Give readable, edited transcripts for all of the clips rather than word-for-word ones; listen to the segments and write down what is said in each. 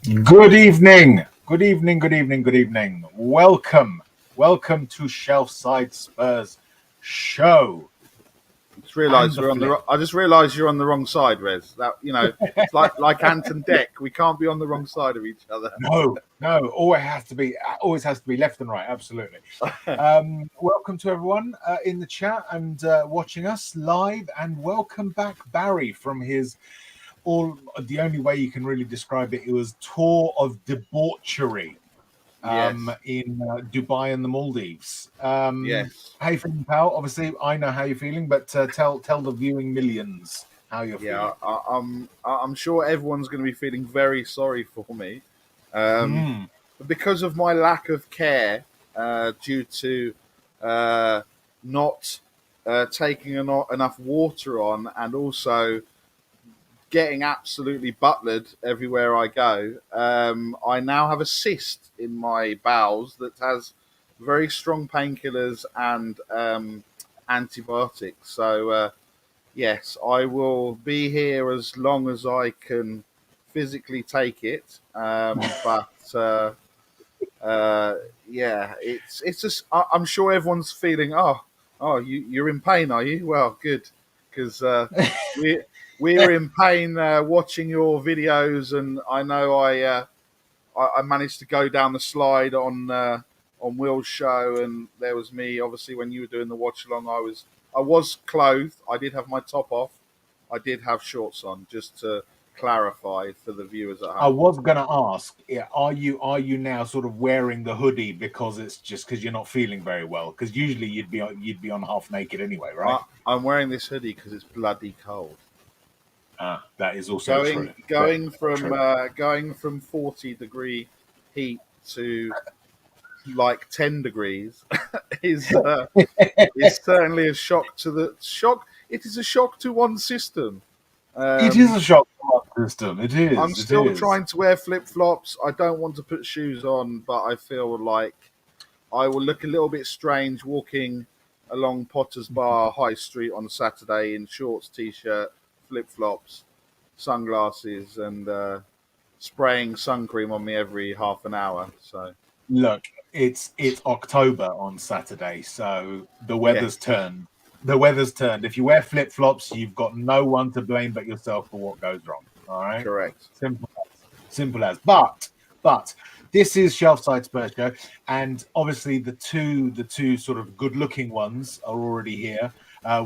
Good evening. Good evening. Good evening. Good evening. Welcome to Shelfside Spurs show. And the flip. I just realised you're on the wrong side, Rez. That it's like Ant and Dec. We can't be on the wrong side of each other. No. Always has to be left and right. Absolutely. Welcome to everyone in the chat and watching us live, and welcome back, Barry, from his the only way you can really describe it. It was tour of debauchery. In Dubai and the Maldives. Yes. How you feeling, pal? Obviously, I know how you're feeling, but tell the viewing millions how you're feeling. I'm sure everyone's going to be feeling very sorry for me, but because of my lack of care, due to not taking enough water on, and also getting absolutely butlered everywhere I go. I now have a cyst in my bowels that has very strong painkillers and antibiotics. So, yes, I will be here as long as I can physically take it. Yeah, it's just I'm sure everyone's feeling. You're in pain, are you? Well, good, because we we're in pain watching your videos, and I know I managed to go down the slide on Will's show, and there was me. Obviously, when you were doing the watch along, I was clothed. I did have my top off. I did have shorts on, just to clarify for the viewers at home. I was going to ask, are you now sort of wearing the hoodie because it's just because you're not feeling very well? Because usually you'd be on half naked anyway, right? I'm wearing this hoodie because it's bloody cold. That is also true. Going from 40-degree heat to like 10 degrees is certainly a shock to the shock. It is a shock to one's system. It is a shock to our system. It is. I'm still trying to wear flip flops. I don't want to put shoes on, but I feel like I will look a little bit strange walking along Potter's Bar High Street on Saturday in shorts, t-shirt, flip flops, sunglasses, and spraying sun cream on me every half an hour. So look, it's October on Saturday, so the weather's turned. The weather's turned. If you wear flip flops, you've got no one to blame but yourself for what goes wrong. All right, correct. Simple as. But this is Shelfside Spurs show, and obviously the two sort of good-looking ones are already here.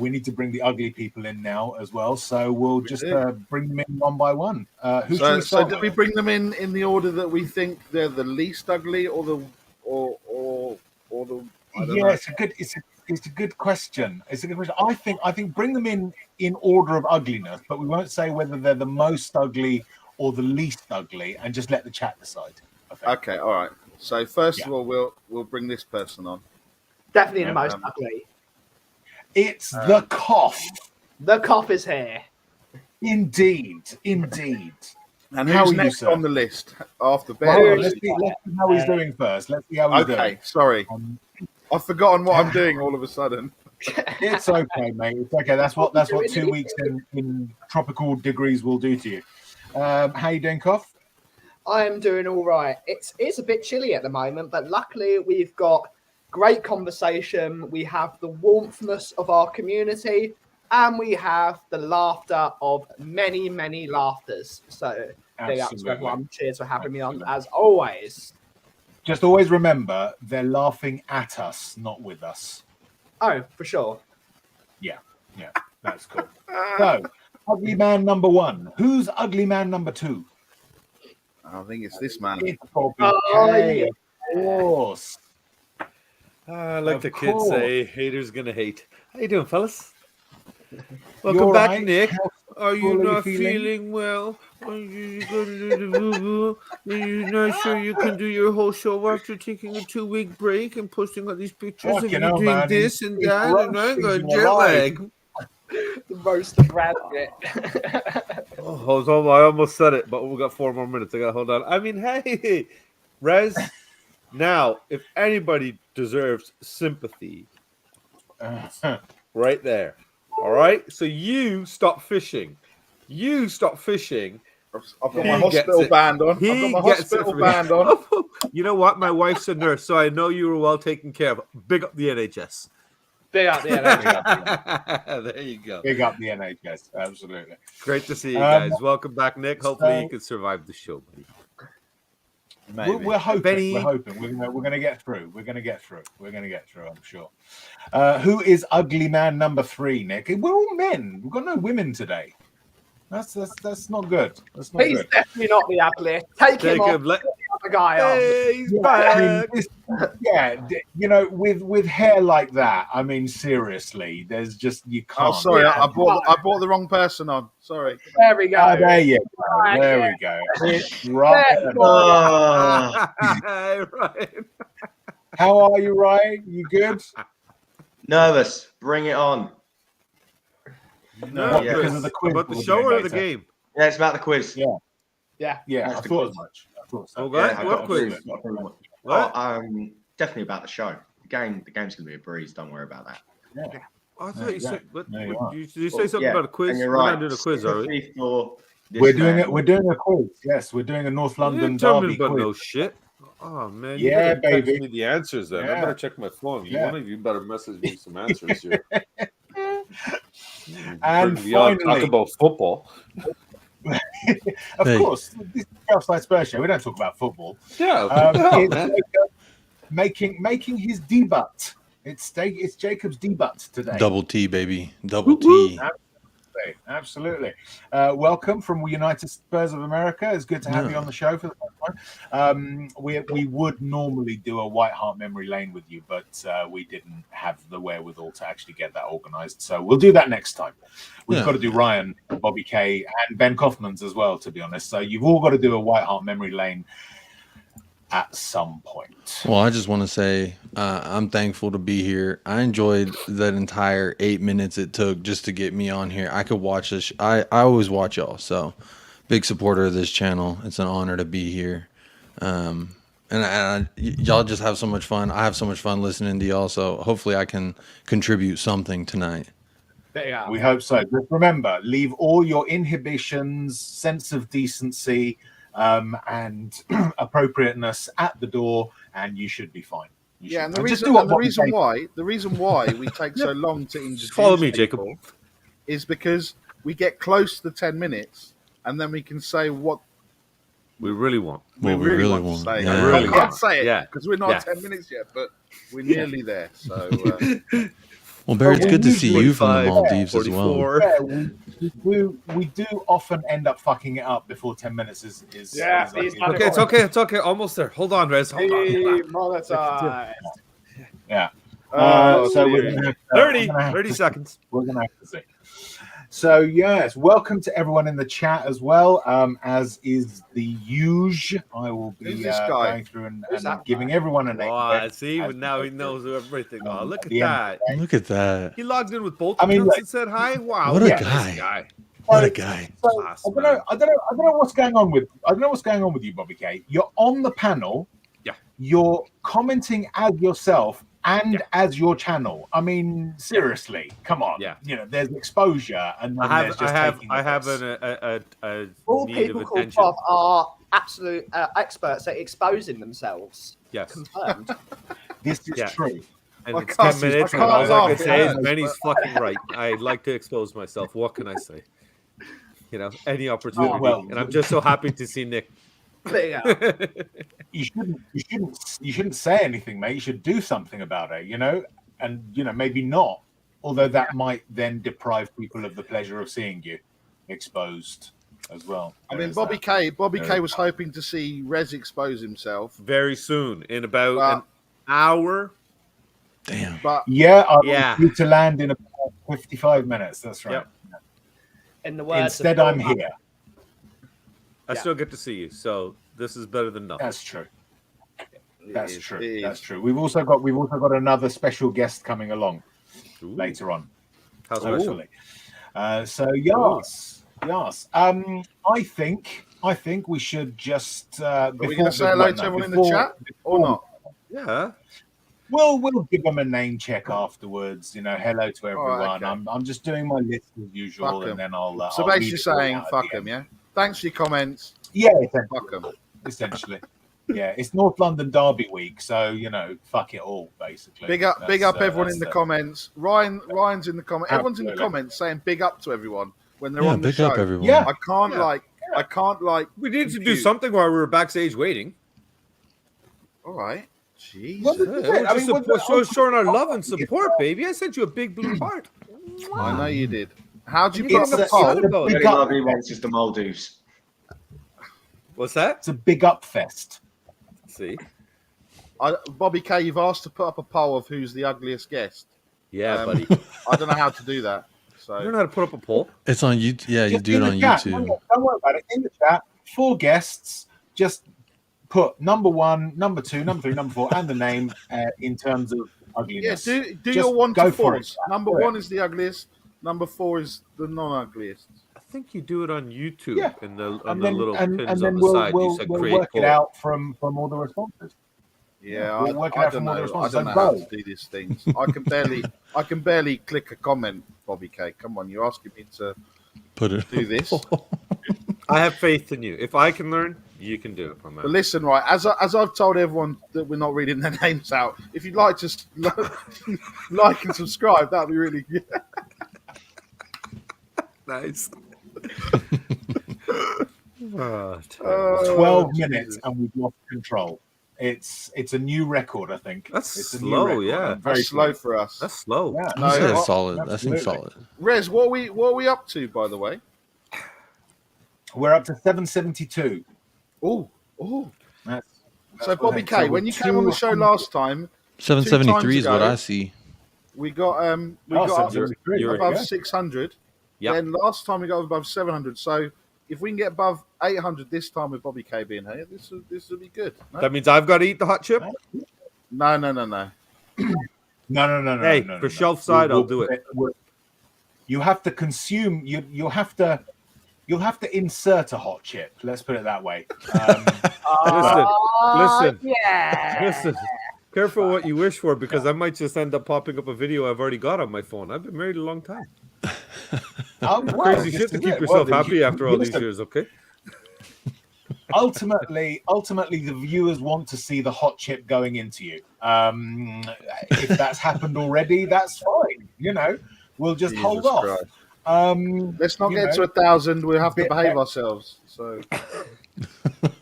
We need to bring the ugly people in now as well, so we'll just bring them in one by one. So do we bring them in the order that we think they're the least ugly, or the I don't know. It's a good question. It's a good question. I think bring them in order of ugliness, but we won't say whether they're the most ugly or the least ugly, and just let the chat decide. Okay, all right. So first of all, we'll bring this person on. Definitely the most ugly. It's the cough. The cough is here. Indeed. And who's next on the list after Ben? Well, let's see how he's doing first. Let's see how he's doing. Okay, sorry. I've forgotten what I'm doing all of a sudden. It's okay, mate. It's okay. That's what 2 weeks in tropical degrees will do to you. How you doing, Cough? I'm doing all right. It's a bit chilly at the moment, but luckily we've got great conversation. We have the warmthness of our community, and we have the laughter of many, many laughters. So big up to everyone. Cheers for having me on, as always. Just always remember, they're laughing at us, not with us. Oh, for sure. Yeah, that's cool. So, ugly man number one. Who's ugly man number two? I think it's this man. It's Bobby K, of course. Like the kids say, haters gonna hate. How you doing, fellas? Welcome back, right, Nick. Are you not feeling well? Are you going to do the boo-boo? Are you not sure you can do your whole show after taking a 2-week break and posting all these pictures of you doing this and that? And I got jet lag. The most of Rabbit. I almost said it, but we got 4 more minutes. I got to hold on. I mean, hey, Rez. Now, if anybody deserves sympathy, right there. All right, so you stop fishing. I've got my hospital band on. I've got my hospital band on. You know what? My wife's a nurse, so I know you were well taken care of. Big up the NHS. Big up the NHS. There you go. Big up the NHS. Absolutely. Great to see you guys. Welcome back, Nick. Hopefully you can survive the show, buddy. We're hoping. Benny. We're hoping. We're going to get through. We're going to get through. I'm sure. Who is ugly man number 3, Nick? We're all men. We've got no women today. That's not good. That's not He's good. definitely not the ugliest. Take him off. Let the other guy on. He's back. With hair like that, I mean, seriously, there's just you can't. Oh, sorry, I brought the wrong person on. Sorry. There we go. There you go. There we go. It's Ryan. Right. How are you, Ryan? You good? Nervous. Bring it on. No, because of the quiz. About the show or the game? Yeah, it's about the quiz. Yeah. I thought as much. So. Oh, Yeah, what quiz? What? Definitely about the show. The game's gonna be a breeze. Don't worry about that. Yeah. I thought you said. Did you say something Yeah, about a quiz? and you're We're right. not doing a quiz, are we? We're doing it. We're doing a quiz. Yes, we're doing a North London derby about quiz. no shit. Oh man, Yeah, you better baby. text me the answers then. I better check my phone. Yeah. One of you better message me some answers here. And talk finally, about football. of course, this is the Outside Spurs show. We don't talk about football. Yeah, it's making his debut. It's Jacob's debut today. Double T, baby. Double T. Absolutely. Welcome from United Spurs of America. It's good to have you on the show for the first time. We would normally do a White Hart memory lane with you, but we didn't have the wherewithal to actually get that organized. So we'll do that next time. We've got to do Ryan, Bobby K, and Ben Kaufman's as well, to be honest. So you've all got to do a White Hart memory lane at some point. Well, I just want to say I'm thankful to be here. I enjoyed that entire 8 minutes it took just to get me on here. I could watch this. I always watch y'all, so big supporter of this channel. It's an honor to be here. And y'all just have so much fun. I have so much fun listening to y'all, so hopefully I can contribute something tonight. We hope so. Just remember, leave all your inhibitions, sense of decency, and appropriateness at the door, and you should be fine. And the reason why we take so long to introduce follow me, Jacob, is because we get close to 10 minutes, and then we can say what we really want. We really want to say. Yeah. I can't say it Yeah. because we're not 10 minutes yet, but we're nearly there. So. Well, Barry, it's good to see you from the Maldives as well. Yeah, we do often end up fucking it up before 10 minutes is Okay, it's okay. Almost there. Hold on, Rez. Hold on. Yeah. Oh, so we're gonna have 30 seconds. We're going to have to see. So, yes, welcome to everyone in the chat as well. As is the usual, I will be going through and giving everyone a name. Oh, see, now he knows everything. Oh, look at that. Look at that. He logged in with both accounts and said hi. Wow. What a nice guy. What a guy. So, I don't know what's going on with you, Bobby K. You're on the panel. Yeah. You're commenting as yourself and as your channel. I mean, seriously, come on. Yeah. There's exposure, and then there's just I have a all need people of called attention. Bob are absolute experts at exposing themselves. Yes. Confirmed. This is true. And I it's can't 10 see- minutes, I and can't all I laugh can say is at Benny's fucking right. I like to expose myself. What can I say? Any opportunity. And I'm just so happy to see Nick. You shouldn't say anything, mate. You should do something about it, and maybe not. Although that might then deprive people of the pleasure of seeing you exposed as well. I mean, Bobby K was hoping to see Rez expose himself Very soon, in about an hour. Damn. But I'm due to land in about 55 minutes. That's right. Yep. In the words Instead, I'm here. I still get to see you, so this is better than nothing. That's true. That's true. That's true. We've also got another special guest coming along later on. How special? So yes. I think we should just. Are we going to say hello to everyone in the chat or not? Yeah. We'll give them a name check afterwards. Hello to everyone. Right, okay. I'm just doing my list as usual, Fuck 'em. and then I'll. So I'll basically read it all saying out at fuck the him, end. yeah? Thanks for your comments. Yeah, Fuck 'em. essentially. Yeah, it's North London Derby week, so fuck it all, basically. Big up everyone in the that's comments. Ryan's in the comments. Everyone's in the Absolutely. comments saying big up to everyone when they're Yeah, on the big show. up everyone. Yeah. I can't We need to do compute. something while we were backstage waiting. All right. Jesus. What did- We're I just mean, showing our love and support, baby. I sent you a big blue heart. I know you did. How'd you You put getting up the upset poll? about Very Big up. lovely ones is the Maldives. What's that? It's a big up fest. See? Bobby K, you've asked to put up a poll of who's the ugliest guest. Yeah, buddy. I don't know how to do that. You So don't know how to put up a poll. It's on YouTube. Yeah, you Just do it in the on chat. YouTube. Don't worry about it. In the chat, 4 guests. Just put number 1, number 2, number 3, number 4, and the name in terms of yeah, ugliness. do Just your 1 go to for 4s. it. Number Do it. 1 is the ugliest. Number 4 is the non-ugliest. I think you do it on YouTube Yeah. in the And the then, little and pins then on the we'll, side. we'll, You said we'll create work poll. it out from all the responses. Yeah, We'll work it I out don't from all the know. I responses. don't know So how go. to do these things. I can barely click a comment, Bobby K. Come on, you're asking me to Put it. do this. I have faith in you. If I can learn, you can do it, my man. But listen, right, as I've told everyone that we're not reading their names out, if you'd like to like and subscribe, that'd be really good. Nice. 12 minutes and we've lost control. It's a new record, I think. That's it's a slow, new record. yeah. I'm very That's slow pleased. for us. That's slow. Yeah. No, I say I- that's solid. That seems absolutely. solid. Rez, what are we up to, by the way? We're up to 772. Oh, That's so Bobby good. K, So when we're you came on the show 200 last time, 773 is what ago, I see. we got Oh, up 773. you're- above Okay. 600. Yeah. Then last time we got above 700. So if we can get above 800 this time with Bobby K being here, this will be good. No? That means I've got to eat the hot chip. No. No. Hey, no, for shelf side, I'll do it. You have to consume. You'll have to insert a hot chip. Let's put it that way. Listen. Yeah. Listen. Careful what you wish for, because I might just end up popping up a video I've already got on my phone. I've been married a long time. Crazy shit to keep yourself happy after all these years, okay? Ultimately, the viewers want to see the hot chip going into you. If that's happened already, that's fine. We'll just Jesus hold off. Christ. Um, Let's not you get know, to 1,000. We'll have to bit behave better. ourselves. So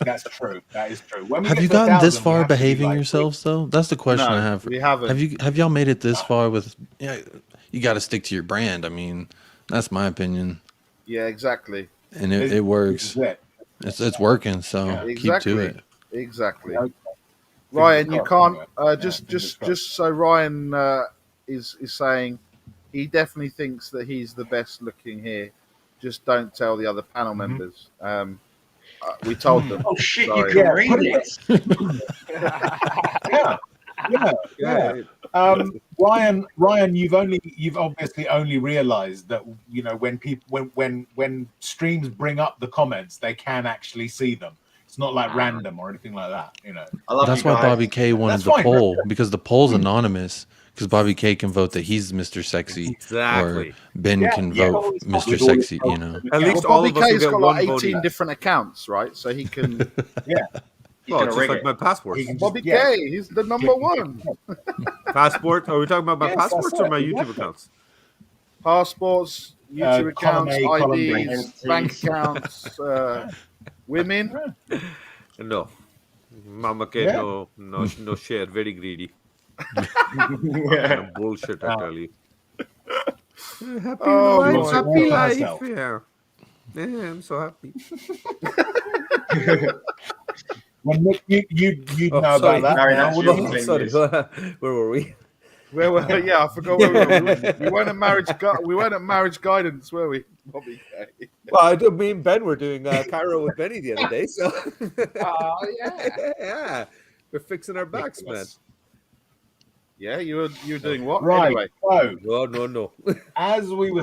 That's true. That is true. When we Have get you to gotten 1,000, this we far have to be behaving like, yourselves though? That's the question no, I have. we haven't. Have y'all made it this far with? Yeah, you got to stick to your brand. I mean, that's my opinion, Yeah, exactly. and This it works. is it. It's working. So Yeah. keep to Exactly. it. Exactly. Okay. Ryan, you Fingers can't crossed, yeah. just so Ryan is saying he definitely thinks that he's the best looking here. Just don't tell the other panel members. We told them. Oh shit! Sorry. You can Yeah, read put it- it. Yeah. Ryan, you've obviously only realised that when streams bring up the comments, they can actually see them. It's not like random or anything like that. I love That's you why guys. Bobby K wanted That's the fine, poll, because the poll's anonymous. Because Bobby K can vote that he's Mr. Sexy, Exactly. or Ben Yeah, can yeah. vote With Mr. all Sexy. the- You know, At Yeah. least Well, all Bobby of us will K's get got one like vote 18 each. different accounts, right? So he can. He's Well, gonna just rig like it. my passport. He can Bobby yeah. K, he's the number one. Passport? Are we talking about my Yes, that's passports or it, my YouTube exactly. accounts? Passports, YouTube column accounts, A, column B. IDs, bank accounts, women. No. Mama K, Yeah. no share. Very greedy. Yeah. Bullshit, I tell you. Happy Oh, life, boy. happy All for life. myself. Yeah. Yeah, I'm so happy. Well, Nick, you Oh, know sorry. about that. Sorry, now, that's wouldn't your you? thing. Sorry, where were we? Where were yeah, I forgot where we were. We weren't at marriage guidance, were we, Bobby K? Well, me and Ben were doing Cairo with Benny the other day, so Oh yeah. yeah, we're fixing our backs, man. Yeah, you were doing what? Right. Anyway, So, No. as we were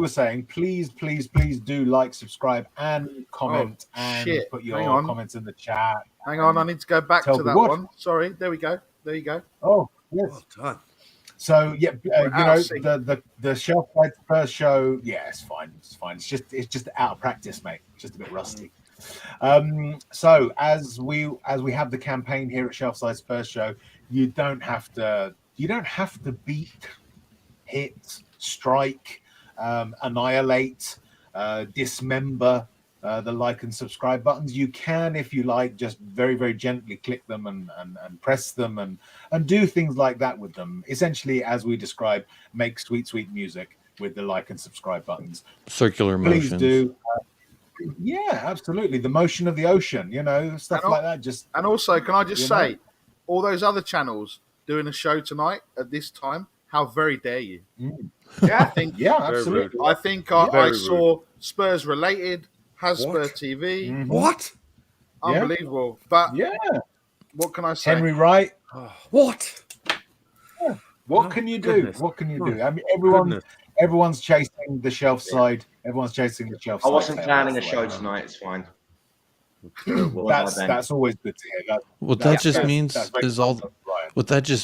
saying, please do like, subscribe, and comment, and shit. put Hang your on. comments in the chat. hang on, I need to go back Tell to me that what. one. Sorry, there we go. There you go. Oh, yes. Well done. So yeah, We're out of sync. the shelf side first show, yeah, it's fine. It's fine. It's just out of practice, mate. It's just a bit rusty. So as we have the campaign here at Shelfside's first show, you don't have to beat, hit, strike, annihilate, dismember the like and subscribe buttons. You can, if you like, just very, very gently click them and press them and do things like that with them. Essentially, as we describe, make sweet, sweet music with the like and subscribe buttons. Circular motions. Please do. Yeah, absolutely. The motion of the ocean, stuff like that. And also, can I just say, all those other channels doing a show tonight at this time, how very dare you? Yeah, absolutely. I think I saw Spurs related, Hasper TV. Mm-hmm. What? Unbelievable. But what can I say? Henry Wright. What? Yeah. What can you do? What can you do? I mean, everyone's chasing the shelf side. Everyone's chasing the shelf I side. wasn't planning a show tonight. It's fine. That's always good to hear. What that just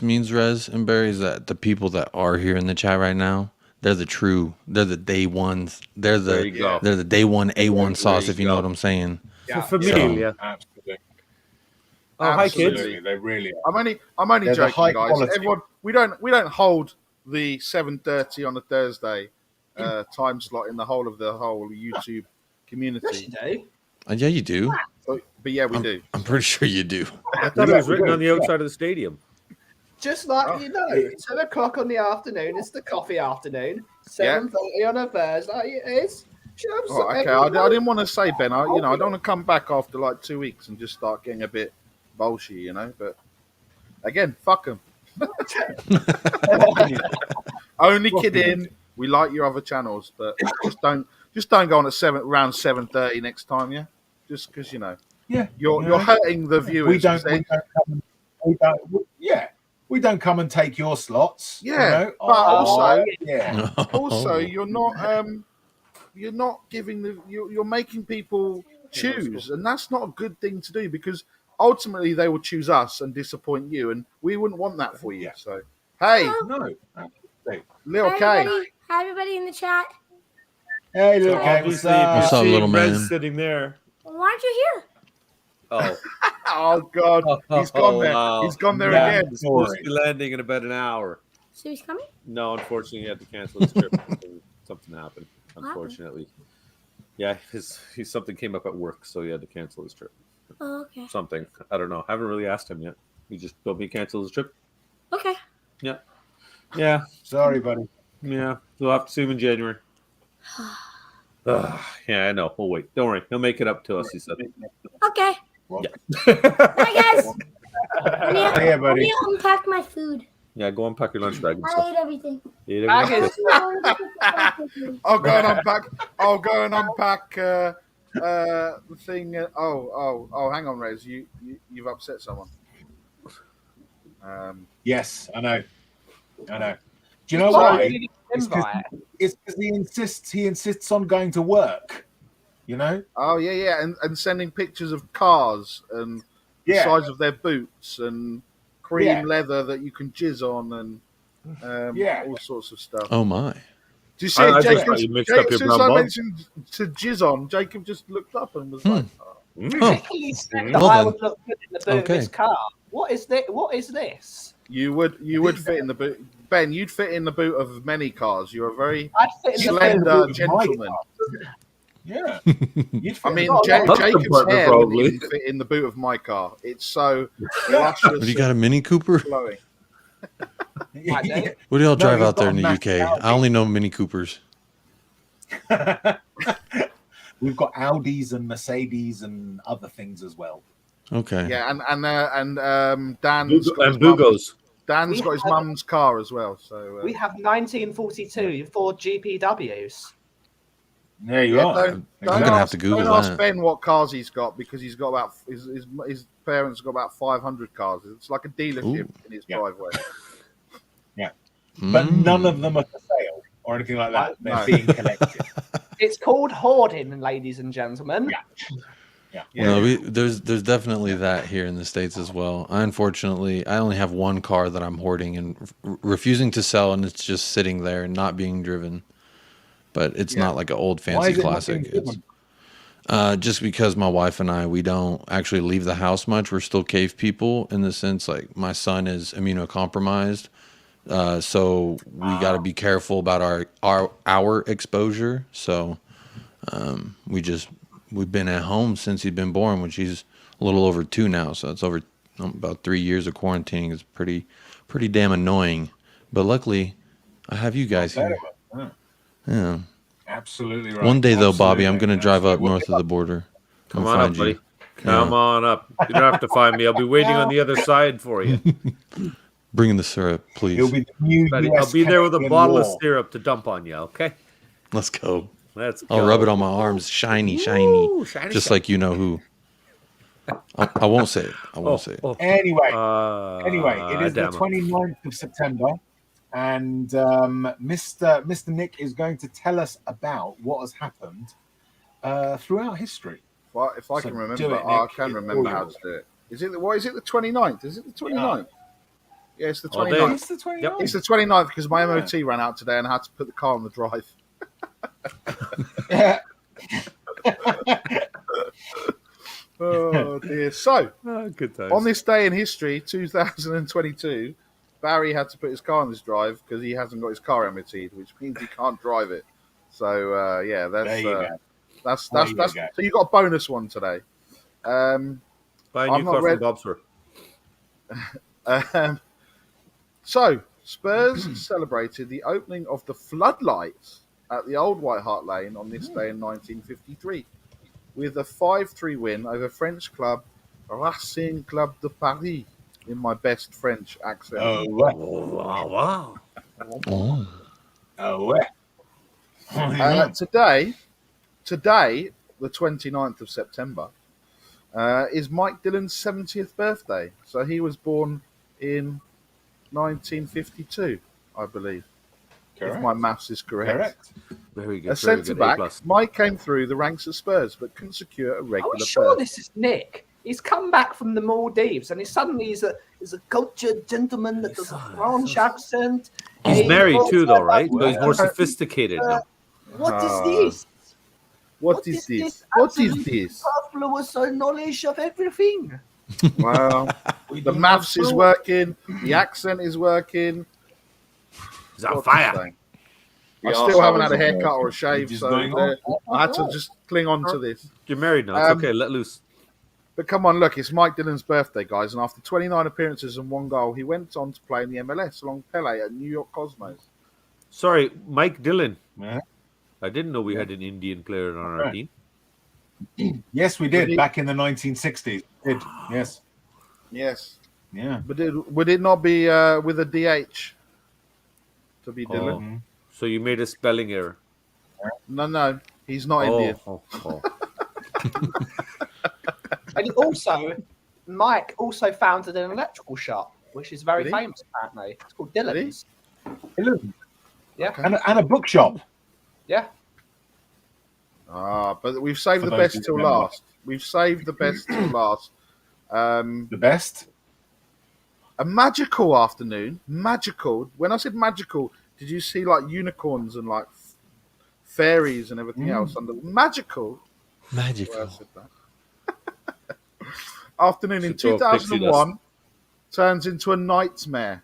means, Rez and Barry, is that the people that are here in the chat right now, they're the day ones. They're the day one A1 sauce, if you know what I'm saying. Yeah, familia. Absolutely. Oh, hi kids. They really are. I'm only joking, guys. Quality. Everyone, we don't hold the 7:30 on a Thursday time slot in the whole YouTube community. Yeah, you do. But yeah, we do. I'm pretty sure you do. I thought it was written on the outside of the stadium. Just like 10 o'clock on the afternoon, it's the coffee afternoon. 7:30 on a Thursday, it is. Okay, I didn't want to say, Ben. I don't want to come back after like 2 weeks and just start getting a bit bullshit, But again, fuck them. Only kidding. We like your other channels, but just don't go on at around 7:30 next time, yeah. Just because you're hurting the viewers. We don't come and take your slots. Yeah, but also you're not giving you're making people choose, and that's not a good thing to do because ultimately they will choose us and disappoint you, and we wouldn't want that for you. So hey, Little K. Hi everybody in the chat. Hey, Little K. What's up, little man? Sitting there. Why aren't you here? Oh. Oh God, he's gone there. Wow. He's gone there again. He's supposed to be landing in about an hour. So he's coming? No, unfortunately, he had to cancel his trip. Something happened. Unfortunately, something came up at work, so he had to cancel his trip. Oh, okay. Something, I don't know. I haven't really asked him yet. He just told me to cancel his trip. Okay. Yeah. Sorry, buddy. Yeah, we'll have to see him in January. Yeah, I know. We'll wait. Don't worry. He'll make it up to us, he said. Okay. Yeah. Hi, guys. Hey, buddy. Let me unpack my food. Yeah, go unpack your lunch bag and I stuff. ate everything. I'll go and unpack the thing. Hang on, Rez. You've upset someone. Yes, I know. Do you know why? It's because he insists on going to work. Oh yeah, and sending pictures of cars and the size of their boots and cream leather that you can jizz on and all sorts of stuff. Oh my! Do you see it, Jacob? Since I mentioned to jizz on, Jacob just looked up and was like, He said that I would look good in the boot of his car. What is this? You would fit in the boot. Ben, you'd fit in the boot of many cars. You're a very slender gentleman. Yeah. I mean, Jacob's hair wouldn't fit in the boot of my car. It's so luscious. What, you got a Mini Cooper? Flowing. What do y'all drive out there in the UK? I only know Mini Coopers. We've got Audis and Mercedes and other things as well. Okay. Yeah, and Dan's Dan's got his mum's car as well. So we have 1942 Ford GPWs. There you are. I'm gonna have to Google that. Don't ask Ben what cars he's got because he's got about his parents got about 500 cars. It's like a dealership in his driveway. Yeah, but none of them are for sale or anything like that. They're being collected. It's called hoarding, ladies and gentlemen. No, there's definitely that here in the States as well. Unfortunately, I only have one car that I'm hoarding and refusing to sell, and it's just sitting there and not being driven. But it's not like an old fancy classic. It's just because my wife and we don't actually leave the house much. We're still cave people in the sense like my son is immunocompromised. So we got to be careful about our exposure. So we've been at home since he's been born, which he's a little over 2 now. So it's over about 3 years of quarantining. It's pretty damn annoying. But luckily, I have you guys here. Yeah. Absolutely right. One day though, Bobby, I'm gonna drive up north of the border. Come on up, buddy. Come on up. You don't have to find me. I'll be waiting on the other side for you. Bring in the syrup, please. He'll be the new I'll be there with a bottle of syrup to dump on you. Okay. Let's go. Let's go. I'll rub it on my arms, shiny, just like you know who. I won't say it. I won't say it. Anyway, it is the 29th of September. And Mr. Nick is going to tell us about what has happened throughout history. Well, if I can remember, I can remember how to do it. Is it the 29th? Is it the 29th? Yeah, it's the 29th. It's the 29th. Yep. It's the 29th because my MOT ran out today and I had to put the car on the drive. Oh dear. So, good times. On this day in history, 2022, Barry had to put his car on this drive because he hasn't got his car MOT'd, which means he can't drive it. So that's so you got a bonus one today. Buy a new car from Bobsworth. So Spurs celebrated the opening of the floodlights at the Old White Hart Lane on this day in 1953 with a 5-3 win over French club Racing Club de Paris. In my best French accent. Wow. Today, the 29th of September, is Mike Dillon's 70th birthday. So he was born in 1952, I believe. Correct. If my maths is correct. Very good. A centre-back, Mike came through the ranks of Spurs, but couldn't secure a regular I'm sure berth. this is Nick. He's come back from the Maldives, and he's a cultured gentleman that does a French accent. He's married too, though, right? But he's more sophisticated now. What is this? What is this? What is this? Superfluous knowledge of everything. Well, the maths is working. The accent is working. He's on fire. I still haven't had a haircut or a shave, so I had to just cling on to this. You're married now. It's okay. Let loose. But come on, look, it's Mike Dillon's birthday, guys, and after 29 appearances and 1 goal, he went on to play in the MLS along Pele at New York Cosmos. Sorry, Mike Dillon. Yeah. I didn't know we had an Indian player on our team. Yes, we did back in the 1960s. Yes. Yes. Yeah. But would it not be with a DH to be Dillon? So you made a spelling error. No, he's not Indian. And also, Mike also founded an electrical shop, which is very famous, apparently. It's called Dillon's. Yeah. Okay. And a bookshop. Yeah. But we've saved the best till last. We've saved the best till last. The best? A magical afternoon. Magical. When I said magical, did you see like unicorns and like fairies and everything else? Under magical. Magical. Afternoon in 2001 turns into a nightmare.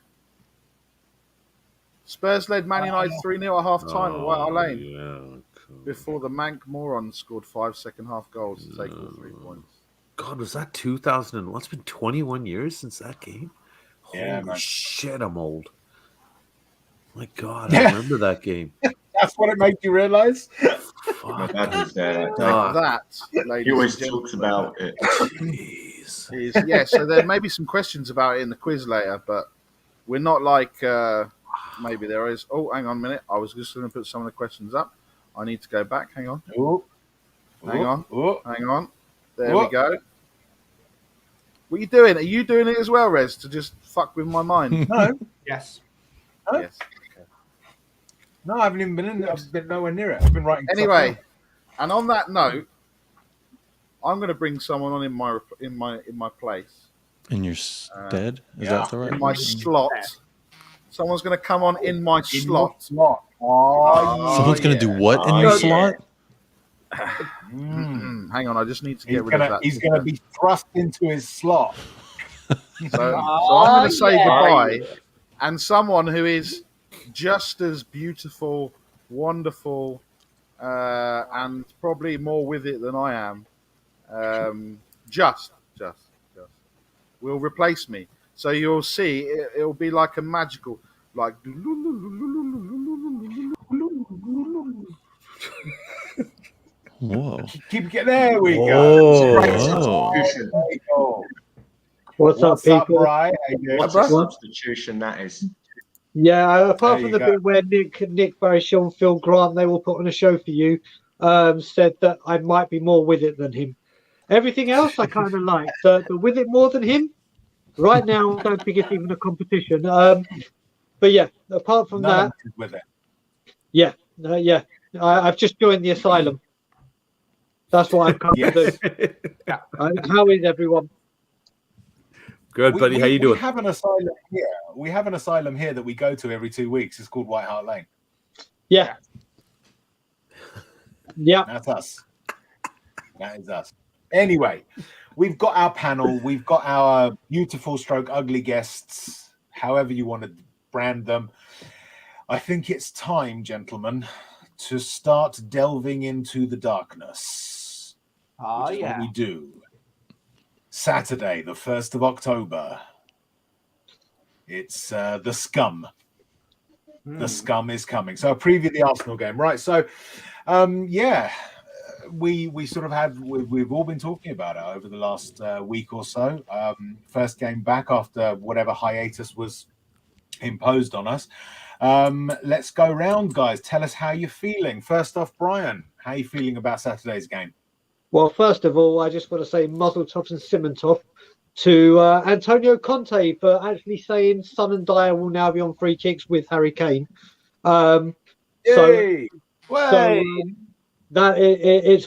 Spurs led Man United 3-0 at half-time at White Hart Lane before the Manc morons scored 5 second-half goals to take all 3 points. God, was that 2001? It's been 21 years since that game. Holy shit, I'm old. My God, I remember that game. That's what it made you realise? That, he always talks about it. So there may be some questions about it in the quiz later, but we're not like maybe there is. Oh, hang on a minute. I was just going to put some of the questions up. I need to go back. Hang on. Hang on. There we go. What are you doing? Are you doing it as well, Rez, to just fuck with my mind? No. Yes. No? Yes. Okay. No, I haven't even been in there. I've been nowhere near it. I've been writing. Anyway, and on that note, I'm going to bring someone on in my place. In your stead? Is that the right in my word? slot? Someone's going to come on in my slot. Someone's going to do what in your slot? Hang on, I just need to get rid of that. He's going to be thrust into his slot. So I'm going to say goodbye, and someone who is just as beautiful, wonderful, and probably more with it than I am, just will replace me. So you'll see, it'll be like a magical, like. Whoa! Keep getting there. We go. Oh. What's up, people? Right? What a substitution that is. Yeah, apart from the bit where Nick Barry, Sean, Phil Grant, they will put on a show for you, said that I might be more with it than him. Everything else I kind of like, but with it more than him, right now I don't think it's even a competition. But yeah, apart from that, with it. Yeah, I've just joined the asylum. That's what I've come to do. How is everyone? Good, buddy. How you doing? We have an asylum here. We have an asylum here that we go to every 2 weeks. It's called White Hart Lane. Yeah. That's us. That is us. Anyway, we've got our panel. We've got our beautiful stroke ugly guests, however you want to brand them. I think it's time, gentlemen, to start delving into the darkness. Which is what we do. Saturday, the 1st of October. It's the Scum. The Scum is coming. So a preview of the Arsenal game, right? So, we sort of had we've all been talking about it over the last week or so. First game back after whatever hiatus was imposed on us. Let's go round, guys. Tell us how you're feeling. First off, Brian, how are you feeling about Saturday's game? Well, first of all, I just want to say Mazel Tov and Simmentov to Antonio Conte for actually saying Son and Dyer will now be on free kicks with Harry Kane. It's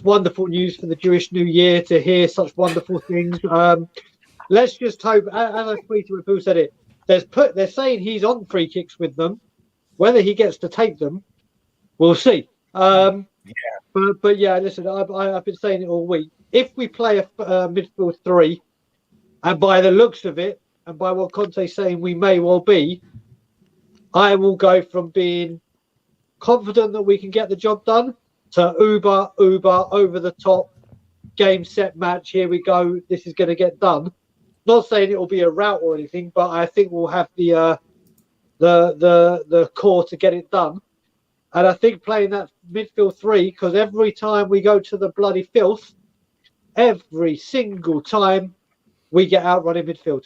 wonderful news for the Jewish New Year to hear such wonderful things. Let's just hope, as I tweeted when Phil said it, they're saying he's on free kicks with them. Whether he gets to take them, we'll see. But yeah, listen, I've been saying it all week. If we play a midfield three, and by the looks of it, and by what Conte's saying we may well be, I will go from being confident that we can get the job done to uber over the top, game, set, match. Here we go. This is going to get done. Not saying it will be a rout or anything, but I think we'll have the core to get it done. And I think playing that midfield three, because every time we go to the bloody filth, every single time we get outrun in midfield.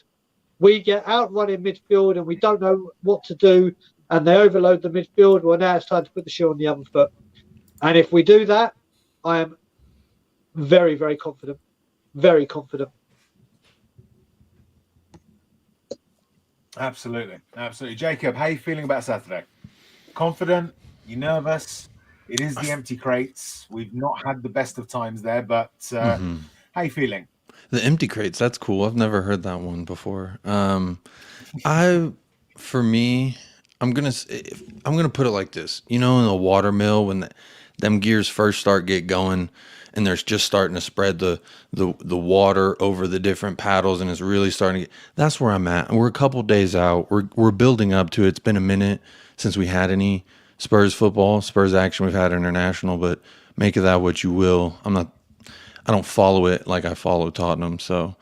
We get outrun in midfield and we don't know what to do, and they overload the midfield. Well, now it's time to put the shoe on the other foot. And if we do that, I am very, very confident. Very confident. Absolutely. Jacob, how are you feeling about Saturday? Confident? You nervous? It is the empty crates. We've not had the best of times there, but how are you feeling? The empty crates, that's cool. I've never heard that one before. I'm gonna put it like this. You know, in a water mill when them gears first get going, and they're just starting to spread the water over the different paddles, and it's really starting to get. That's where I'm at. We're a couple days out. We're building up to it. It's been a minute since we had any Spurs football, Spurs action. We've had international, but make of that what you will. I don't follow it like I follow Tottenham. So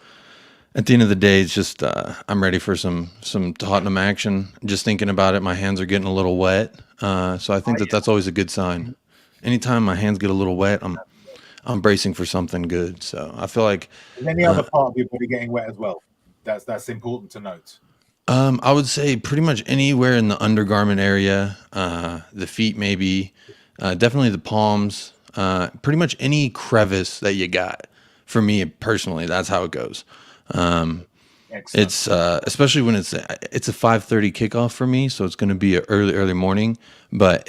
at the end of the day, it's just I'm ready for some Tottenham action. Just thinking about it, my hands are getting a little wet. So I think that's always a good sign. Anytime my hands get a little wet, I'm bracing for something good. So I feel like is any other part of your body getting wet as well? That's important to note. I would say pretty much anywhere in the undergarment area, the feet maybe, definitely the palms, pretty much any crevice that you got. For me personally, that's how it goes. It's especially when it's a 5:30 kickoff for me, so it's going to be an early morning. But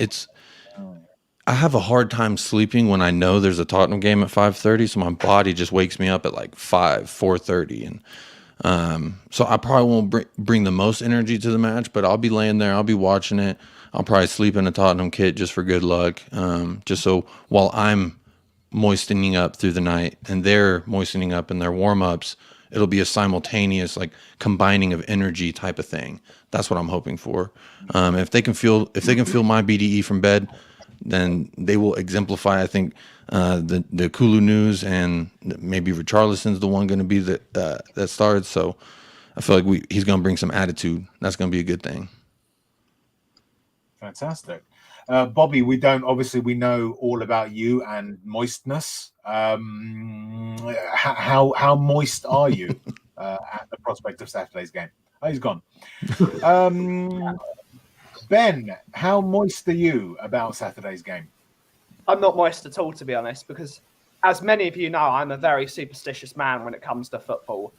I have a hard time sleeping when I know there's a Tottenham game at 5:30, so my body just wakes me up at like 4:30, and so I probably won't bring the most energy to the match, but I'll be laying there, I'll be watching it. I'll probably sleep in a Tottenham kit just for good luck, just so while I'm moistening up through the night and they're moistening up in their warm-ups, it'll be a simultaneous like combining of energy type of thing. That's what I'm hoping for. If they can feel my BDE from bed, then they will exemplify. I think the Kulu news and maybe Richarlison's the one going to be that starts. So I feel like he's going to bring some attitude. That's going to be a good thing. Fantastic. Bobby, we know all about you and moistness. How moist are you at the prospect of Saturday's game? Oh, he's gone. Ben, how moist are you about Saturday's game? I'm not moist at all, to be honest, because as many of you know, I'm a very superstitious man when it comes to football.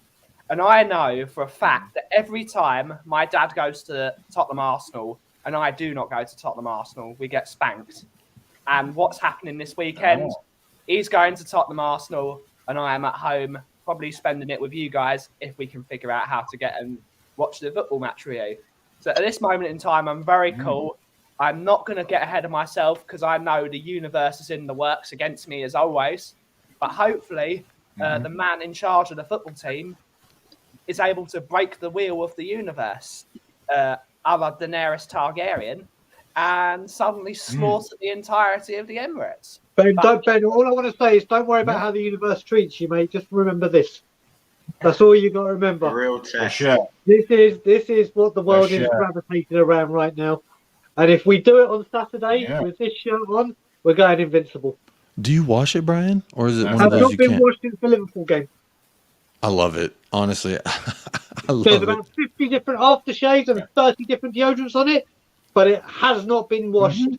And I know for a fact that every time my dad goes to Tottenham Arsenal and I do not go to Tottenham Arsenal, we get spanked. And what's happening this weekend? He's going to Tottenham Arsenal and I am at home, probably spending it with you guys if we can figure out how to get and watch the football match for you. So at this moment in time, I'm very cool. I'm not going to get ahead of myself because I know the universe is in the works against me as always. But hopefully, the man in charge of the football team is able to break the wheel of the universe, a la Daenerys Targaryen, and suddenly slaughter the entirety of the Emirates. Ben, all I want to say is don't worry about how the universe treats you, mate. Just remember this. That's all you got to remember. A real test. Sure. This is what the world is gravitating around right now. And if we do it on Saturday with this shirt on, we're going invincible. Do you wash it, Brian? Or is it one of I've those not you been can't? washed since the Liverpool game. I love it. Honestly, I love There's it. about 50 different aftershaves and 30 different deodorants on it, but it has not been washed. What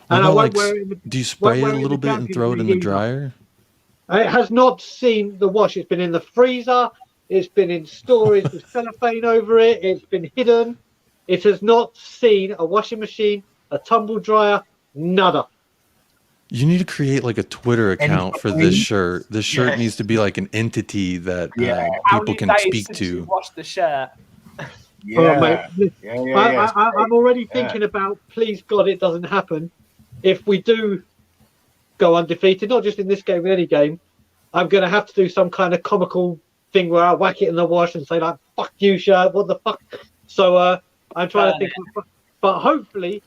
And I about, won't like, wear it in the, do you spray it wear a in little the bit and throw it in the Champions League dryer? It has not seen the wash. It's been in the freezer. It's been in storage with cellophane over it. It's been hidden. It has not seen a washing machine, a tumble dryer, nada. You need to create like a Twitter account for this shirt. This shirt needs to be like an entity that people can speak to. Wash the shirt. I'm already thinking about, please God, it doesn't happen. If we do go undefeated, not just in this game, in any game, I'm going to have to do some kind of comical thing where I whack it in the wash and say like, fuck you, shirt, what the fuck? So I'm trying to think, but hopefully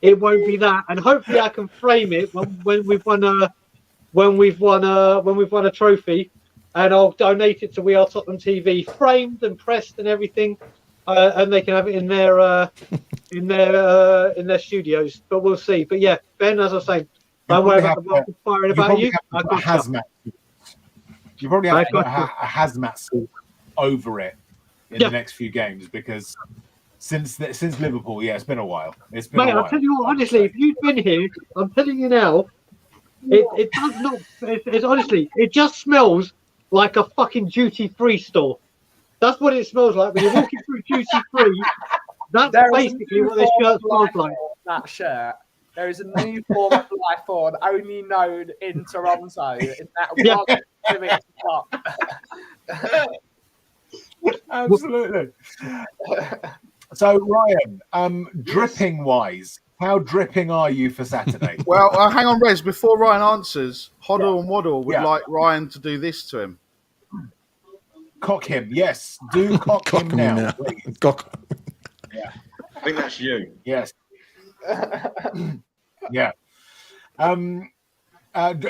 it won't be that, and hopefully I can frame it when we've won a trophy, and I'll donate it to We Are Tottenham TV, framed and pressed and everything, and they can have it in their studios. But we'll see. But yeah, Ben, as I was saying, don't worry about the world conspiring about you. You probably have to put a hazmat suit over it in the next few games, because since Liverpool, it's been a while. It's been a while. I'll tell you what, honestly, if you've been here, I'm telling you now, it does not. It's honestly, it just smells like a fucking duty-free store. That's what it smells like when you're walking through duty-free. That's basically what this shirt smells like. That shirt. There is a new form of life form only known in Toronto. In that one specific spot. Absolutely. So, Ryan, dripping wise, how dripping are you for Saturday? Well, hang on, Rez. Before Ryan answers, Hoddle and Waddle would like Ryan to do this to him. Cock him, yes. Do cock him now, please. Cock. Yeah. I think that's you. Yes. Yeah.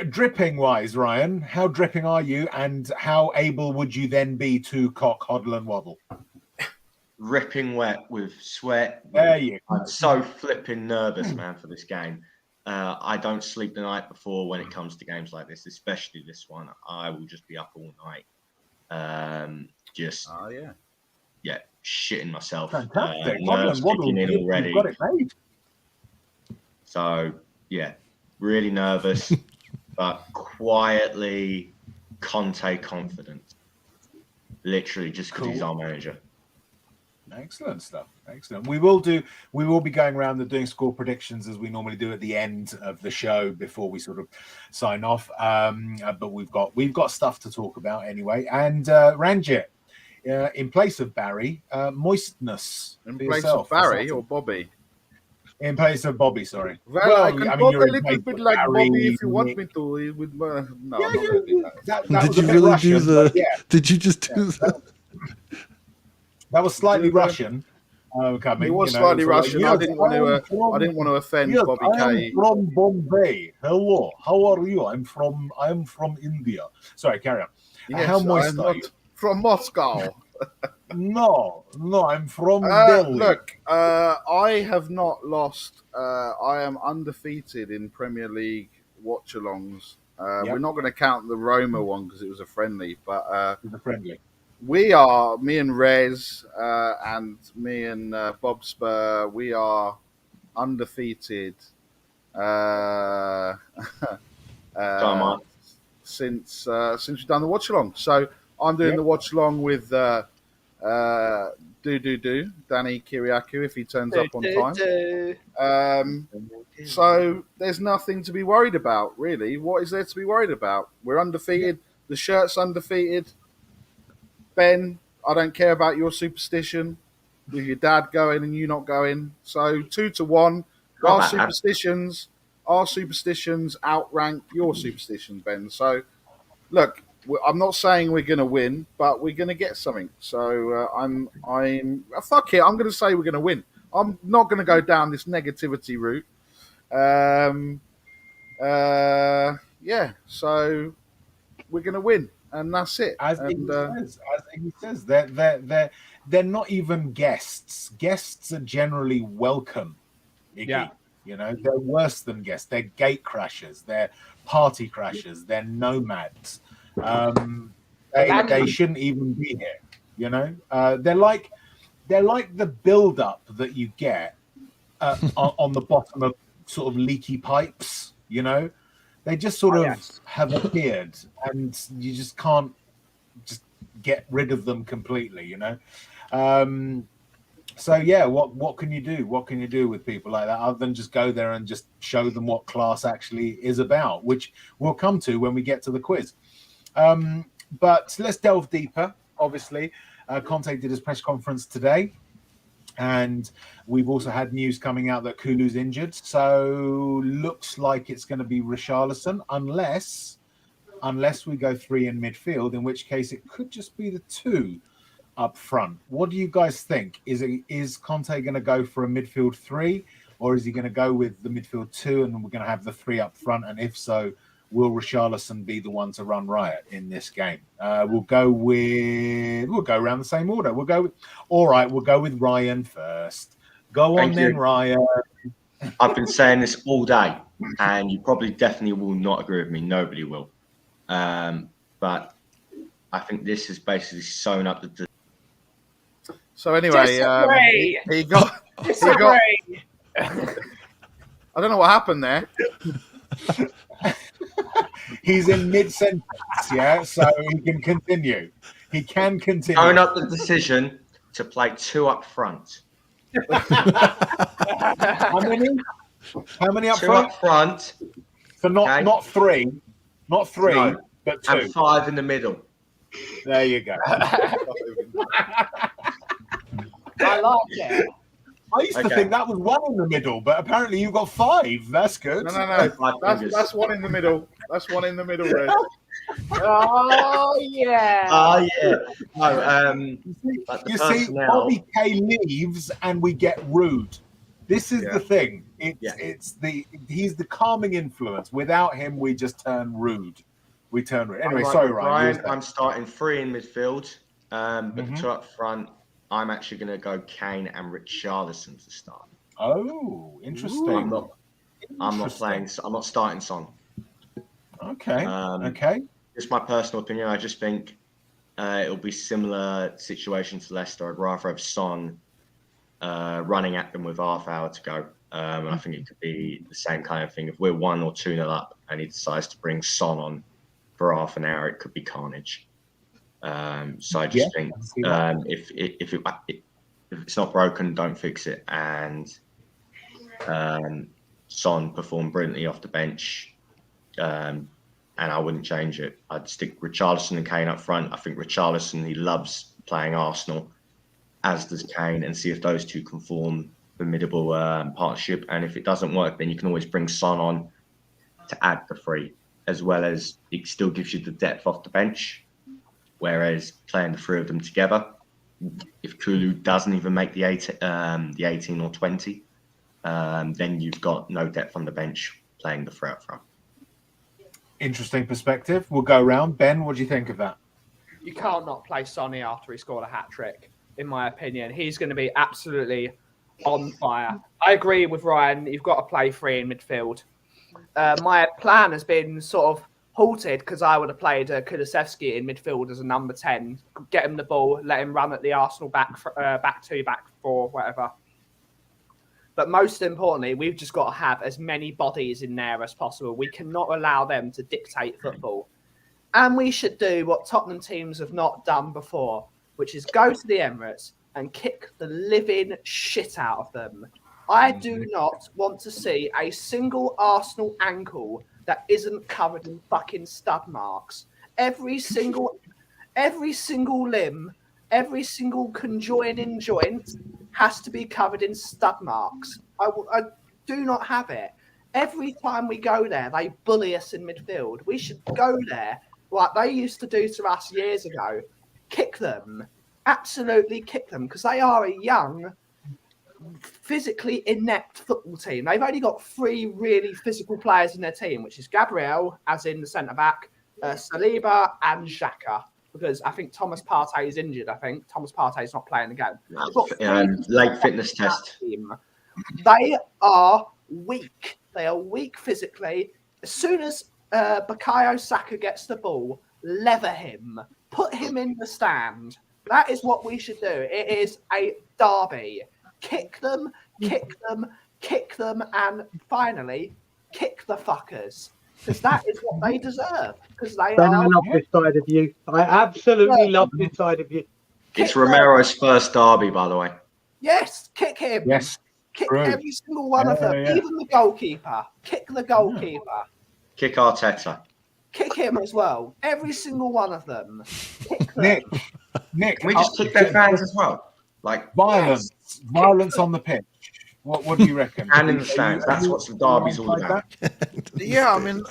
Dripping wise, Ryan, how dripping are you, and how able would you then be to cock, Hoddle, and Waddle? Ripping wet with sweat. There you go. I'm so flipping nervous, man, for this game. I don't sleep the night before when it comes to games like this, especially this one. I will just be up all night. Shitting myself. Fantastic. Nerves kicking in already. You've got it made. So, really nervous, but quietly Conte confident. Literally just because he's our manager. Excellent stuff. Excellent. We will be going around and doing score predictions as we normally do at the end of the show before we sort of sign off. But we've got stuff to talk about anyway. And Ranjit, in place of Barry, moistness. In place of Barry or Bobby? In place of Bobby, sorry. Well, I can talk a little bit like Barry, Bobby if you want me to. With no, yeah, not really. That did you really Russian, do the? Yeah. Did you just do that? That was slightly Russian. Coming. It was slightly Russian. I didn't want to offend Bobby K. I'm from Bombay. Hello, how are you? I'm from India. Sorry, carry on. Yes, how moist are you? From Moscow. No, I'm from Delhi. Look, I have not lost. I am undefeated in Premier League watch-alongs. We're not going to count the Roma one because it was a friendly, but the friendly. We are, me and Rez and me and Bob Spur, we are undefeated since we've done the watch along. So I'm doing the watch along with Danny Kiriakou if he turns up on time. So there's nothing to be worried about, really. What is there to be worried about? We're undefeated. The shirt's undefeated. Ben, I don't care about your superstition with your dad going and you not going. So 2-1. Our superstitions outrank your superstitions, Ben. So look, I'm not saying we're going to win, but we're going to get something. So I'm fuck it. I'm going to say we're going to win. I'm not going to go down this negativity route. Yeah. So we're going to win. And that's it. As he says, they're not even guests. Guests are generally welcome. Iggy. Yeah. You know, they're worse than guests. They're gate crashers. They're party crashers. They're nomads. They shouldn't even be here. You know, they're like the build-up that you get on the bottom of sort of leaky pipes. You know. They just sort of have appeared, and you just can't just get rid of them completely, you know. So yeah, what can you do? What can you do with people like that other than just go there and just show them what class actually is about, which we'll come to when we get to the quiz. But let's delve deeper. Obviously, Conte did his press conference today. And we've also had news coming out that Kulu's injured. So looks like it's going to be Richarlison, unless we go 3 in midfield, in which case it could just be the 2 up front. What do you guys think? Is Conte going to go for a midfield 3, or is he going to go with the midfield 2 and we're going to have the 3 up front? And if so, will Richarlison be the one to run riot in this game? We'll go around the same order. We'll go with Ryan first. Go on then, Ryan. I've been saying this all day, and you probably definitely will not agree with me. Nobody will. But I think this is basically sewn up the. So anyway, he got. I don't know what happened there. He's in mid-sentence, yeah, so he can continue. He can continue. Sewn up the decision to play 2 up front. How many? How many up 2 front? Up front. So not 3, but 2. And 5 in the middle. There you go. I like it. I used to think that was 1 in the middle, but apparently you've got 5. That's good. No. That's 1 in the middle. That's 1 in the middle, Red. Oh yeah. Oh yeah. No, you see, Bobby K leaves and we get rude. This is the thing. He's the calming influence. Without him, we just turn rude. Anyway, sorry, Ryan. I'm starting 3 in midfield, but the 2 up front. I'm actually going to go Kane and Richarlison to start. Oh, interesting. I'm not playing. I'm not starting Son. Okay. Okay. It's my personal opinion. I just think it'll be similar situation to Leicester. I'd rather have Son running at them with half hour to go. And I think it could be the same kind of thing. If we're 1 or 2-0 up and he decides to bring Son on for half an hour, it could be carnage. So I just think if it's not broken, don't fix it. And Son performed brilliantly off the bench, and I wouldn't change it. I'd stick Richarlison and Kane up front. I think Richarlison, he loves playing Arsenal, as does Kane, and see if those two can form a formidable partnership. And if it doesn't work, then you can always bring Son on to add the three, as well as it still gives you the depth off the bench. Whereas playing the three of them together, if Kulu doesn't even make the 18 or 20, then you've got no depth on the bench playing the three up front. Interesting perspective. We'll go around. Ben, what do you think of that? You can't not play Sonny after he scored a hat-trick, in my opinion. He's going to be absolutely on fire. I agree with Ryan. You've got to play three in midfield. My plan has been sort of halted because I would have played Kulusevski in midfield as a number 10, get him the ball, let him run at the Arsenal back 2, back 4, whatever. But most importantly, we've just got to have as many bodies in there as possible. We cannot allow them to dictate football. And we should do what Tottenham teams have not done before, which is go to the Emirates and kick the living shit out of them. I do not want to see a single Arsenal ankle that isn't covered in fucking stud marks. Every single limb, every single conjoining joint has to be covered in stud marks. I do not have it. Every time we go there, they bully us in midfield. We should go there like they used to do to us years ago. Kick them. Absolutely kick them, because they are a young, physically inept football team. They've only got 3 really physical players in their team, which is Gabriel, as in the centre-back, Saliba and Xhaka. Because I think Thomas Partey is injured. I think Thomas Partey is not playing the game. Late fitness test. They are weak. They are weak physically. As soon as Bukayo Saka gets the ball, leather him, put him in the stand. That is what we should do. It is a derby. Kick them, kick them, kick them, and finally, kick the fuckers. Because that is what they deserve. Because they Ben, I love this side of you. I absolutely love this side of you. It's Romero's first derby, by the way. Yes, kick him. Yes. Kick every single one of them. Yeah. Even the goalkeeper. Kick the goalkeeper. Kick Arteta. Kick him as well. Every single one of them. Kick them. Nick, Can we just kick their fans as well? Like violence on the pitch. What do you reckon? And in the stands. That's what the derby's all about. Yeah, I mean,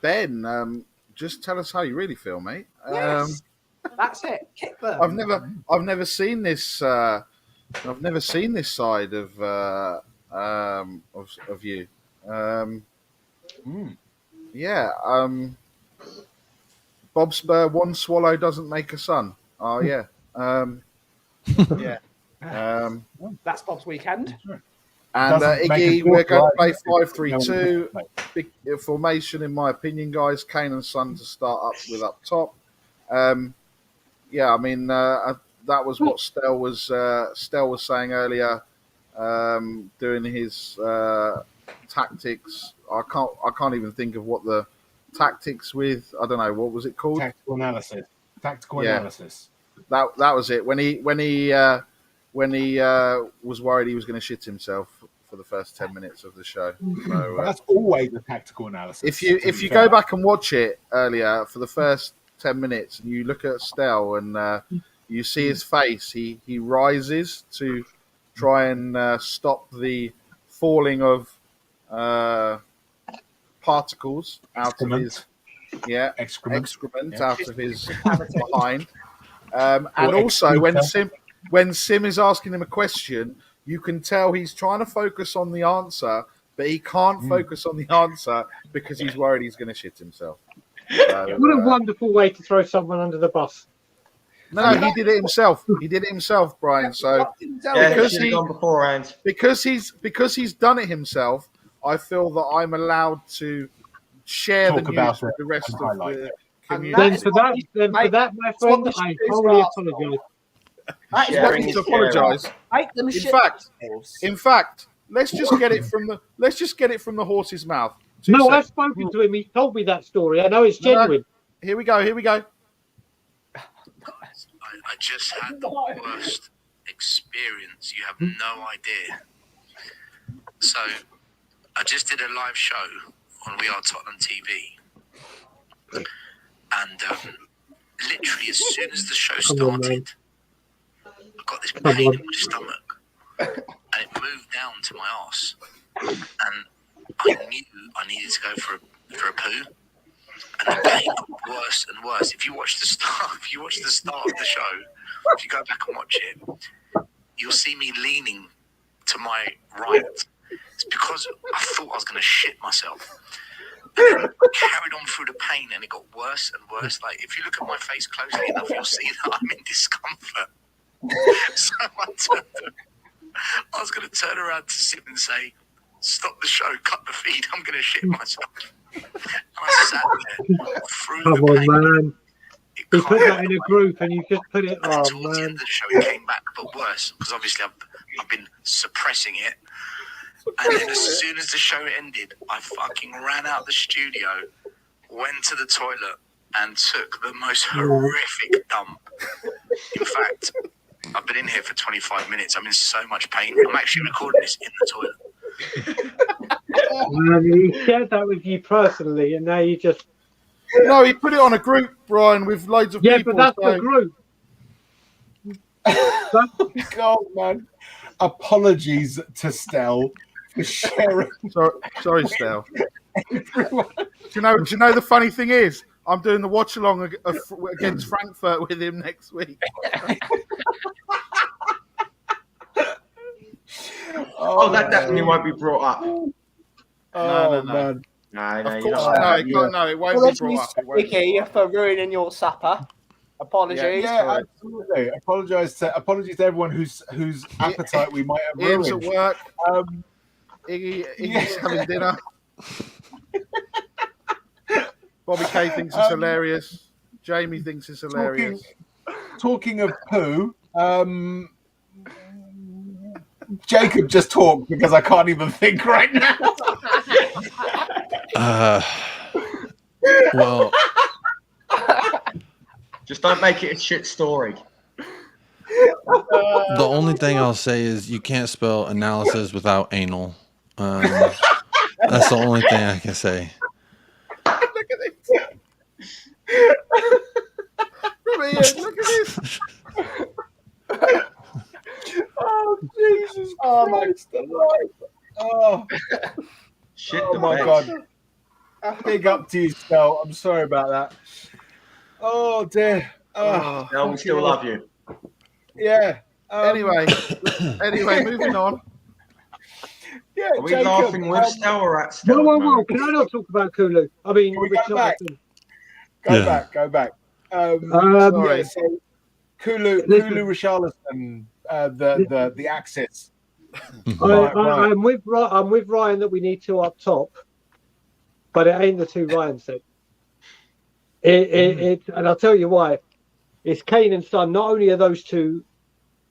Ben, just tell us how you really feel, mate. Yes. That's it. Kick them. I've never seen this. I've never seen this side of you. Yeah. Bob Spur, one swallow doesn't make a son. Oh yeah. Yeah. That's Bob's weekend. And Iggy, we're going to play 5-3-2. Big formation, in my opinion, guys. Kane and Son to start up with up top. Yeah, I mean that was what Stel was saying earlier. Doing his tactics. I can't even think of what the tactics with. I don't know, what was it called? Tactical analysis. That was it. When he was worried he was going to shit himself for the first 10 minutes of the show. So, that's always a tactical analysis. If you go back and watch it earlier for the first 10 minutes and you look at Stel and you see his face, he rises to try and stop the falling of particles out of his excrement out of his behind. And also when Sim is asking him a question, you can tell he's trying to focus on the answer, but he can't focus on the answer because he's worried he's going to shit himself. So, what a wonderful way to throw someone under the bus. No, he did it himself. He did it himself, Brian. So because he's done it himself, I feel that I'm allowed to share the news with the rest of the community. Then for that, my friend, I wholly apologise. To apologise. In fact, let's just get it from the horse's mouth. I've spoken to him. He told me that story. I know it's genuine. Here we go. I just had the worst experience. You have no idea. So I just did a live show on We Are Tottenham TV, and literally as soon as the show started, I got this pain in my stomach, and it moved down to my arse, and I knew I needed to go for a poo, and the pain got worse and worse. If you watch the start of the show, if you go back and watch it, you'll see me leaning to my right. It's because I thought I was going to shit myself. And then I carried on through the pain, and it got worse and worse. Like, if you look at my face closely enough, you'll see that I'm in discomfort. So I was going to turn around to Sim and say, "Stop the show, cut the feed, I'm going to shit myself." And I sat there through Come the on, pain. man. You put that in a group and you just put it. And then Oh, towards the man. end of the show, it came back, but worse, because obviously I've been suppressing it. And then as soon as the show ended, I fucking ran out the studio, went to the toilet, and took the most horrific dump. In fact, I've been in here for 25 minutes. I'm in so much pain. I'm actually recording this in the toilet. Man, he shared that with you personally, and now you just. No, he put it on a group, Brian, with loads of Yeah, people. but that's so- the group. God, man. Apologies to Stell for sharing. Sorry, Stel. Do you know the funny thing is, I'm doing the watch along against Frankfurt with him next week. That definitely won't be brought up. No. Man. No, Of you're course, not. no, it won't be brought up. It won't. Vicky, for ruining your supper. Apologies. Yeah, absolutely. Apologies to everyone whose appetite we might have Ian's ruined. at work. Um, Iggy's having dinner. Bobby K thinks it's hilarious. Jamie thinks it's hilarious. Talking of poo, Jacob just talked because I can't even think right now. Well, Just don't make it a shit story. the only thing I'll say is you can't spell analysis without anal. That's the only thing I can say. Look at this. Look at this. Oh, Jesus Christ. Oh, Shit oh the my bed. God. Big up to you, Stel. I'm sorry about that. Oh, dear. Oh, No, we still love you. yeah. Anyway, moving on. Yeah, Are we Jacob, laughing with Stel or at Stel? Whoa. Can I not talk about Kulu? I mean, Can we go back? Richarlison. Go back. Sorry. Yeah, so Kulu Richarlison, the Axis. Right. I'm with Ryan that we need two up top, but it ain't the two Ryan said. And I'll tell you why. It's Kane and Son. Not only are those two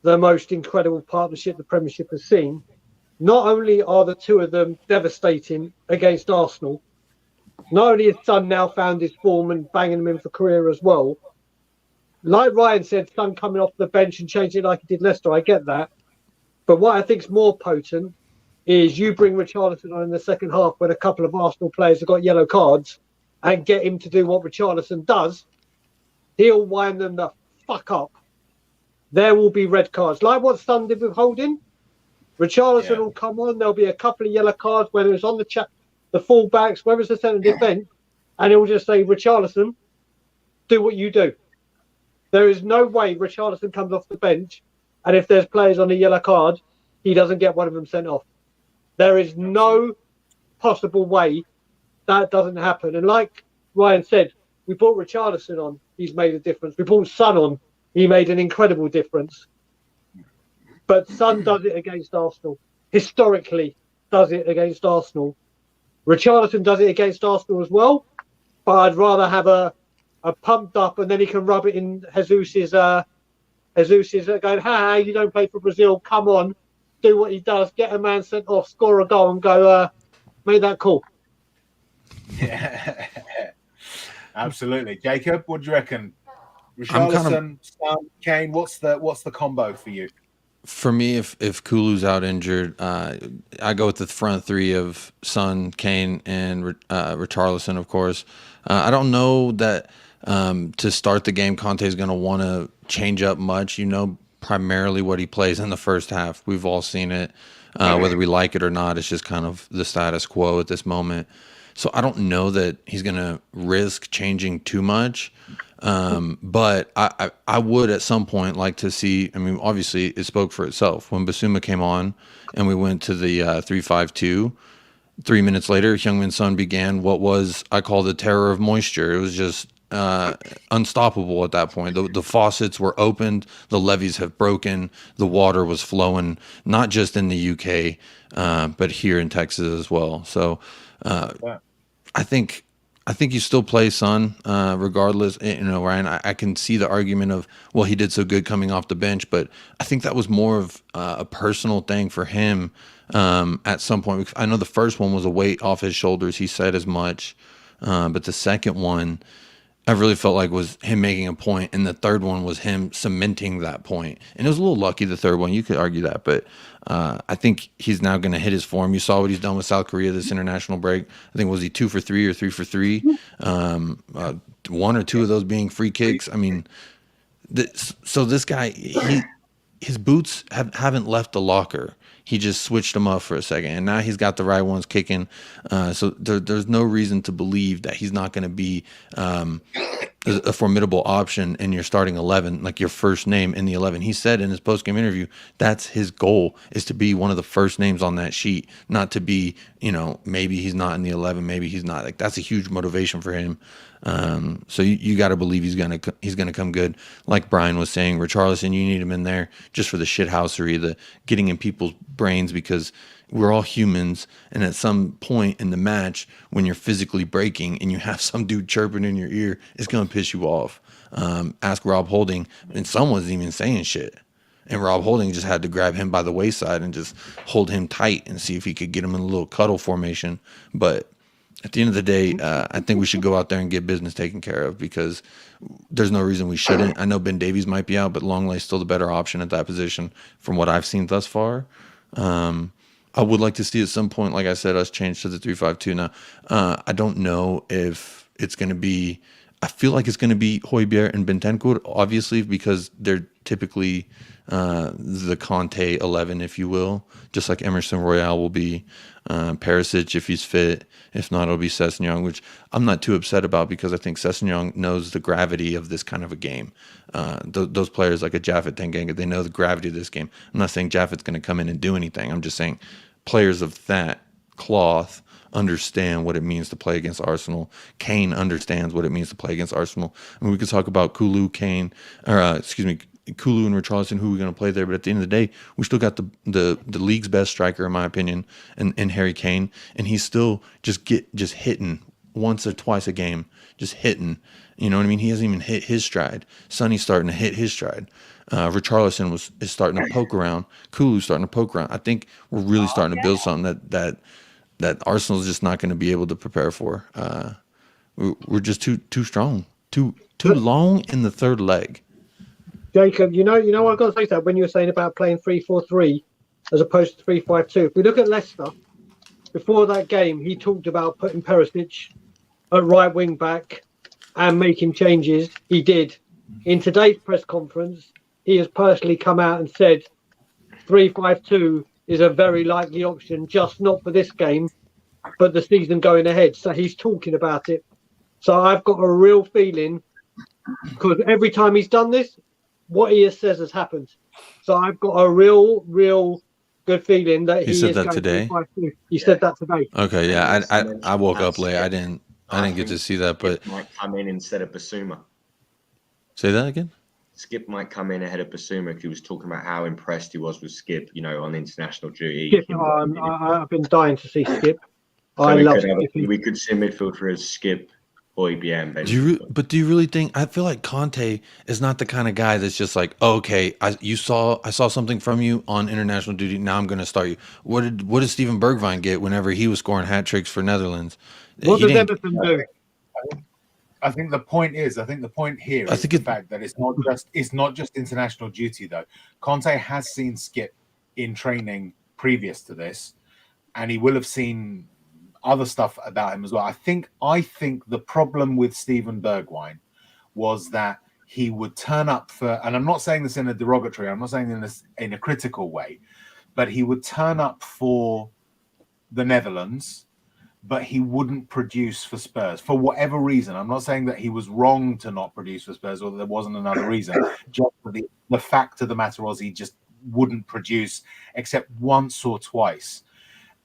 the most incredible partnership the Premiership has seen, not only are the two of them devastating against Arsenal, not only has Son now found his form and banging him in for career as well. Like Ryan said, Son coming off the bench and changing it like he did Leicester, I get that. But what I think is more potent is you bring Richarlison on in the second half when a couple of Arsenal players have got yellow cards and get him to do what Richarlison does. He'll wind them the fuck up. There will be red cards. Like what Son did with Holding. Richarlison will come on. There'll be a couple of yellow cards, whether it's on the full-backs, whether it's the centre defence, and he'll just say, Richarlison, do what you do. There is no way Richarlison comes off the bench, and if there's players on a yellow card, he doesn't get one of them sent off. There is no possible way that doesn't happen. And like Ryan said, we brought Richarlison on. He's made a difference. We brought Son on. He made an incredible difference. But Son does it against Arsenal. Historically, does it against Arsenal. Richarlison does it against Arsenal as well. But I'd rather have a pumped up, and then he can rub it in Jesus's going, ha, you don't play for Brazil. Come on, do what he does. Get a man sent off, score a goal, and go, make that call. Yeah, absolutely. Jacob, what do you reckon? Richarlison, Son, Kane. What's the combo for you? For me, if Kulu's out injured, I go with the front three of Son, Kane, and Richarlison, of course. I don't know that to start the game, Conte is going to want to change up much. You know, primarily what he plays in the first half. We've all seen it, whether we like it or not. It's just kind of the status quo at this moment. So I don't know that he's going to risk changing too much. But I would at some point like to see. I mean, obviously it spoke for itself when Basuma came on, and we went to the 3-5-2. 3 minutes later, Heung-min Son began what was I call the terror of moisture. It was just unstoppable at that point. The faucets were opened, the levees have broken, the water was flowing, not just in the UK, but here in Texas as well. So I think you still play Son, regardless. You know, Ryan, I can see the argument of, well, he did so good coming off the bench, but I think that was more of a personal thing for him at some point. I know the first one was a weight off his shoulders. He said as much, but the second one, I really felt like was him making a point, and the third one was him cementing that point. And it was a little lucky, the third one. You could argue that, but I think he's now going to hit his form. You saw what he's done with South Korea this international break. I think was he 2 for 3 or 3 for 3? One or two of those being free kicks. I mean, so this guy, his boots haven't left the locker. He just switched them up for a second, and now he's got the right ones kicking. So there's no reason to believe that he's not going to be a formidable option in your starting 11, like your first name in the 11. He said in his post-game interview that's his goal, is to be one of the first names on that sheet, not to be, you know, maybe he's not in the 11, maybe he's not. Like, that's a huge motivation for him. So you got to believe he's gonna come good. Like Brian was saying, Richarlison, you need him in there just for the shithousery, the getting in people's brains, because we're all humans, and at some point in the match when you're physically breaking and you have some dude chirping in your ear, it's gonna piss you off. Ask Rob Holding, and someone's even saying shit, and Rob Holding just had to grab him by the waistline and just hold him tight and see if he could get him in a little cuddle formation. But at the end of the day, I think we should go out there and get business taken care of, because there's no reason we shouldn't. I know Ben Davies might be out, but Longley's still the better option at that position from what I've seen thus far. I would like to see at some point, like I said, us change to the 3-5-2 now. I don't know if it's going to be – I feel like it's going to be Højbjerg and Bentancur, obviously, because they're typically the Conte 11, if you will, just like Emerson Royale will be. Perisic, if he's fit. If not, it'll be Sessegnon, which I'm not too upset about, because I think Sessegnon knows the gravity of this kind of a game. Those players like a Jaffet Tanganga, they know the gravity of this game. I'm not saying Jaffet's going to come in and do anything. I'm just saying players of that cloth understand what it means to play against Arsenal. Kane understands what it means to play against Arsenal. I mean, we could talk about Kulu, Kulu and Richarlison, who we're going to play there, but at the end of the day, we still got the league's best striker, in my opinion, in Harry Kane, and he's still just hitting once or twice a game, just hitting. You know what I mean? He hasn't even hit his stride. Sonny's starting to hit his stride. Richarlison is starting to poke around. Kulu's starting to poke around. I think we're really starting to build something that Arsenal's just not going to be able to prepare for. We're just too strong, too long in the third leg. Jacob, you know what I've got to say to that when you were saying about playing 3-4-3 as opposed to 3-5-2. If we look at Leicester, before that game, he talked about putting Perisic at right wing back and making changes. He did. In today's press conference, he has personally come out and said 3-5-2 is a very likely option, just not for this game, but the season going ahead. So he's talking about it. So I've got a real feeling, because every time he's done this, what he says has happened. So I've got a real good feeling that he said is that going today. He said that today. Okay, yeah, I woke up late. I didn't get to see that, but might come in instead of Basuma. Say that again. Skip might come in ahead of Basuma, because he was talking about how impressed he was with Skip, on international duty. Skip, I've been dying to see Skip. So I love Skip. we could see a midfielder as Skip, Højbjerg. Do you really think? I feel like Conte is not the kind of guy that's just like, oh, okay, I saw something from you on international duty. Now I'm going to start you. What did Steven Bergwijn get whenever he was scoring hat tricks for Netherlands? What does Everton do? I think the point here is the fact that it's not just international duty though. Conte has seen Skip in training previous to this, and he will have seen other stuff about him as well. I think the problem with Steven Bergwijn was that he would turn up for, and I'm not saying this in a derogatory, I'm not saying this in a critical way, but he would turn up for the Netherlands, but he wouldn't produce for Spurs for whatever reason. I'm not saying that he was wrong to not produce for Spurs or that there wasn't another reason. Just the fact of the matter was he just wouldn't produce except once or twice.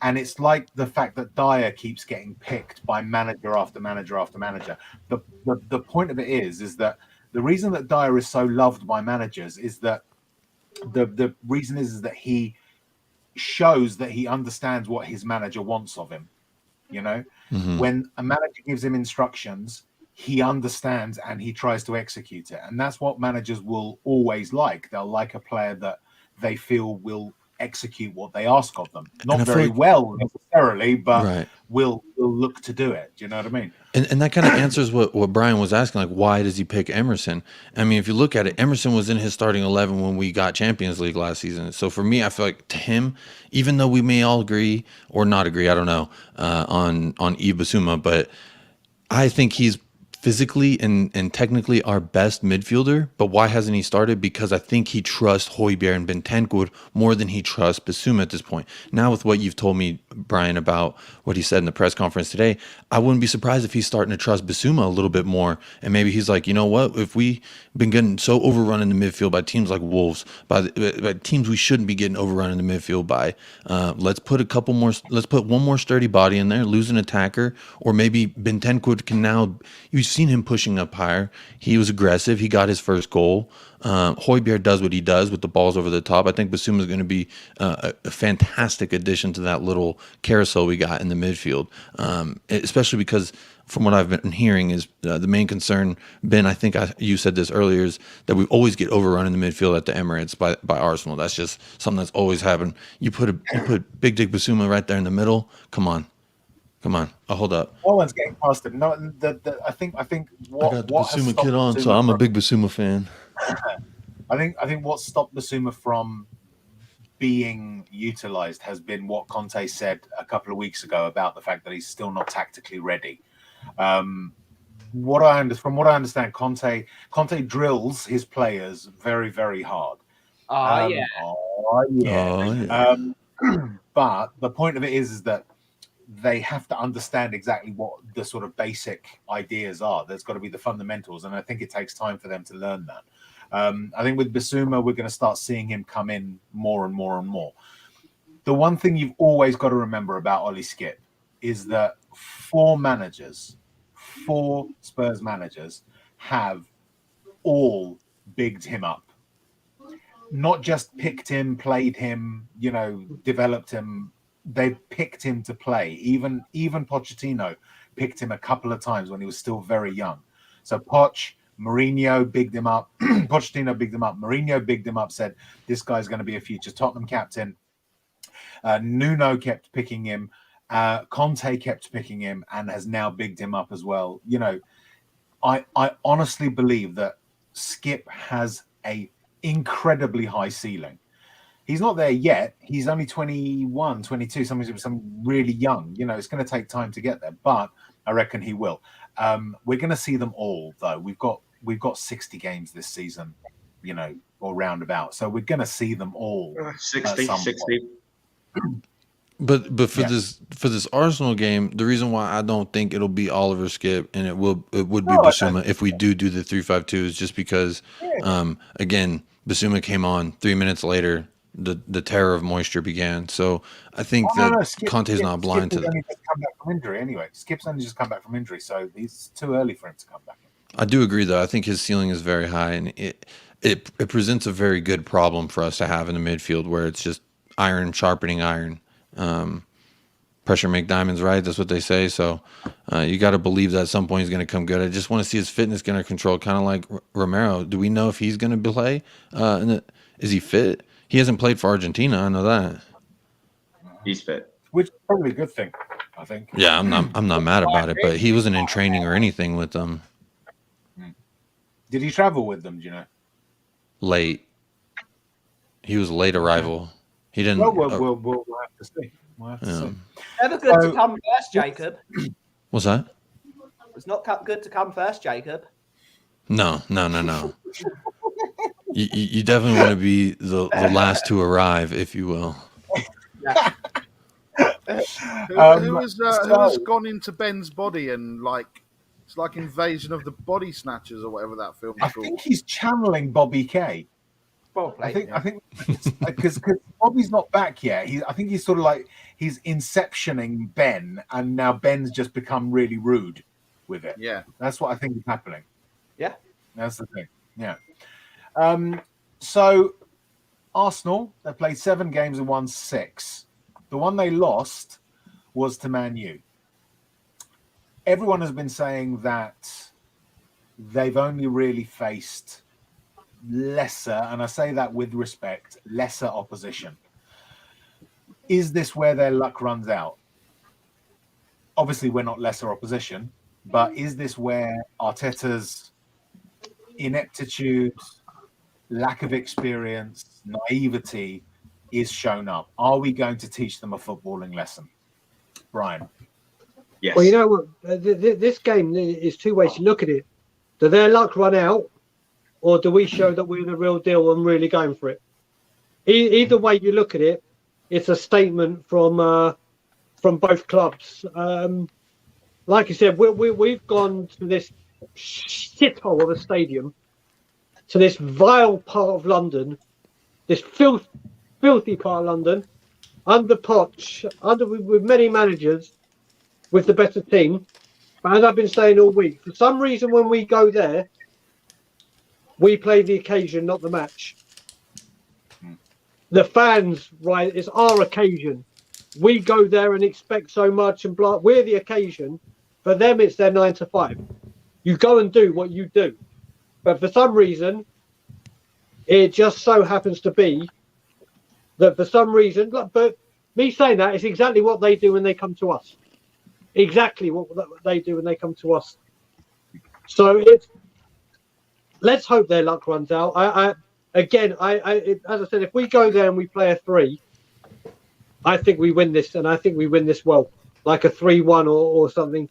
And it's like the fact that Dyer keeps getting picked by manager after manager after manager. The point of it is that the reason that Dyer is so loved by managers is that the reason is that he shows that he understands what his manager wants of him. You know, when a manager gives him instructions, he understands and he tries to execute it. And that's what managers will always like. They'll like a player that they feel will execute what they ask of them. Not very well necessarily, but will look to do it. Do you know what I mean? And that kind of answers what Brian was asking, like, why does he pick Emerson? I mean, if you look at it, Emerson was in his starting 11 when we got Champions League last season. So for me, I feel like to him, even though we may all agree or not agree, I don't know, on Yves Bissouma, but I think he's physically and technically our best midfielder. But why hasn't he started? Because I think he trusts Højbjerg and Bentancur more than he trusts Bissouma at this point. Now with what you've told me, Brian, about what he said in the press conference today, I wouldn't be surprised if he's starting to trust Bissouma a little bit more. And maybe he's like, you know what, if we've been getting so overrun in the midfield by teams like Wolves, by teams we shouldn't be getting overrun in the midfield by, let's put one more sturdy body in there, lose an attacker, or maybe Bentancur can now, you've seen him pushing up higher. He was aggressive. He got his first goal. Højbjerg does what he does with the balls over the top. I think Bissouma is going to be a fantastic addition to that little carousel we got in the midfield, especially because from what I've been hearing is the main concern, Ben, I think you said this earlier, is that we always get overrun in the midfield at the Emirates by Arsenal. That's just something that's always happened. You put Big Dick Bissouma right there in the middle. Come on. I'll hold up. No one's getting past him. No, I think what I got the what has Bissouma stopped kit on, Bissouma so I'm a from- big Bissouma fan. I think what stopped Bissouma from being utilized has been what Conte said a couple of weeks ago about the fact that he's still not tactically ready. From what I understand, Conte drills his players very, very hard. Yeah. But the point of it is that they have to understand exactly what the sort of basic ideas are. There's got to be the fundamentals, and I think it takes time for them to learn that. I think with Bissouma, we're going to start seeing him come in more and more and more. The one thing you've always got to remember about Ollie Skip is that four Spurs managers have all bigged him up. Not just picked him, played him, developed him. They picked him to play. Even Pochettino picked him a couple of times when he was still very young. So Poch, Mourinho bigged him up. Pochettino bigged him up. Mourinho bigged him up, said, this guy's going to be a future Tottenham captain. Nuno kept picking him. Conte kept picking him and has now bigged him up as well. I honestly believe that Skip has a incredibly high ceiling. He's not there yet. He's only 21, 22, some really young. It's going to take time to get there, but I reckon he will. We're going to see them all, though. We've got 60 games this season, or roundabout. So we're going to see them all. 60. But for this Arsenal game, the reason why I don't think it'll be Oliver Skip and it would be Bissouma if we do the 3-5-2 is just because, again, Bissouma came on 3 minutes later. The terror of moisture began. So I think Conte's not blind to that. Only just come back from injury anyway. Skip's only just come back from injury, so it's too early for him to come back. I do agree, though. I think his ceiling is very high, and it presents a very good problem for us to have in the midfield, where it's just iron sharpening iron. Pressure make diamonds, right? That's what they say. So you got to believe that at some point he's going to come good. I just want to see his fitness going to control, kind of like Romero. Do we know if he's going to play? Is he fit? He hasn't played for Argentina. I know that. He's fit, which is probably a good thing, I think. Yeah, I'm not mad about it, but he wasn't in training or anything with them. Did he travel with them? Do you know? Late. He was late arrival. He didn't. Well, we'll have to see. We'll have to see. Never good to come first, Jacob. What's that? It's not good to come first, Jacob. No. You definitely want to be the last to arrive, if you will. Yeah. Who has gone into Ben's body and it's like Invasion of the Body Snatchers or whatever that film is I called. think he's channeling Bobby K. Probably. I think because Bobby's not back yet. I think he's sort of like he's inceptioning Ben, and now Ben's just become really rude with it. Yeah, that's what I think is happening. Yeah, that's the thing. Yeah. So Arsenal, they played 7 games and won 6. The one they lost was to Man U. Everyone has been saying that they've only really faced lesser, and I say that with respect, lesser opposition. Is this where their luck runs out? Obviously, we're not lesser opposition, but is this where Arteta's ineptitude, lack of experience, naivety is shown up? Are we going to teach them a footballing lesson? Brian? Yes. Well, you know what? This game is 2 ways to look at it. Do their luck run out, or do we show that we're the real deal and really going for it? Either way you look at it, it's a statement from both clubs. Like you said, we've gone to this shithole of a stadium, to this vile part of London, this filthy part of London, under Poch, with many managers, with the better team. But as I've been saying all week, for some reason when we go there, we play the occasion, not the match. The fans, right, it's our occasion. We go there and expect so much and blah. We're the occasion. For them, it's their 9 to 5. You go and do what you do. But for some reason, it just so happens to be that for some reason, but me saying that is exactly what they do when they come to us. Exactly what they do when they come to us. So let's hope their luck runs out. As I said, if we go there and we play a 3, I think we win this, and I think we win this well, like a 3-1 or something.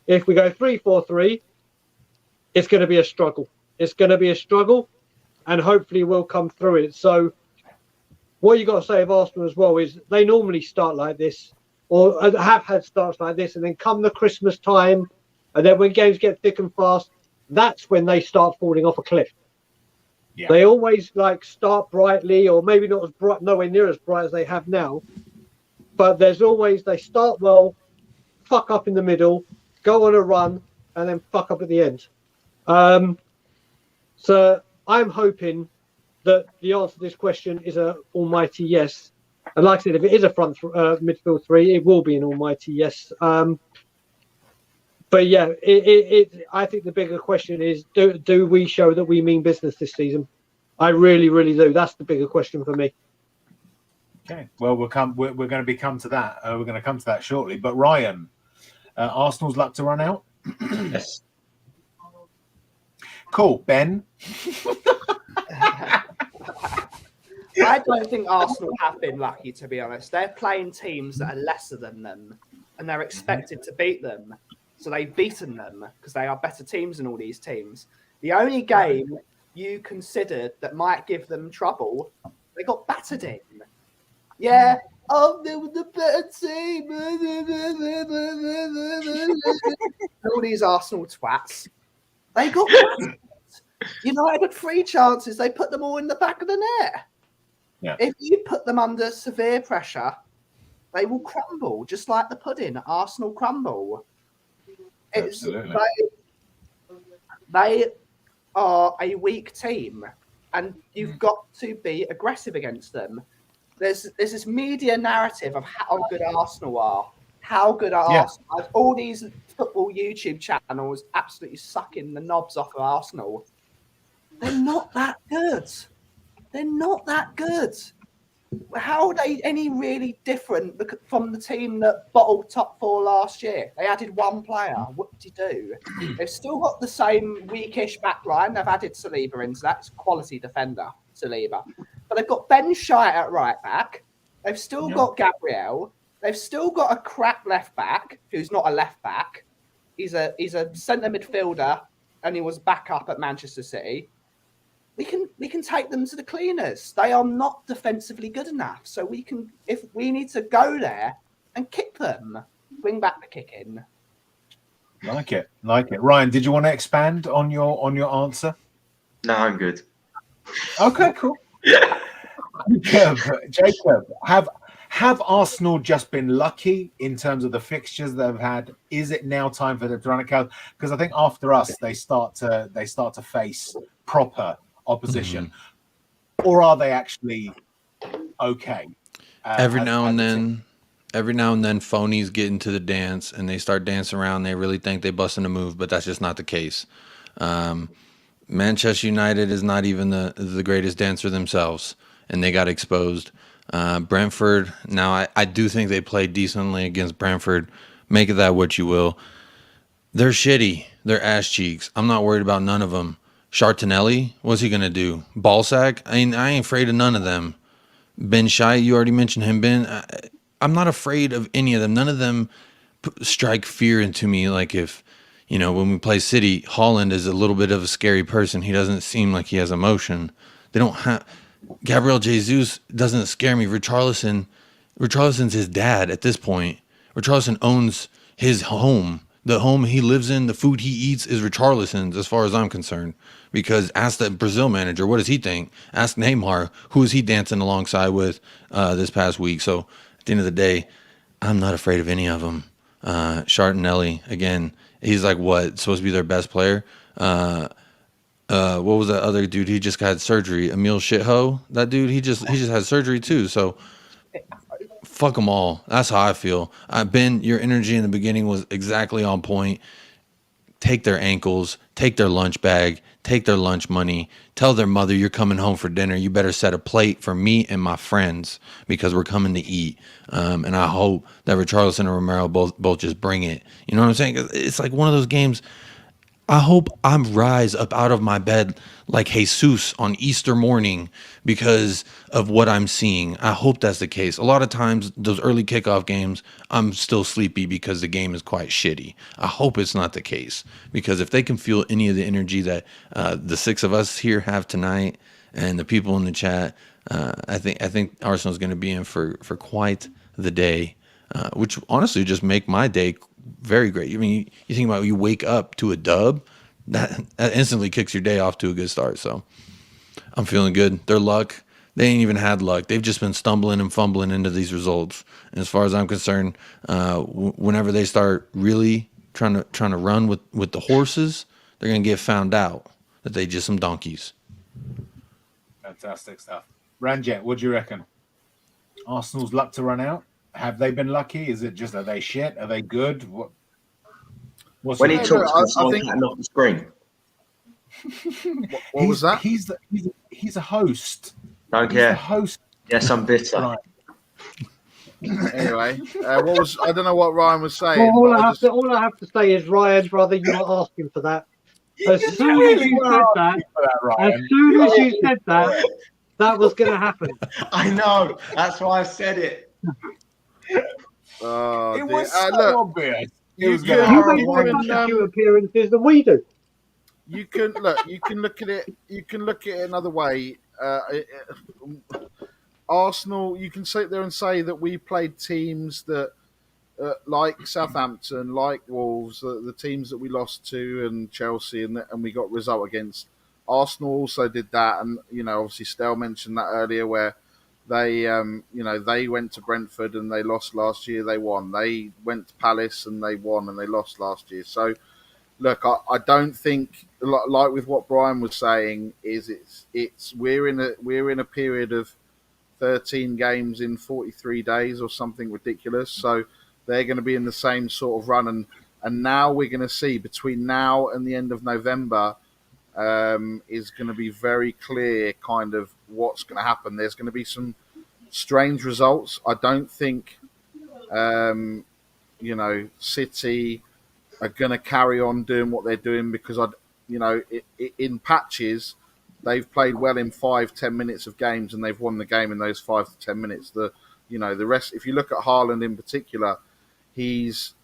If we go 3-4-3, it's going to be a struggle. It's going to be a struggle, and hopefully we'll come through it. So what you got to say of Arsenal as well is they normally start like this, or have had starts like this, and then come the Christmas time, and then when games get thick and fast, that's when they start falling off a cliff. Yeah. They always start brightly, or maybe not as bright, nowhere near as bright as they have now. But there's always, they start well, fuck up in the middle, go on a run, and then fuck up at the end. So I'm hoping that the answer to this question is an almighty yes. And like I said, if it is a front midfield 3, it will be an almighty yes. But yeah, I think the bigger question is, do we show that we mean business this season? I really, really do. That's the bigger question for me. Okay. Well, we're going to come to that. We're going to come to that shortly. But Ryan, Arsenal's luck to run out? Yes. Cool. Ben? I don't think Arsenal have been lucky, to be honest. They're playing teams that are lesser than them, and they're expected to beat them. So they've beaten them because they are better teams than all these teams. The only game you considered that might give them trouble, they got battered in. Yeah. Oh, they were the better team. All these Arsenal twats. They got battered. United had 3 chances. They put them all in the back of the net. Yeah. If you put them under severe pressure, they will crumble, just like the pudding. Arsenal crumble. Absolutely. They are a weak team, and you've got to be aggressive against them. There's this media narrative of how good Arsenal are. How good are Arsenal? All these football YouTube channels absolutely sucking the knobs off of Arsenal. They're not that good. They're not that good. how are they any really different from the team that bottled top 4 last year? They added one player. What did you do? They've still got the same weakish back line. They've added Saliba into that. It's a quality defender, Saliba. But they've got Ben Shite at right back. They've still got Gabriel. They've still got a crap left back who's not a left back. He's a centre midfielder, and he was backup at Manchester City. We can take them to the cleaners. They are not defensively good enough. So if we need to go there and kick them, bring back the kicking. Like it. Ryan, did you want to expand on your answer? No, I'm good. Okay, cool. Jacob, have Arsenal just been lucky in terms of the fixtures they've had? Is it now time for them to run a count? Because I think after us, they start to face proper opposition, or are they actually okay? Every now and then, phonies get into the dance and they start dancing around. They really think they busting a move, but that's just not the case. Manchester United is not even the greatest dancer themselves, and they got exposed. Brentford, now I do think they played decently against Brentford. Make of that what you will. They're shitty. They're ass cheeks. I'm not worried about none of them. Chartinelli, what's he going to do? Ballsack? I ain't afraid of none of them. Ben Shai, you already mentioned him. Ben, I'm not afraid of any of them. None of them strike fear into me. Like if, when we play City, Holland is a little bit of a scary person. He doesn't seem like he has emotion. They don't have... Gabriel Jesus doesn't scare me. Richarlison's his dad at this point. Richarlison owns his home. The home he lives in, the food he eats is Richarlison's as far as I'm concerned. Because ask the Brazil manager, what does he think? Ask Neymar, who is he dancing alongside with this past week? So at the end of the day, I'm not afraid of any of them. Chartinelli, again, he's like what? Supposed to be their best player? What was that other dude? He just got surgery. Emil Shitho, that dude, he just had surgery too. So fuck them all. That's how I feel. Ben, your energy in the beginning was exactly on point. Take their ankles, take their lunch bag, take their lunch money, tell their mother you're coming home for dinner. You better set a plate for me and my friends because we're coming to eat. And I hope that Richarlison and Romero both just bring it. You know what I'm saying? It's like one of those games. I hope I rise up out of my bed like Jesus on Easter morning because of what I'm seeing. I hope that's the case. A lot of times, those early kickoff games, I'm still sleepy because the game is quite shitty. I hope it's not the case because if they can feel any of the energy that the six of us here have tonight and the people in the chat, I think Arsenal's going to be in for quite the day, which honestly just make my day very great. I mean, you think about you wake up to a dub, that instantly kicks your day off to a good start. So I'm feeling good. Their luck, they ain't even had luck. They've just been stumbling and fumbling into these results. And as far as I'm concerned, whenever they start really trying to run with the horses, they're gonna get found out that they just some donkeys. Fantastic stuff. Ranjet, what do you reckon? Arsenal's luck to run out? Have they been lucky? Is it just, are they shit? Are they good? When he talks, I think off the screen. What was that? He's a host. Don't care. The host. Yes, I'm bitter. Right. Anyway, what was? I don't know what Ryan was saying. All I have to say is, Ryan, brother, you were asking for that. As soon as you said that, that was going to happen. I know. That's why I said it. It was so obvious. You make more few appearances than we do. You can look at it. You can look at it another way. Arsenal. You can sit there and say that we played teams that, like Southampton, like Wolves, the teams that we lost to, and Chelsea, and we got result against. Arsenal also did that, and obviously Stel mentioned that earlier, where they they went to Brentford and they lost last year. They won. They went to Palace and they won and they lost last year. So, look, I don't think, like with what Brian was saying, is we're in a period of 13 games in 43 days or something ridiculous. So they're going to be in the same sort of run, and now we're going to see between now and the end of November. Is going to be very clear kind of what's going to happen. There's going to be some strange results. I don't think, City are going to carry on doing what they're doing because in patches, they've played well in 5-10 minutes of games and they've won the game in those 5 to 10 minutes. The rest. If you look at Haaland in particular, he's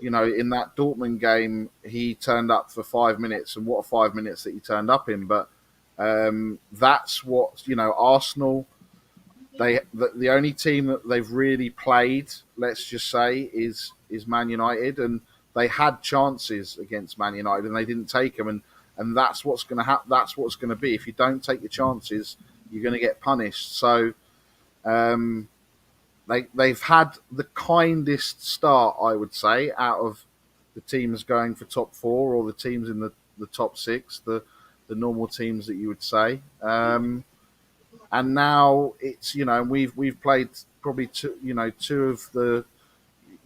in that Dortmund game, he turned up for 5 minutes, and what 5 minutes that he turned up in. But that's what Arsenal. The only team that they've really played, let's just say, is Man United, and they had chances against Man United and they didn't take them, and that's what's going to happen. That's what's going to be. If you don't take your chances, you're going to get punished. So they've had the kindest start, I would say, out of the teams going for top 4 or the teams in the top 6, the normal teams that you would say. And now it's we've played probably two of the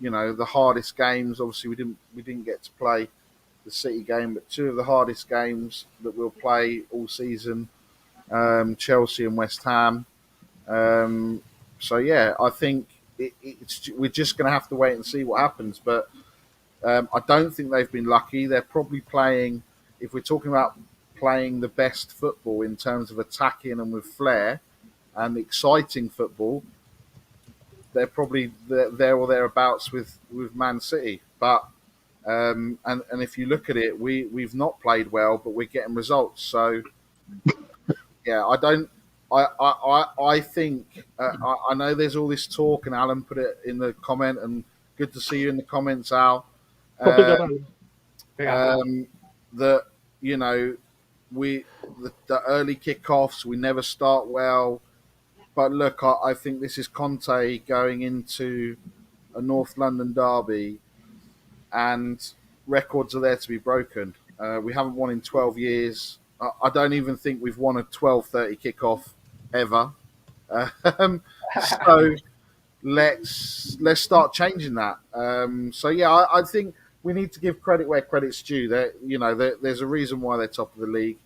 the hardest games. Obviously, we didn't get to play the City game, but 2 of the hardest games that we'll play all season, Chelsea and West Ham. So yeah, I think we're just going to have to wait and see what happens. But I don't think they've been lucky. They're probably playing, if we're talking about playing the best football in terms of attacking and with flair and exciting football, they're probably there or thereabouts with Man City. But and if you look at it, we've not played well, but we're getting results. So yeah, I think I know there's all this talk, and Alan put it in the comment, and good to see you in the comments, Al. That the early kickoffs, we never start well. But look, I think this is Conte going into a North London derby, and records are there to be broken. We haven't won in 12 years. I don't even think we've won a 12:30 kickoff ever. So let's start changing that. So yeah, I think we need to give credit where credit's due. There's a reason why they're top of the league.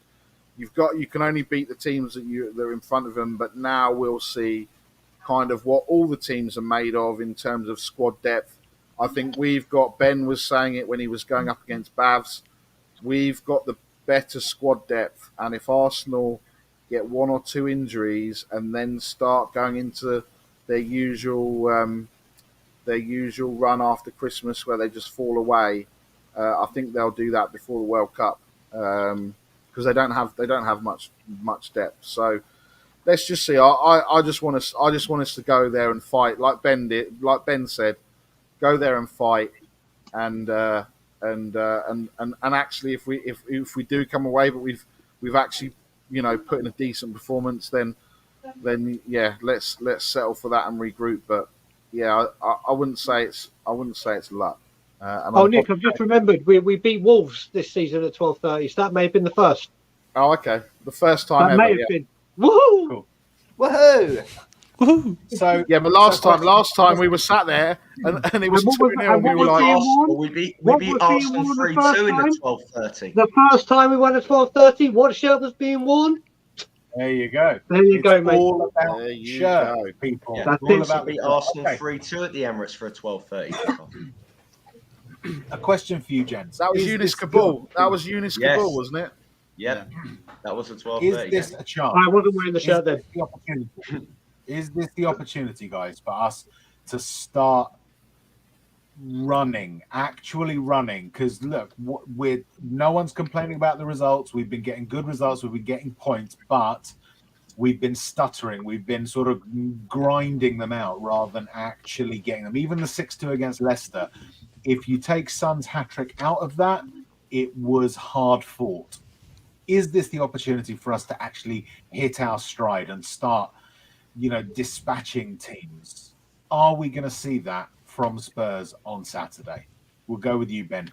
You can only beat the teams that are in front of them, but now we'll see kind of what all the teams are made of in terms of squad depth. I think Ben was saying it when he was going up against Bavs, we've got the better squad depth, and if Arsenal get 1 or 2 injuries and then start going into their usual run after Christmas where they just fall away, I think they'll do that before the World Cup. Because they don't have much depth. So let's just see. I just want us to go there and fight, like Ben did. Like Ben said, go there and fight, and actually, if we do come away, but we've actually put in a decent performance, then yeah, let's settle for that and regroup. But yeah, I wouldn't say it's luck. Nick, I've just remembered we beat Wolves this season at 12:30, so that may have been the first. Oh, okay. The first time that ever. May have been. Woohoo! Cool. Woohoo! Woohoo! So yeah, but last time we were sat there and it was 2-0 and we were like, we beat Arsenal 3-2 in the 12:30. The first time we won at 12:30, what shirt was being worn? there you go. There you It's go, mate. all about There you shirt, go. people. Yeah. That's All it. about We beat the Arsenal okay. 3-2 at the Emirates for a 12:30 kickoff. A question for you, gents. that was Is Eunice this Kabul. the- That was Eunice Yes. Kabul, wasn't it? Yep, that was a Is 12:30. this game. a chance? I wasn't wearing the Is shirt then. this the opportunity? Is this the opportunity, guys, for us to start actually running? Because look, no one's complaining about the results. We've been getting good results. We've been getting points, but we've been stuttering. We've been sort of grinding them out rather than actually getting them. Even the 6-2 against Leicester, if you take Son's hat-trick out of that, it was hard fought. Is this the opportunity for us to actually hit our stride and start, dispatching teams? Are we going to see that from Spurs on Saturday? We'll go with you, Ben.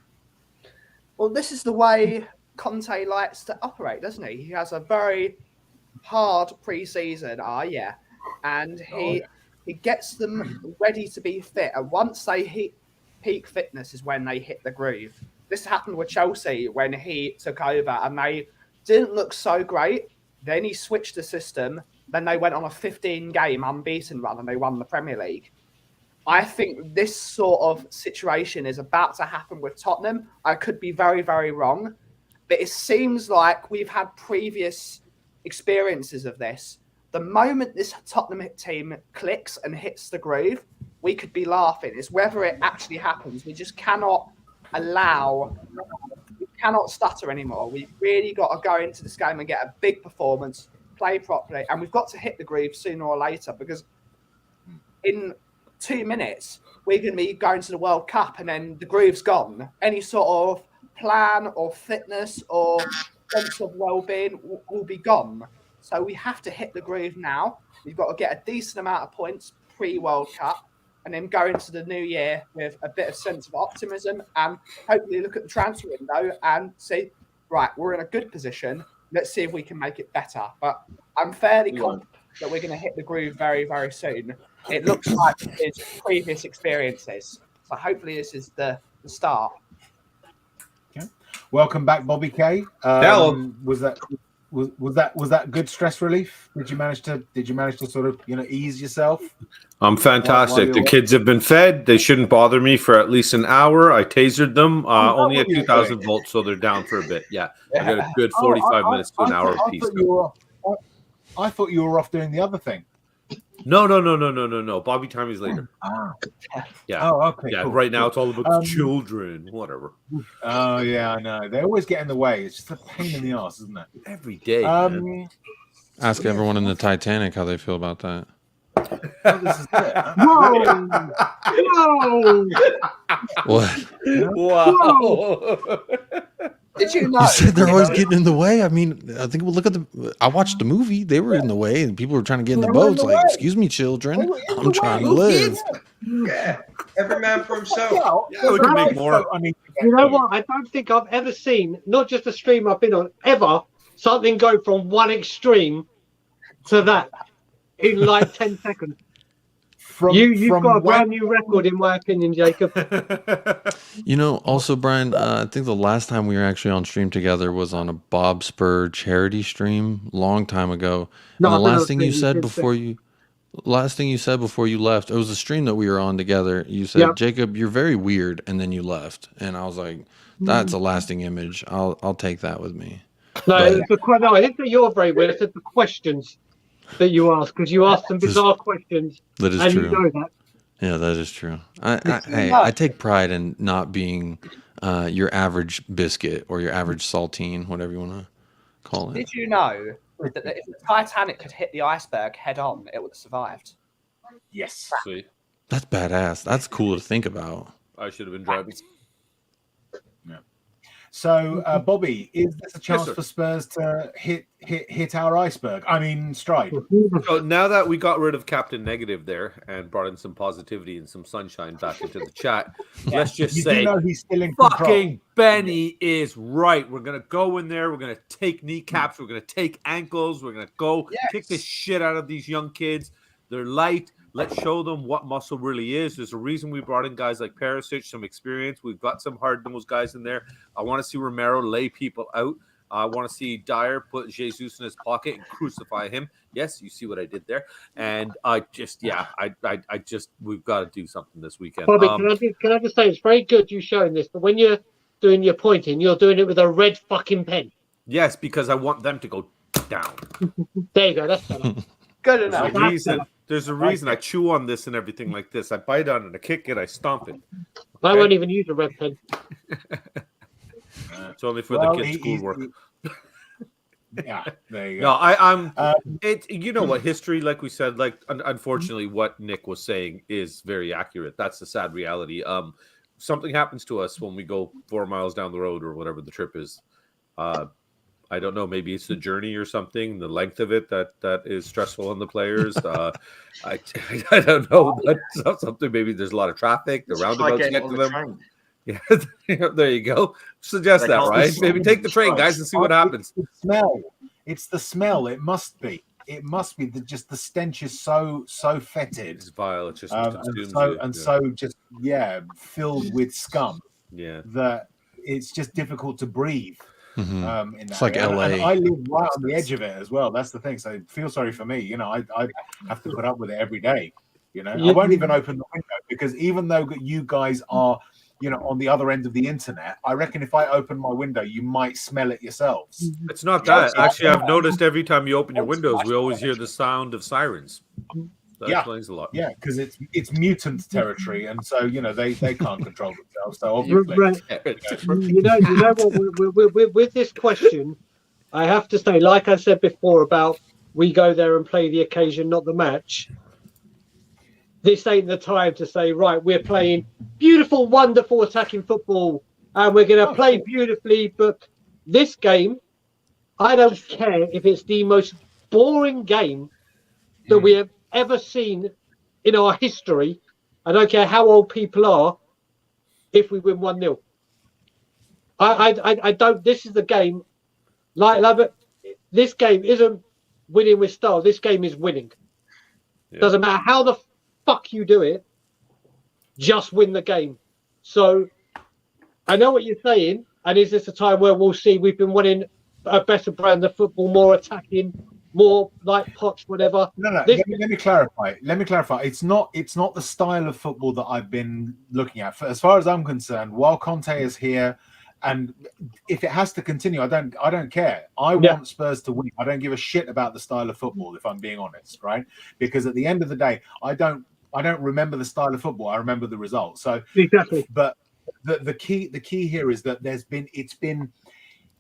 Well, this is the way Conte likes to operate, doesn't he? He has a very hard pre-season, and he gets them ready to be fit. And once they hit peak fitness is when they hit the groove. This happened with Chelsea when he took over, and they didn't look so great. Then he switched the system, then they went on a 15-game unbeaten run and they won the Premier League. I think this sort of situation is about to happen with Tottenham. I could be very, very wrong, but it seems like we've had previous experiences of this. The moment this Tottenham team clicks and hits the groove, we could be laughing. It's whether it actually happens. We just cannot we cannot stutter anymore. We've really got to go into this game and get a big performance, play properly, and we've got to hit the groove sooner or later, because in 2 minutes, we're going to be going to the World Cup and then the groove's gone. Any sort of plan or fitness or sense of well-being will be gone. So we have to hit the groove now. We've got to get a decent amount of points pre-World Cup and then go into the new year with a bit of sense of optimism and hopefully look at the transfer window and see, right, we're in a good position. Let's see if we can make it better. But I'm fairly confident that we're going to hit the groove very, very soon. It looks like his previous experiences. So hopefully this is the start. Okay. Welcome back, Bobby K. Hello. Was that good stress relief? Did you manage to sort of ease yourself? I'm fantastic. The kids have been fed. They shouldn't bother me for at least an hour. I tasered them only at 2,000 volts, so they're down for a bit. Yeah, I got a good 45 minutes to an hour of peace. I thought you were off doing the other thing. No. Bobby time is later. Yeah. Oh, okay. Yeah. Cool, right now it's all about the children. Whatever. Oh yeah, I know. They always get in the way. It's just a pain in the ass, isn't it? Every day. Ask everyone in the Titanic how they feel about that. Oh, this is it. Whoa! What? Wow. Did you know? You said they're always getting in the way. I mean, I think we'll look at I watched the movie. They were in the way, and people were trying to get in the boats. Like, excuse me, children. I'm trying to live. Yeah, every man for himself. Yeah, we can make more. You know what? I don't think I've ever seen, not just a stream I've been on, ever, something go from one extreme to that in like 10 seconds. You've got a brand new record, in my opinion, Jacob. Also, Brian, I think the last time we were actually on stream together was on a Bob Spur charity stream, long time ago. No, and the last thing you said before you left, it was a stream that we were on together. You said, Jacob, you're very weird, and then you left. And I was like, that's a lasting image. I'll take that with me. No, I didn't say you're very weird. I said the questions that you asked, because you asked some bizarre questions. That is true. You know that. Yeah, that is true. I take pride in not being your average biscuit or your average saltine, whatever you want to call it. Did you know that if the Titanic had hit the iceberg head on, it would have survived? Yes. Sweet. That's badass. That's cool to think about. I should have been driving. Yeah. So, Bobby, is this a chance for Spurs to hit our iceberg? I mean, stride. So now that we got rid of Captain Negative there and brought in some positivity and some sunshine back into the chat, let's just say, he's still in fucking control. Benny is right. We're gonna go in there. We're gonna take kneecaps. We're gonna take ankles. We're gonna go kick the shit out of these young kids. They're light. Let's show them what muscle really is. There's a reason we brought in guys like Perisic, some experience. We've got some hard-nosed guys in there. I want to see Romero lay people out. I want to see Dyer put Jesus in his pocket and crucify him. Yes, you see what I did there. And I just, we've got to do something this weekend. Bobby, can I just say, it's very good you showing this, but when you're doing your pointing, you're doing it with a red fucking pen. Yes, because I want them to go down. There you go. That's better. Good enough. There's a reason I chew on this and everything like this. I bite on it, I kick it, I stomp it. I won't even use a red pen. It's only for the kids' schoolwork. Yeah, there you go. No, I'm. You know what? History, like we said, unfortunately, what Nick was saying is very accurate. That's the sad reality. Something happens to us when we go 4 miles down the road or whatever the trip is. I don't know. Maybe it's the journey or something, the length of it that is stressful on the players. I don't know, but something. Maybe there's a lot of traffic. The roundabouts get to them. Yeah, there you go. Suggest that, right? Maybe take the train, guys, and see what happens. It's the smell. It must be. It must be just the stench is so fetid. It's vile. It just filled with scum. Yeah, that it's just difficult to breathe. In It's that like area. LA. And I live right on the edge of it as well. That's the thing. So feel sorry for me. I have to put up with it every day. I won't even open the window because even though you guys are, on the other end of the internet, I reckon if I open my window, you might smell it yourselves. It's not that. Actually, I've noticed every time you open your windows, we always hear the sound of sirens. That explains a lot. Yeah, because it's mutant territory, and so they can't control themselves. So obviously, you know what? With this question, I have to say, like I said before about we go there and play the occasion, not the match. This ain't the time to say, right, we're playing beautiful, wonderful attacking football, and we're going to play beautifully. But this game, I don't care if it's the most boring game that we have ever seen in our history. I don't care how old people are. If we win 1-0, I don't. This is the game. But this game isn't winning with style. This game is winning. Yeah. Doesn't matter how the fuck you do it. Just win the game. So I know what you're saying. And is this a time where we'll see we've been winning a better brand of football, more attacking, more like Poch, whatever? No. Let me clarify. It's not the style of football that I've been looking at. As far as I'm concerned, while Conte is here, and if it has to continue, I don't care. I want Spurs to win. I don't give a shit about the style of football, if I'm being honest, right? Because at the end of the day, I don't remember the style of football. I remember the result. So exactly. But the key here is that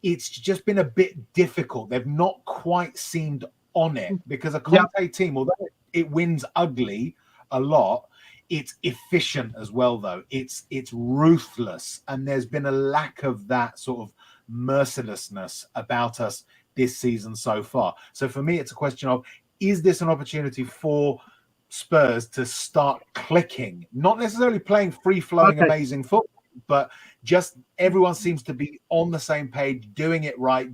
it's just been a bit difficult. They've not quite seemed on it because a Conte team, although it wins ugly a lot, it's efficient as well, though. It's ruthless, and there's been a lack of that sort of mercilessness about us this season so far. So for me, it's a question of, is this an opportunity for Spurs to start clicking? Not necessarily playing free-flowing, amazing football, but just everyone seems to be on the same page, doing it right,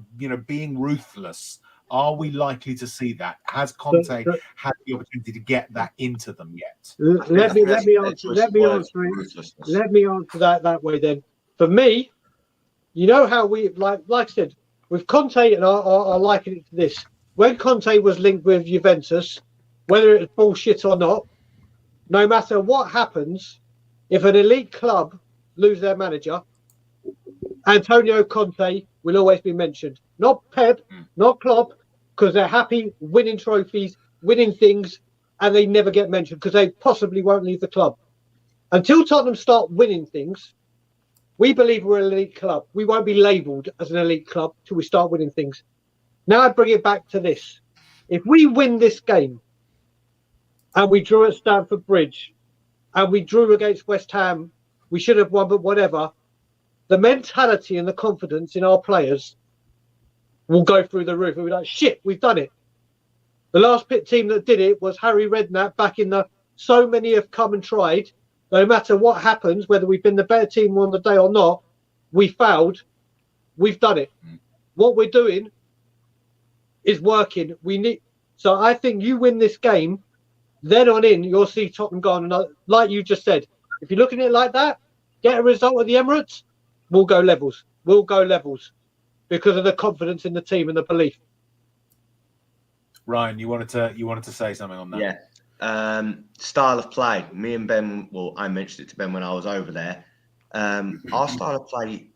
being ruthless. Are we likely to see that? Has Conte had the opportunity to get that into them yet? Let me answer that way then. For me, you know how we like I said, with Conte, and I liken it to this. When Conte was linked with Juventus, whether it's bullshit or not, no matter what happens, if an elite club lose their manager, Antonio Conte will always be mentioned. Not Pep, not Klopp, because they're happy winning trophies, winning things, and they never get mentioned because they possibly won't leave the club. Until Tottenham start winning things, we believe we're an elite club. We won't be labelled as an elite club till we start winning things. Now I bring it back to this. If we win this game, and we drew at Stamford Bridge, and we drew against West Ham, we should have won, but whatever, the mentality and the confidence in our players will go through the roof. We'll be like, shit, we've done it. The last pit team that did it was Harry Redknapp back in the... So many have come and tried. No matter what happens, whether we've been the better team on the day or not, we failed. We've done it. What we're doing is working. So I think you win this game, then on in, you'll see Tottenham gone. And like you just said, if you're looking at it like that, get a result at the Emirates, we'll go levels. We'll go levels because of the confidence in the team and the belief. Ryan, you wanted to say something on that? Yeah. Style of play. Me and Ben, I mentioned it to Ben when I was over there. Our style of play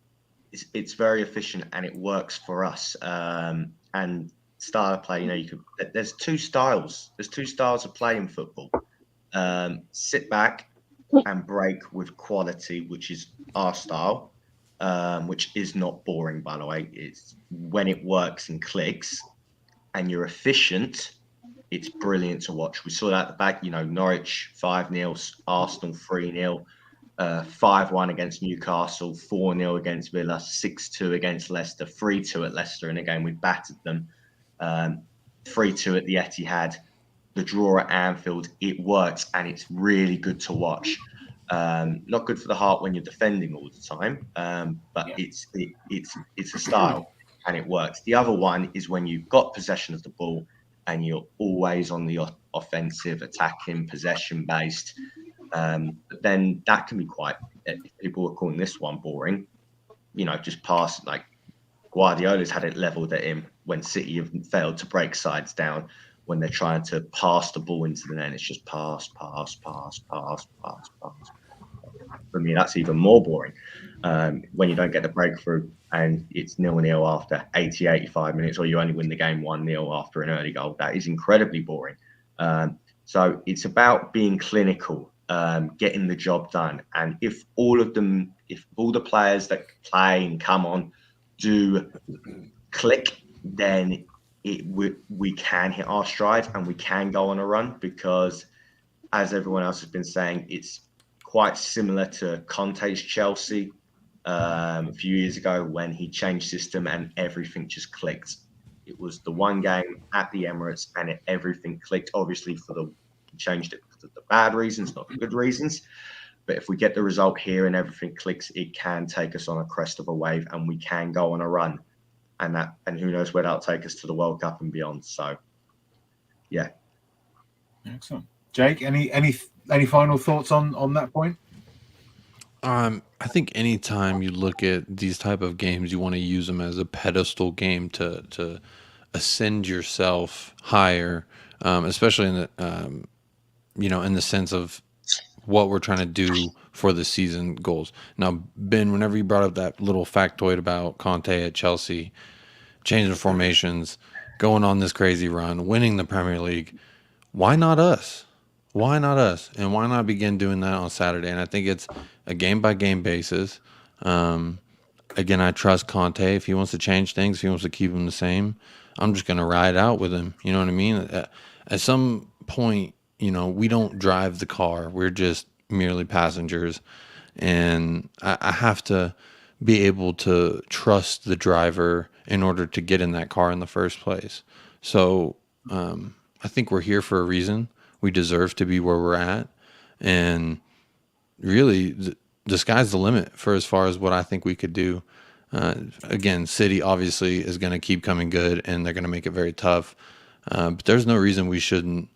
it's very efficient and it works for us. And style of play, there's two styles. There's two styles of play in football. Sit back and break with quality, which is our style, which is not boring, by the way. It's when it works and clicks and you're efficient, it's brilliant to watch. We saw that at the back, Norwich 5-0, Arsenal 3-0, 5-1 against Newcastle, 4-0 against Villa, 6-2 against Leicester, 3-2 at Leicester in a game we battered them, 3-2 at the Etihad, the draw at Anfield. It works and it's really good to watch. Not good for the heart when you're defending all the time, but it's a style and it works. The other one is when you've got possession of the ball and you're always on the offensive, attacking, possession-based. But then that can be quite, if people are calling this one boring, just pass, like Guardiola's had it levelled at him when City have failed to break sides down. When they're trying to pass the ball into the net, it's just pass. For me, that's even more boring. When you don't get the breakthrough and it's 0-0 after 80, 85 minutes, or you only win the game 1-0 after an early goal, that is incredibly boring. So it's about being clinical, getting the job done. And if all the players that play and come on do click, then we can hit our stride and we can go on a run, because as everyone else has been saying, it's quite similar to Conte's Chelsea a few years ago when he changed system and everything just clicked. It was the one game at the Emirates and everything clicked. Obviously, he changed it for the bad reasons, not the good reasons. But if we get the result here and everything clicks, it can take us on a crest of a wave and we can go on a run. And who knows where that'll take us to the World Cup and beyond. So, yeah. Excellent. Jake, any final thoughts on that point? I think anytime you look at these type of games, you want to use them as a pedestal game to ascend yourself higher, especially in the in the sense of what we're trying to do for the season goals. Now, Ben, whenever you brought up that little factoid about Conte at Chelsea, changing formations, going on this crazy run, winning the Premier League, why not us? Why not us? And why not begin doing that on Saturday? And I think it's a game-by-game basis. Again, I trust Conte. If he wants to change things, if he wants to keep them the same, I'm just going to ride out with him. You know what I mean? At some point, we don't drive the car. We're just merely passengers. And I have to be able to trust the driver in order to get in that car in the first place. So I think we're here for a reason. We deserve to be where we're at. And really, the sky's the limit for as far as what I think we could do. Again, City obviously is going to keep coming good, and they're going to make it very tough. But there's no reason we shouldn't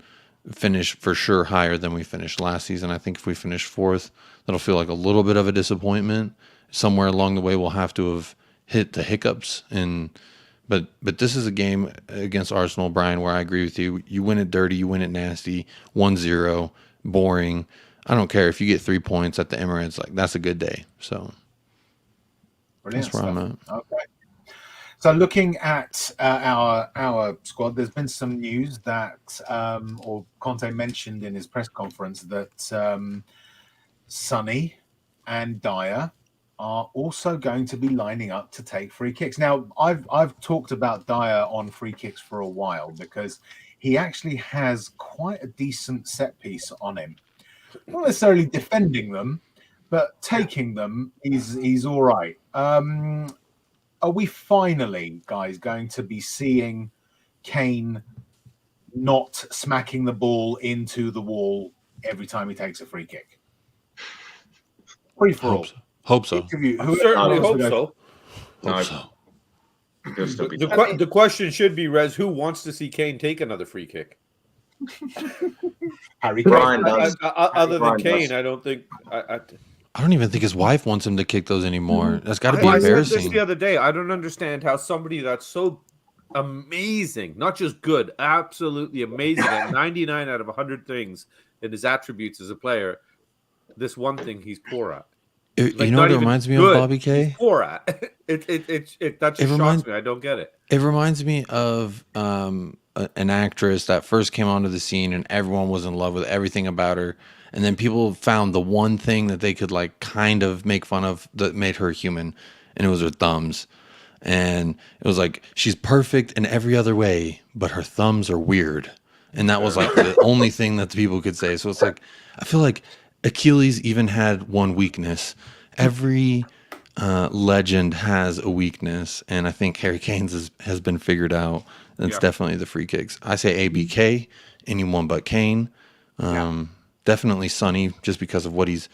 finish for sure higher than we finished last season. I think if we finish fourth, that'll feel like a little bit of a disappointment. Somewhere along the way, we'll have to have hit the hiccups. But this is a game against Arsenal, Brian, where I agree with you. You win it dirty, you win it nasty, 1-0, boring. I don't care if you get 3 points at the Emirates. Like, that's a good day. So Brilliant that's where stuff. I'm at. Okay. So looking at our squad, there's been some news that, or Conte mentioned in his press conference that Sonny and Dyer are also going to be lining up to take free kicks. Now, I've talked about Dyer on free kicks for a while because he actually has quite a decent set piece on him. Not necessarily defending them, but taking them, he's all right. Are we finally, guys, going to be seeing Kane not smacking the ball into the wall every time he takes a free kick? Free for all. Hope so. I certainly hope so. Hope so. The question should be, Rez, who wants to see Kane take another free kick? Harry Brian Kane. does. Other than Brian Kane, does. I don't think. I don't even think his wife wants him to kick those anymore. That's got to be I said embarrassing. this the other day. I don't understand how somebody that's so amazing, not just good, absolutely amazing at 99 out of 100 things in his attributes as a player, this one thing he's poor at. You know what it reminds me of, Bobby K? He's poor at. That just shocks me. I don't get it. It reminds me of an actress that first came onto the scene and everyone was in love with everything about her. And then people found the one thing that they could like kind of make fun of that made her human. And it was her thumbs. And it was like, she's perfect in every other way, but her thumbs are weird. And that was like the only thing that the people could say. So it's like, I feel like Achilles even had one weakness. Every legend has a weakness. And I think Harry Kane's has been figured out. That's definitely the free kicks. I say ABK, anyone but Kane. Definitely Sonny, just because of what he's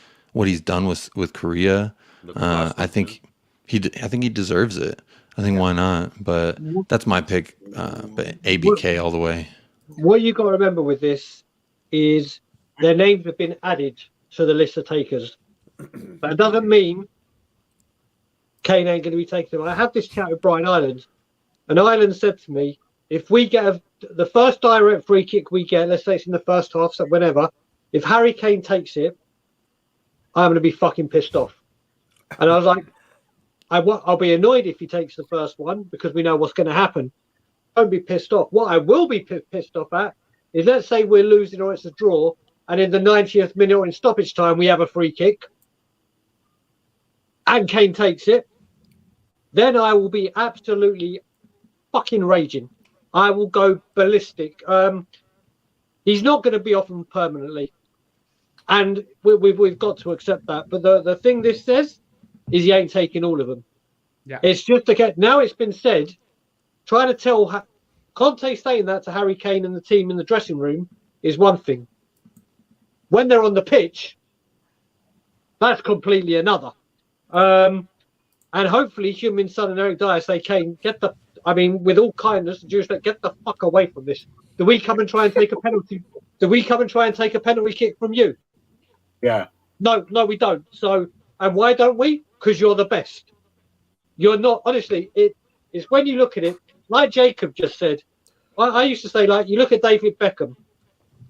done with Korea. I think he deserves it. I think why not? But that's my pick. But ABK all the way. What you got to remember with this is their names have been added to the list of takers, but it doesn't mean Kane ain't going to be taking him. I had this chat with Brian Ireland, and Ireland said to me, if we get the first direct free kick we get, let's say it's in the first half, so whenever, if Harry Kane takes it, I'm going to be fucking pissed off. And I was like, I'll be annoyed if he takes the first one because we know what's going to happen. Don't be pissed off. What I will be pissed off at is, let's say we're losing or it's a draw, and in the 90th minute or in stoppage time we have a free kick and Kane takes it, then I will be absolutely fucking raging. I will go ballistic. He's not going to be off them permanently, and we've got to accept that. But the thing this says is he ain't taking all of them. Yeah, it's just to now it's been said. Trying to tell Conte saying that to Harry Kane and the team in the dressing room is one thing. When they're on the pitch, that's completely another. And hopefully, Heung-min Son and Eric Dyer say, Kane, with all kindness and due respect, get the fuck away from this. Do we come and try and take a penalty? Do we come and try and take a penalty kick from you? Yeah. No, we don't. So, and why don't we? Because you're the best. You're not. Honestly, it's when you look at it, like Jacob just said. I used to say, like, you look at David Beckham,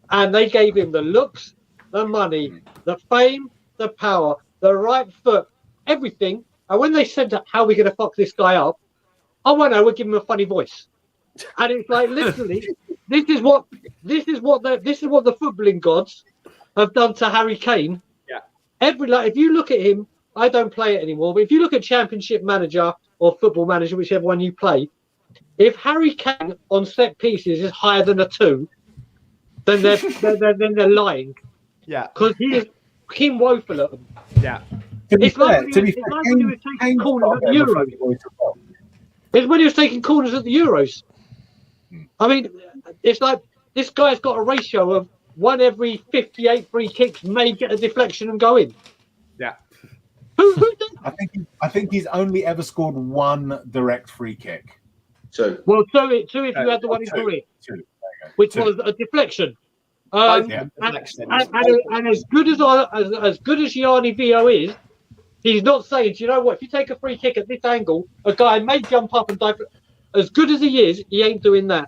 and they gave him the looks, the money, the fame, the power, the right foot, everything. And when they said, how are we going to fuck this guy up? Oh, I know, we'll give him a funny voice. And it's like, literally, this is what the footballing gods have done to Harry Kane. Yeah. If you look at him, I don't play it anymore, but if you look at Championship Manager or Football Manager, whichever one you play, if Harry Kane on set pieces is higher than a 2, then they're lying. Yeah. Because he is fucking woeful at them. Yeah. It's like when he was taking corners at the Euros. It's when he was taking corners at the Euros. I mean, it's like this guy's got a ratio of 1 every 58 free kicks may get a deflection and go in. Yeah. Who does? I think he's only ever scored 1 direct free kick. Well, two if you had the one in Korea, which was a deflection. And as good as Yanni Vio is, he's not saying, do you know what? If you take a free kick at this angle, a guy may jump up and dive. As good as he is, he ain't doing that.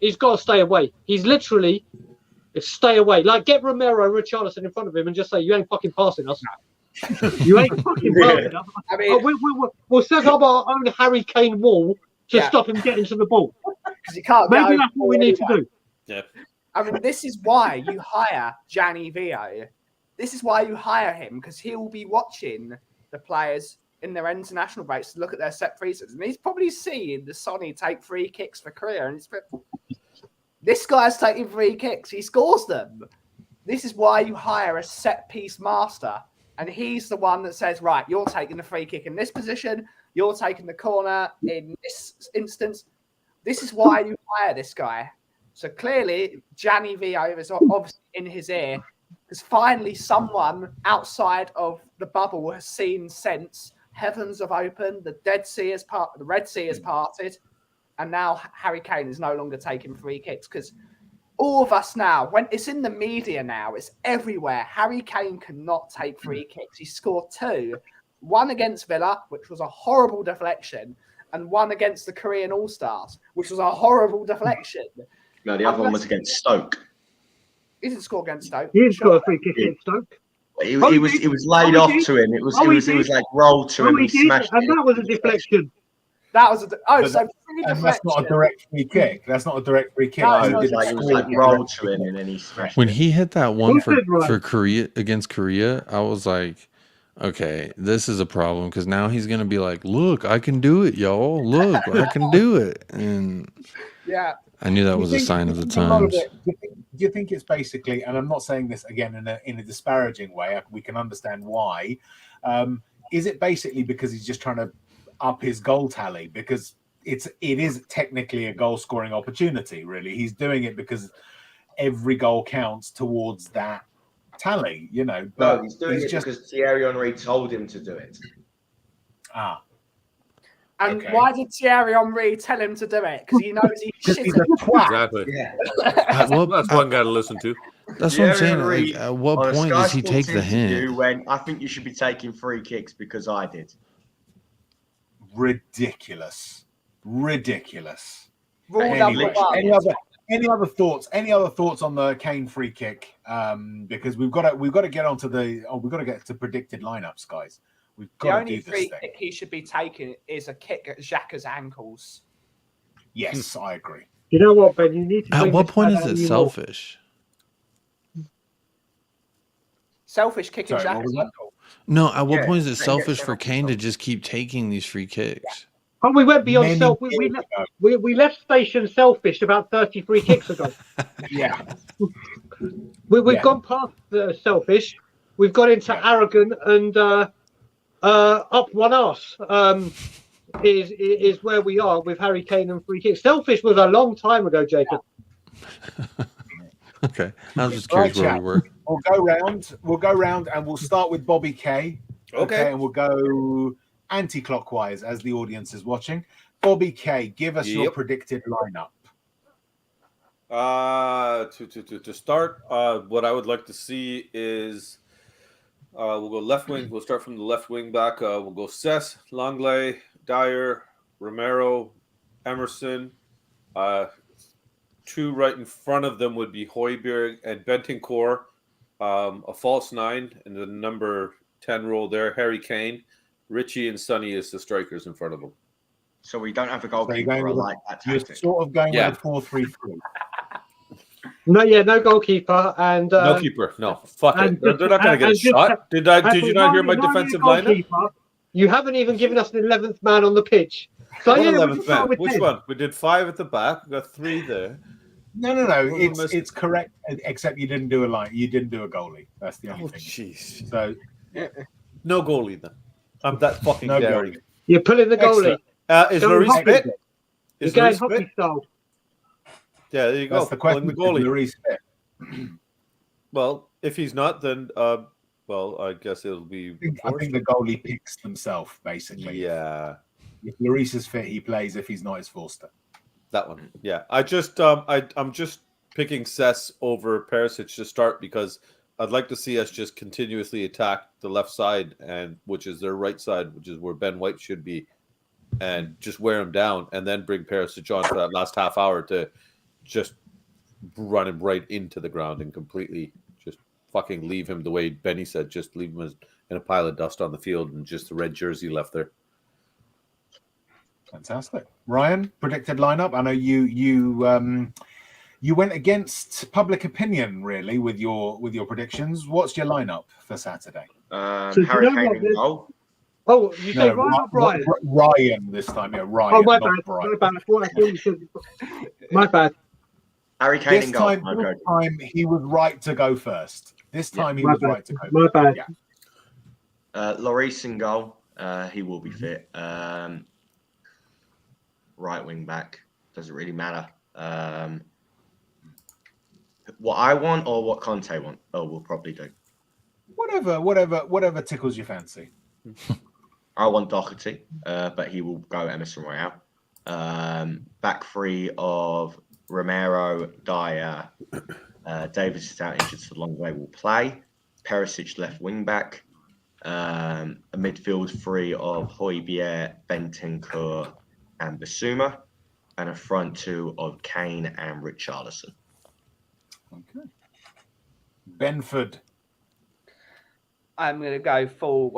He's got to stay away. He's literally stay away. Like, get Romero and Richarlison in front of him and just say, you ain't fucking passing us. You ain't fucking passing us. I mean, we'll set up our own Harry Kane wall to stop him getting to the ball. Because you can't. Maybe that's what we need to do. Yeah. I mean, this is why you hire Gianni Vio. This is why you hire him, because he will be watching the players in their international breaks to look at their set pieces, and he's probably seen the Sonny take free kicks for Korea, and this guy's taking free kicks. He scores them. This is why you hire a set piece master, and he's the one that says, right, you're taking the free kick in this position, you're taking the corner in this instance. This is why you hire this guy. So clearly, Gianni Vio is obviously in his ear, because finally someone outside of the bubble has seen sense. Heavens have opened, the Red Sea has parted, and now Harry Kane is no longer taking free kicks, because all of us now, when it's in the media now, it's everywhere. Harry Kane cannot take free kicks. He scored 2, 1 against Villa, which was a horrible deflection, and 1 against the Korean All-Stars, which was a horrible deflection. No, the other one was against Stoke. He didn't score against Stoke. He didn't score a free kick against Stoke. It was laid off to him. It was like rolled to him. He smashed it. That was a deflection. That was that's not a direct free kick. That's not a direct free kick. No, it was like rolled to him and then he smashed when it. he hit that one for Korea against Korea, I was like, okay, this is a problem, because now he's gonna be like, look, I can do it, y'all. Look, I can do it. And yeah, I knew that was a sign of the times. Do you think it's basically, and I'm not saying this again in a disparaging way, we can understand why, is it basically because he's just trying to up his goal tally? Because it is technically a goal scoring opportunity, really. He's doing it because every goal counts towards that tally, you know. But no, he's doing it because Thierry Henry told him to do it. And why did Thierry Henry tell him to do it? Because he knows he's a twat. Exactly. Yeah. Well, that's one guy to listen to. That's You what I'm ever saying. read Like, at what on a point Sky does he Sports take the interview hint? when I think you should be taking free kicks because I did? Ridiculous. Rule number Anyway, one. any other thoughts? Any other thoughts on the Kane free kick? Because we've got to get onto we've got to get to predicted lineups, guys. We've The got to only do this free thing. kick he should be taking is a kick at Xhaka's ankles. Yes, I agree. You know what, Ben? You need to. At what point is out it of you selfish? Selfish kicking Sorry, what was Xhaka's that? ankles. No, at what Yeah, point is it and get selfish for penalty Kane to shots. just keep taking these free kicks? Oh, we went beyond Many self. years ago. We left station selfish about 33 kicks ago. Yeah. We've Yeah. gone past the selfish. We've got into Yeah. arrogant and up one arse. Is where we are with Harry Kane and free kicks. Selfish was a long time ago, Jacob. Okay, I was just curious where we were. We'll go round and we'll start with Bobby K. Okay. And we'll go anti-clockwise as the audience is watching. Bobby K, give us your predicted lineup. To start, what I would like to see is we'll go left wing. We'll start from the left wing back. We'll go Cess, Longley, Dyer, Romero, Emerson. Two right in front of them would be Højbjerg and Bentancur. A false 9 in the number 10 role there. Harry Kane, Richie and Sonny is the strikers in front of them. So we don't have a goalkeeper. I like that You're tactic. sort of going with a 4-3-3. No goalkeeper and no keeper. No, fuck it. They're not going to get a shot. Did you not hear my defensive lineup? You haven't even given us an 11th man on the pitch. So What yeah, 11th man? with Which 10. one? We did 5 at the back. We got 3 there. No. It's correct, except you didn't do a line. You didn't do a goalie. That's the only thing. Jeez. So no goalie then. I'm that fucking no daring. goalie. You're pulling the goalie. Is Go Lloris hockey. fit? You're Is going Lloris hockey fit? style. Yeah, there you go. That's the question. Pulling the goalie. Lloris fit. Well, if he's not, then well, I guess it'll be. I think the goalie picks themselves basically. Yeah. If Lloris is fit, he plays. If he's not, it's Forster. That one. Yeah. I'm just picking Cess over Perisic to start because I'd like to see us just continuously attack the left side, and which is their right side, which is where Ben White should be, and just wear him down, and then bring Perisic on for that last half hour to just run him right into the ground and completely just fucking leave him the way Benny said, just leave him in a pile of dust on the field and just the red jersey left there. Fantastic. Ryan, predicted lineup. I know you went against public opinion really with your predictions. What's your lineup for Saturday? Harry Kane in goal. Oh, you say Ryan or Brian? Ryan this time, yeah, Ryan. Oh, my not bad. Brian. My bad. I thought you said. My bad. Harry Kane This in goal. time he was right to go first. This time he My was bad. right to go. My bad. Yeah. Lloris in goal. He will be fit. Right wing back. Doesn't really matter. What I want or what Conte want? Oh, we'll probably do. Whatever tickles your fancy. I want Doherty, but he will go Emerson Royale. Back three of Romero, Dyer, Davis is out injured, so Longley will play. Perisic left wing back. A midfield three of Højbjerg, Bentancur, and Bissouma, and a front two of Kane and Richarlison. Okay. Benford. I'm going to go full,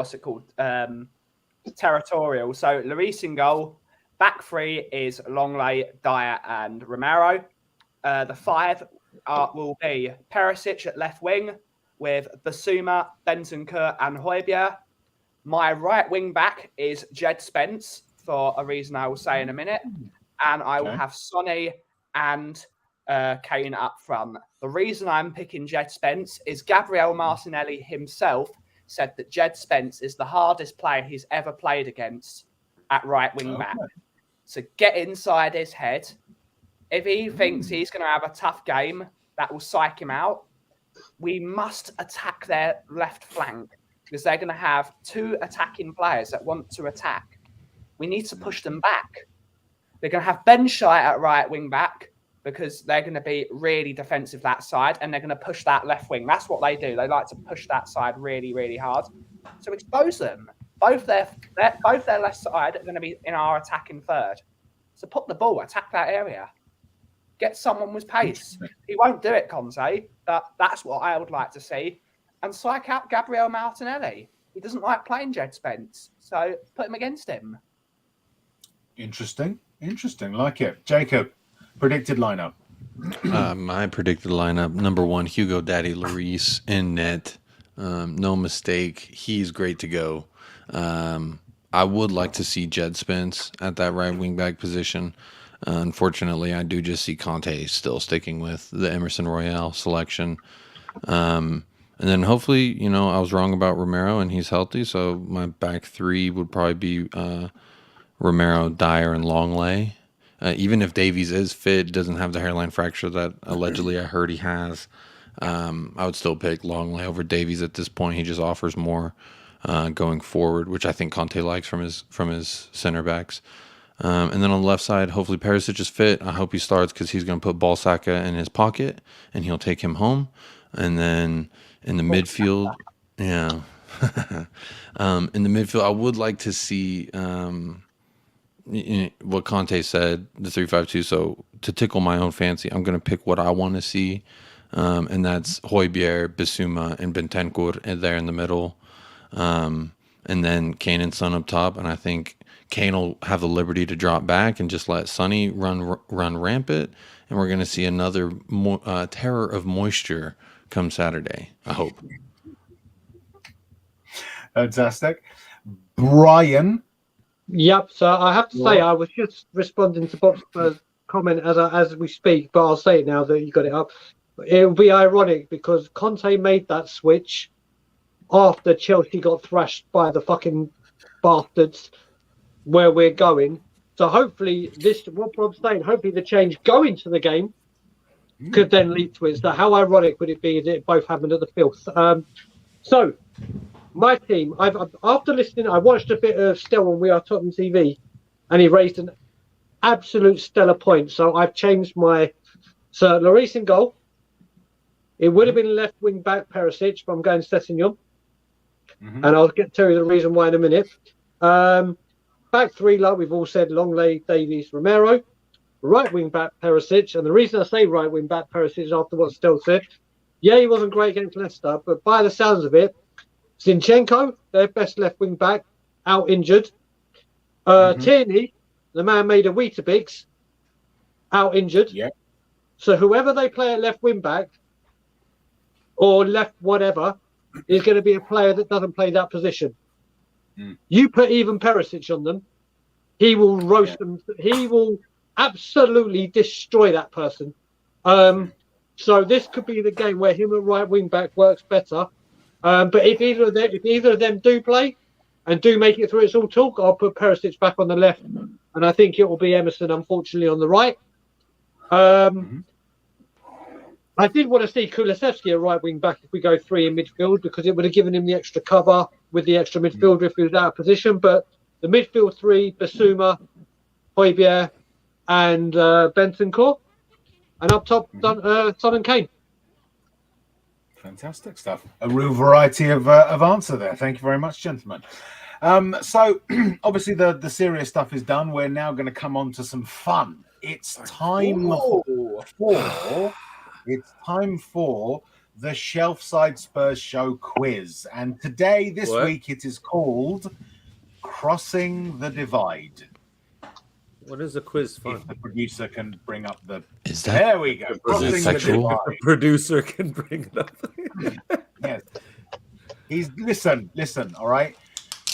territorial. So Lloris in goal. Back three is Longley, Dyer, and Romero. The five will be Perisic at left wing with Bissouma, Bentancur, and Højbjerg. My right wing back is Jed Spence, for a reason I will say in a minute. And I will have Sonny and Kane up front. The reason I'm picking Jed Spence is Gabriel Martinelli himself said that Jed Spence is the hardest player he's ever played against at right wing back. So get inside his head. If he thinks he's going to have a tough game, that will psych him out. We must attack their left flank because they're going to have two attacking players that want to attack. We need to push them back. They're going to have Ben Shite at right wing back because they're going to be really defensive that side, and they're going to push that left wing. That's what they do. They like to push that side really, really hard. So expose them. Both their left side are going to be in our attacking third. So put the ball, attack that area. Get someone with pace. He won't do it, Conte, but that's what I would like to see. And psych out Gabriel Martinelli. He doesn't like playing Jed Spence, so put him against him. Interesting. Like it. Jacob, predicted lineup. My predicted lineup: number 1, Hugo Daddy Lloris in net. No mistake. He's great to go. I would like to see Jed Spence at that right wing back position. Unfortunately, I do just see Conte still sticking with the Emerson Royale selection. And then hopefully, I was wrong about Romero and he's healthy. So my back 3 would probably be Romero, Dyer, and Longley. Even if Davies is fit, doesn't have the hairline fracture that allegedly I heard he has, I would still pick Longley over Davies at this point. He just offers more going forward, which I think Conte likes from his center backs. And then on the left side, hopefully Perisic is fit. I hope he starts because he's going to put Balsaka in his pocket and he'll take him home. And then in the midfield, in the midfield, I would like to see what Conte said, the 3-5-2. So to tickle my own fancy, I'm going to pick what I want to see. And that's Højbjerg, Bissouma, and Bentancur there in the middle. And then Kane and Son up top. And I think Kane will have the liberty to drop back and just let Sonny run rampant. And we're going to see another terror of moisture come Saturday, I hope. Fantastic. Brian. Yep. So I have to say, I was just responding to Bob's comment as we speak, but I'll say it now that you got it up. It will be ironic because Conte made that switch after Chelsea got thrashed by the fucking bastards where we're going. So hopefully what Bob's saying, hopefully the change going to the game could then lead to it. So how ironic would it be that it both happened at the filth? So my team, after listening, I watched a bit of Still on We Are Tottenham TV, and he raised an absolute stellar point. So I've changed so Lloris in goal. It would have been left wing back Perisic, but I'm going Sessegnon. And I'll get to the reason why in a minute. Back 3, like we've all said, Longley, Davies, Romero. Right wing back Perisic, and the reason I say right wing back Perisic is after what Still said. Yeah, he wasn't great against Leicester, but by the sounds of it, Zinchenko, their best left wing back, out injured. Tierney, the man made of Weetabix, out injured. Yeah. So whoever they play at left wing back or left whatever is going to be a player that doesn't play that position. You put even Perisic on them, he will roast them. He will absolutely destroy that person. So this could be the game where him at right wing back works better. But if either of them do play and do make it through its all talk, I'll put Perisic back on the left, and I think it will be Emerson, unfortunately, on the right. I did want to see Kulusevski at right wing back if we go 3 in midfield, because it would have given him the extra cover with the extra midfielder if he was out of position. But the midfield 3, Bissouma, Højbjerg, and Bentancur, and up top, Son and Kane. Fantastic stuff. A real variety of answer there. Thank you very much, gentlemen. So obviously the serious stuff is done. We're now going to come on to some fun. It's time for the Shelfside Spurs Show quiz. And today, this week, it is called Crossing the Divide. What is a quiz fun? If the producer can bring up the... Is that... There we go. Is it sexual? The producer can bring it up. Yes. Listen, all right?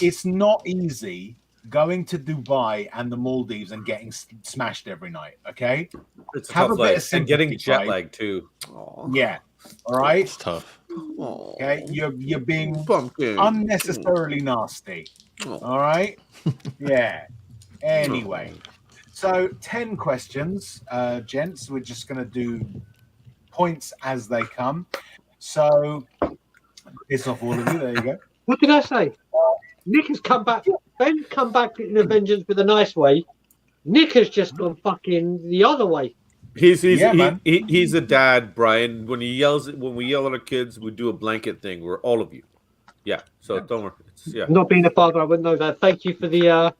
It's not easy going to Dubai and the Maldives and getting smashed every night, okay? It's Have tough a bit life. of sympathy, And getting jet right? lag too. Aww. Yeah, all right? It's tough. Okay, you're being unnecessarily nasty, all right? Yeah. Anyway, so 10 questions, gents. We're just going to do points as they come. So, piss off all of you. There you go. What did I say? Nick has come back. Ben come back in a vengeance with a nice way. Nick has just gone fucking the other way. He's man. he's a dad, Brian. When we yell at our kids, we do a blanket thing. We're all of you. Yeah. So don't worry. Not being a father, I wouldn't know that. Thank you for the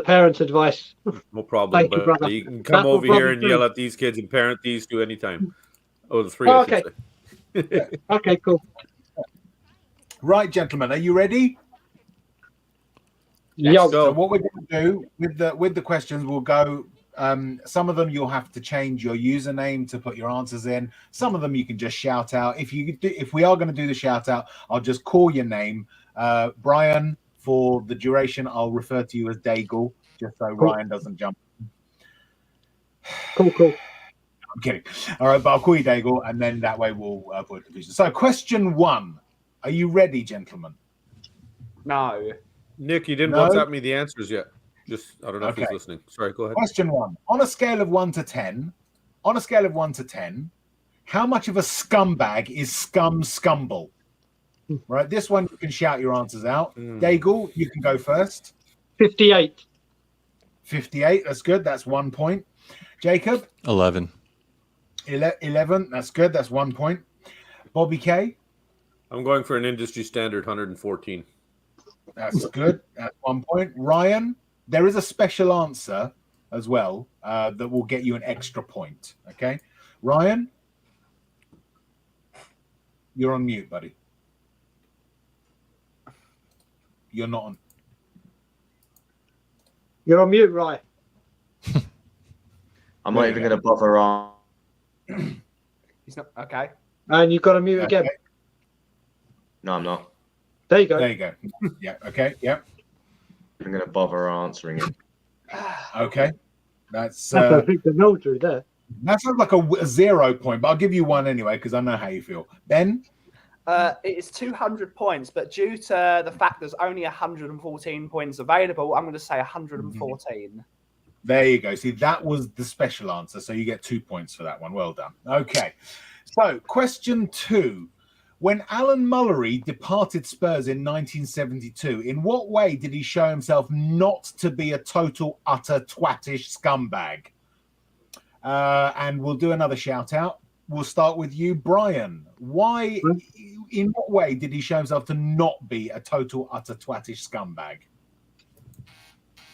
parents' advice. No problem. Thank you, But brother. you can come That's what over here brothers and do. yell at these kids and parent these two anytime. Oh, the three. Oh, I should say. Okay, cool. Right, gentlemen, are you ready? Yo. So what we're going to do with the questions, we'll go. Some of them you'll have to change your username to put your answers in. Some of them you can just shout out. If we are going to do the shout out, I'll just call your name, Brian. For the duration, I'll refer to you as Daigle, just so Ryan doesn't jump. Cool. I'm kidding. All right, but I'll call you Daigle, and then that way we'll avoid confusion. So, question 1: are you ready, gentlemen? No. Nick, you didn't No? WhatsApp me the answers yet. Just I don't know if he's listening. Sorry, go ahead. Question 1: on a scale of 1 to 10, how much of a scumbag is Scumble? Right, this one you can shout your answers out. Daigle, you can go first. 58. 58, that's good. That's 1 point. Jacob? 11. 11, that's good. That's 1 point. Bobby K? I'm going for an industry standard 114. That's good. That's 1 point. Ryan, there is a special answer as well that will get you an extra point. Okay, Ryan, you're on mute, buddy. You're not on. You're on mute, right? I'm not even going to bother on. He's not. Okay. And you've got to mute again. No, I'm not. There you go. There you go. Yeah. Okay. Yeah. I'm going to bother answering it. Okay. That's That's a big military there. that sounds like a 0 point, but I'll give you one anyway because I know how you feel. Ben? It is 200 points, but due to the fact there's only 114 points available, I'm going to say 114. There you go. See, that was the special answer, so you get 2 points for that one. Well done. Okay. So, question 2. When Alan Mullery departed Spurs in 1972, in what way did he show himself not to be a total, utter, twattish scumbag? And we'll do another shout out. We'll start with you, Brian. In what way did he show himself to not be a total, utter, twattish scumbag?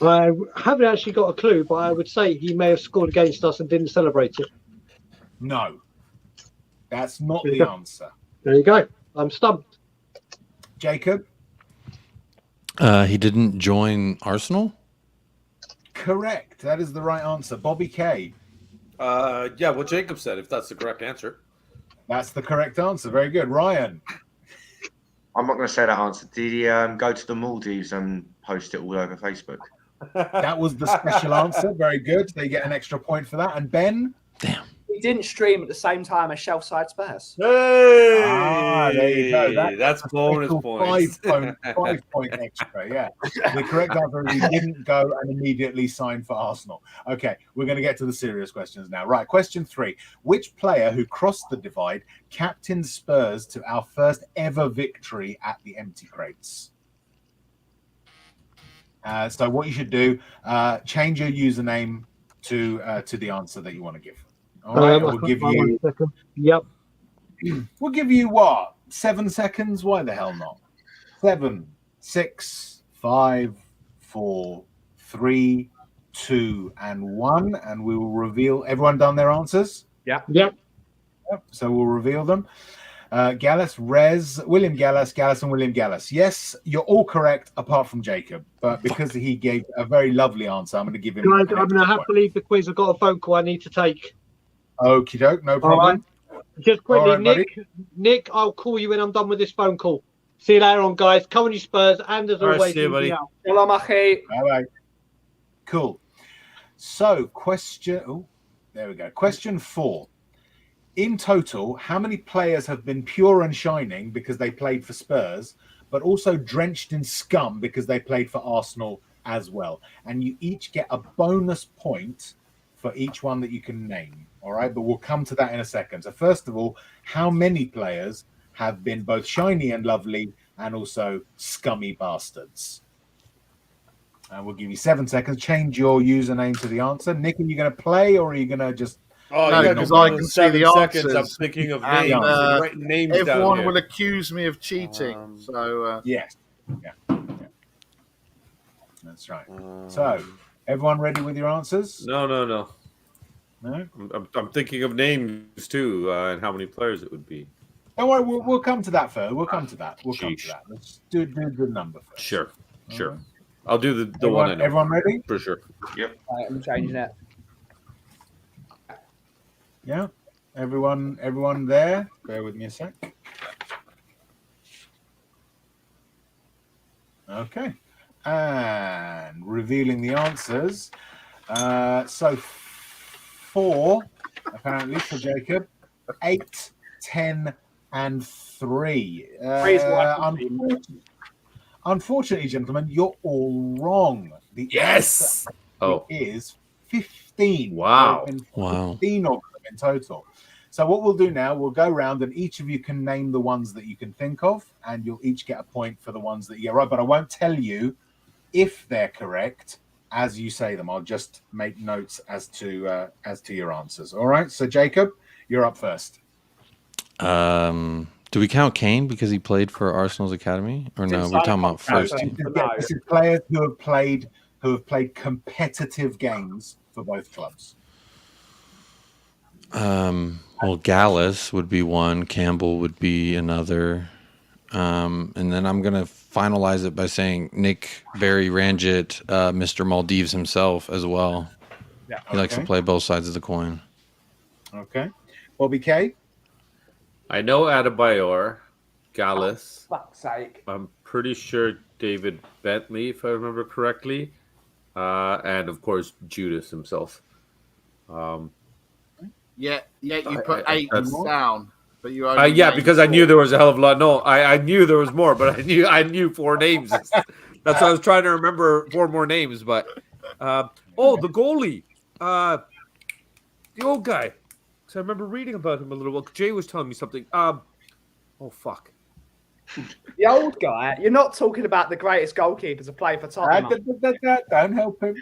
I haven't actually got a clue, but I would say he may have scored against us and didn't celebrate it. No. That's not the answer. There you go. I'm stumped. Jacob? He didn't join Arsenal? Correct. That is the right answer. Bobby K? Yeah, what Jacob said, if that's the correct answer. That's the correct answer. Very good. Ryan? I'm not going to say that answer. Did he go to the Maldives and post it all over Facebook? That was the special answer. Very good. They get an extra point for that. And Ben? Damn. He didn't stream at the same time as Shelfside Spurs. Hey! There you go. That's bonus points. 5 point extra, yeah. The correct answer is he didn't go and immediately sign for Arsenal. Okay, we're going to get to the serious questions now. Right, question 3. Which player who crossed the divide captained Spurs to our first ever victory at the Empty Crates? So what you should do, change your username to the answer that you want to give. All right, we'll give you. Yep. We'll give you what? 7 seconds? Why the hell not? 7, 6, 5, 4, 3, 2, and 1, and we will reveal. Everyone done their answers? Yeah. Yep. Yep. So we'll reveal them. Gallus, William Gallus, and William Gallus. Yes, you're all correct apart from Jacob, but because he gave a very lovely answer, I'm going to give him. Guys, I'm going to have to leave the quiz. I've got a phone call I need to take. Okie doke, no problem. Right. Just quickly, Right, Nick, I'll call you when I'm done with this phone call. See you later on, guys. Come on, you Spurs, and as always, see you, buddy. Hello, Machi. Bye-bye. Cool. So, there we go. Question 4. In total, how many players have been pure and shining because they played for Spurs, but also drenched in scum because they played for Arsenal as well? And you each get a bonus point for each one that you can name. All right, but we'll come to that in a second. So first of all, how many players have been both shiny and lovely and also scummy bastards? And we'll give you 7 seconds. Change your username to the answer. Nick, are you going to play or are you going to just Oh, No, you got because more I than can see 7 the seconds. I'm answers. thinking of And, names. I'm writing names down everyone here. will accuse me of cheating. Yes. Yeah. That's right. So, everyone ready with your answers? No. No? I'm thinking of names too, and how many players it would be. Don't worry, we'll come to that first. We'll come to that. Let's do the number first. Sure. Right. I'll do the one I know. Everyone ready? For sure. Yep. Right, I'm changing it. Yeah. Everyone there? Bear with me a sec. Okay. And revealing the answers. So 4, apparently, for Jacob. 8, 10, and 3. Unfortunately, gentlemen, you're all wrong. The Yes! answer is 15. Wow. There have been 15 of them in total. So what we'll do now, we'll go around and each of you can name the ones that you can think of, and you'll each get a point for the ones that you get right. But I won't tell you if they're correct as you say them. I'll just make notes as to your answers. All right. So Jacob, you're up first. Do we count Kane because he played for Arsenal's academy, or no? We're talking about first team. This is players who have played competitive games for both clubs. Well, Gallus would be one. Campbell would be another. And then I'm gonna finalize it by saying Nick Barry Ranjit, Mr. Maldives himself as well. Yeah, he likes to play both sides of the coin. Okay, Bobby K. I know Adebayor, Gallus. Oh, fuck's sake! I'm pretty sure David Bentley, if I remember correctly, and of course Judas himself. Yeah, you put 8 down, but you only because I knew there was a hell of a lot. No, I knew there was more, but I knew 4 names. That's why I was trying to remember 4 more names. But the goalie, the old guy. So I remember reading about him a little bit. Jay was telling me something. Oh fuck. The old guy. You're not talking about the greatest goalkeeper to play for Tottenham. Don't help him.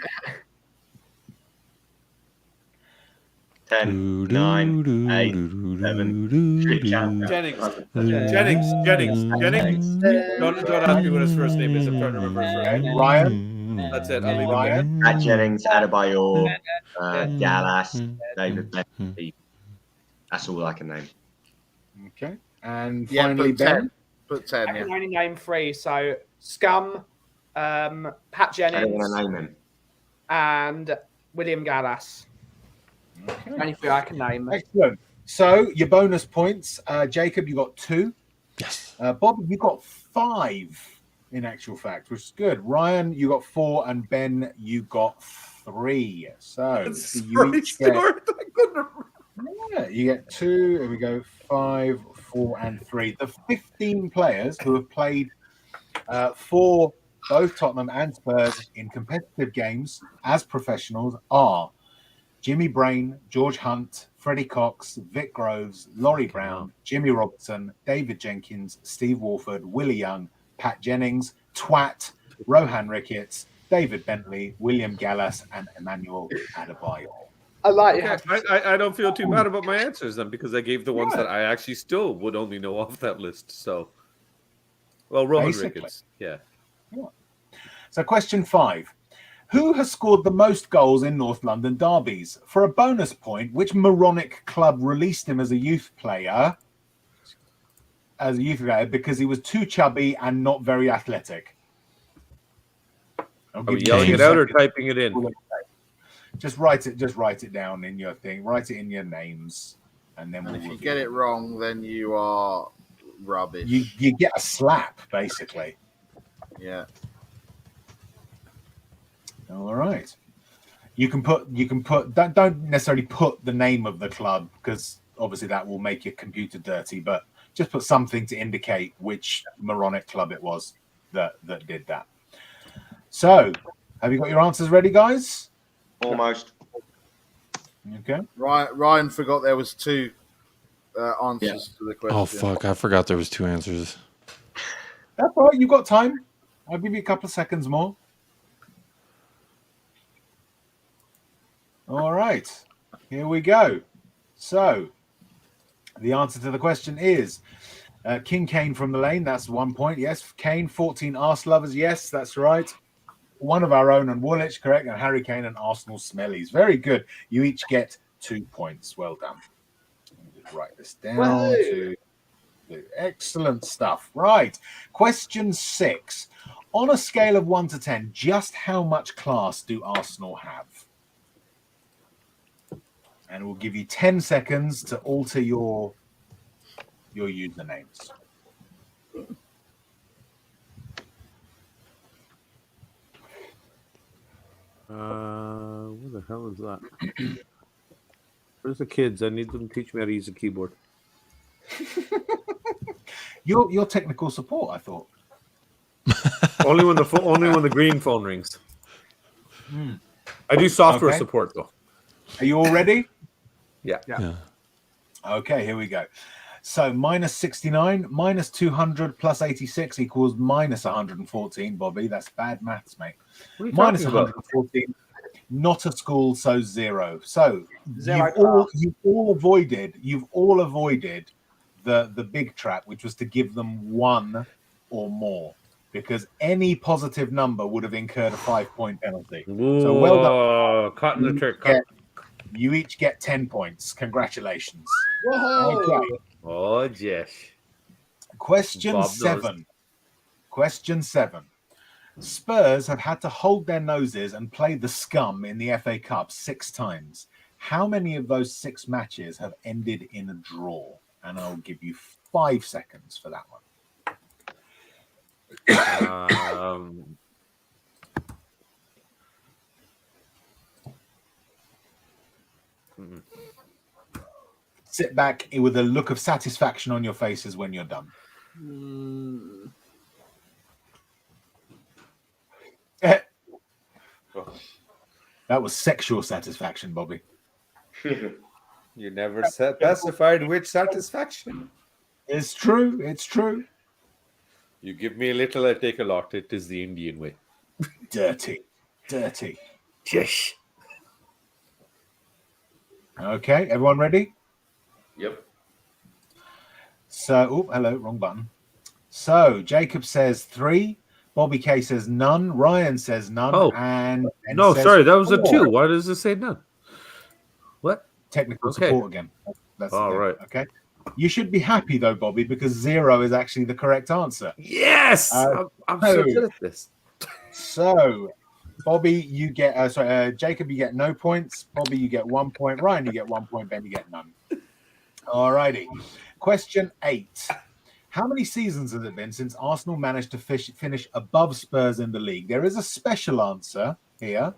10, 9, 8, 7, Jennings. Don't ask me what his first name is. I'm trying to remember his first name. Ryan. That's it. I'll leave it there. Pat Jennings, Adebayor, Gallas, David Bentley. That's all I can name. Okay. And finally, Ben. Put 10. I can only name 3. So Scum, Pat Jennings, I don't want to name him. and William Gallas. Okay. Only 3 I can name. Excellent. So your bonus points, Jacob, you got 2. Yes. Bob, you got 5 in actual fact, which is good. Ryan, you got 4, and Ben, you got 3. So you each get, you get 2. Here we go. 5, 4, and 3. The 15 players who have played for both Tottenham and Spurs in competitive games as professionals are Jimmy Brain, George Hunt, Freddie Cox, Vic Groves, Laurie Brown, Jimmy Robertson, David Jenkins, Steve Walford, Willie Young, Pat Jennings, Twat, Rohan Ricketts, David Bentley, William Gallas, and Emmanuel Adebayor. I like it. I don't feel too bad about my answers then, because I gave the ones that I actually still would only know off that list. So, well, Rohan Ricketts, yeah. So, question 5. Who has scored the most goals in North London derbies? For a bonus point, which moronic club released him as a youth player? Because he was too chubby and not very athletic. Are we yelling it out or typing it in? Just write it down in your thing. Write it in your names, and then if you get it wrong, then you are rubbish. You get a slap, basically. Yeah. All right. You can put. Don't necessarily put the name of the club, because obviously that will make your computer dirty. But just put something to indicate which moronic club it was that did that. So, have you got your answers ready, guys? Almost. Okay. Ryan forgot there was 2 answers to the question. Oh fuck! I forgot there was 2 answers. That's all right. You've got time. I'll give you a couple of seconds more. All right. Here we go. So, the answer to the question is King Kane from the lane. That's 1 point. Yes. Kane, 14 arse lovers. Yes, that's right. One of our own and Woolwich, correct. And Harry Kane and Arsenal Smellies. Very good. You each get 2 points. Well done. Let me just write this down. Excellent stuff. Right. Question 6. On a scale of 1 to 10, just how much class do Arsenal have? And we'll give you 10 seconds to alter your usernames. What the hell is that? Where's the kids? I need them to teach me how to use a keyboard. Your technical support, I thought. only when the green phone rings. I do software support though. Are you all ready? Yeah. Okay, here we go. So minus 69, minus 200 plus 86 equals minus 114, Bobby. That's bad maths, mate. Minus 114, not a school, so 0. So you've all avoided the big trap, which was to give them 1 or more, because any positive number would have incurred a 5-point penalty. Whoa, so well done. Caught in the trick. You each get 10 points. Congratulations. Whoa. Okay. Oh, yes. Question 7. Question 7. Spurs have had to hold their noses and play the Scum in the FA Cup 6 times. How many of those 6 matches have ended in a draw? And I'll give you 5 seconds for that one. Sit back with a look of satisfaction on your faces when you're done. That was sexual satisfaction, Bobby. You never specified which satisfaction. It's true. It's true. You give me a little, I take a lot. It is the Indian way. Dirty. Yes. Okay, everyone ready? Yep. So, hello, wrong button. So, Jacob says 3. Bobby K says none. Ryan says none. And no, says sorry, that was 4. a 2. Why does it say none? What? Technical support again. That's all right. Okay. You should be happy though, Bobby, because 0 is actually the correct answer. Yes, I'm so good at this. So, Bobby, you get Jacob, you get no points. Bobby, you get 1 point. Ryan, you get 1 point. Ben, you get none. All righty. Question 8. How many seasons has it been since Arsenal managed to finish above Spurs in the league? There is a special answer here,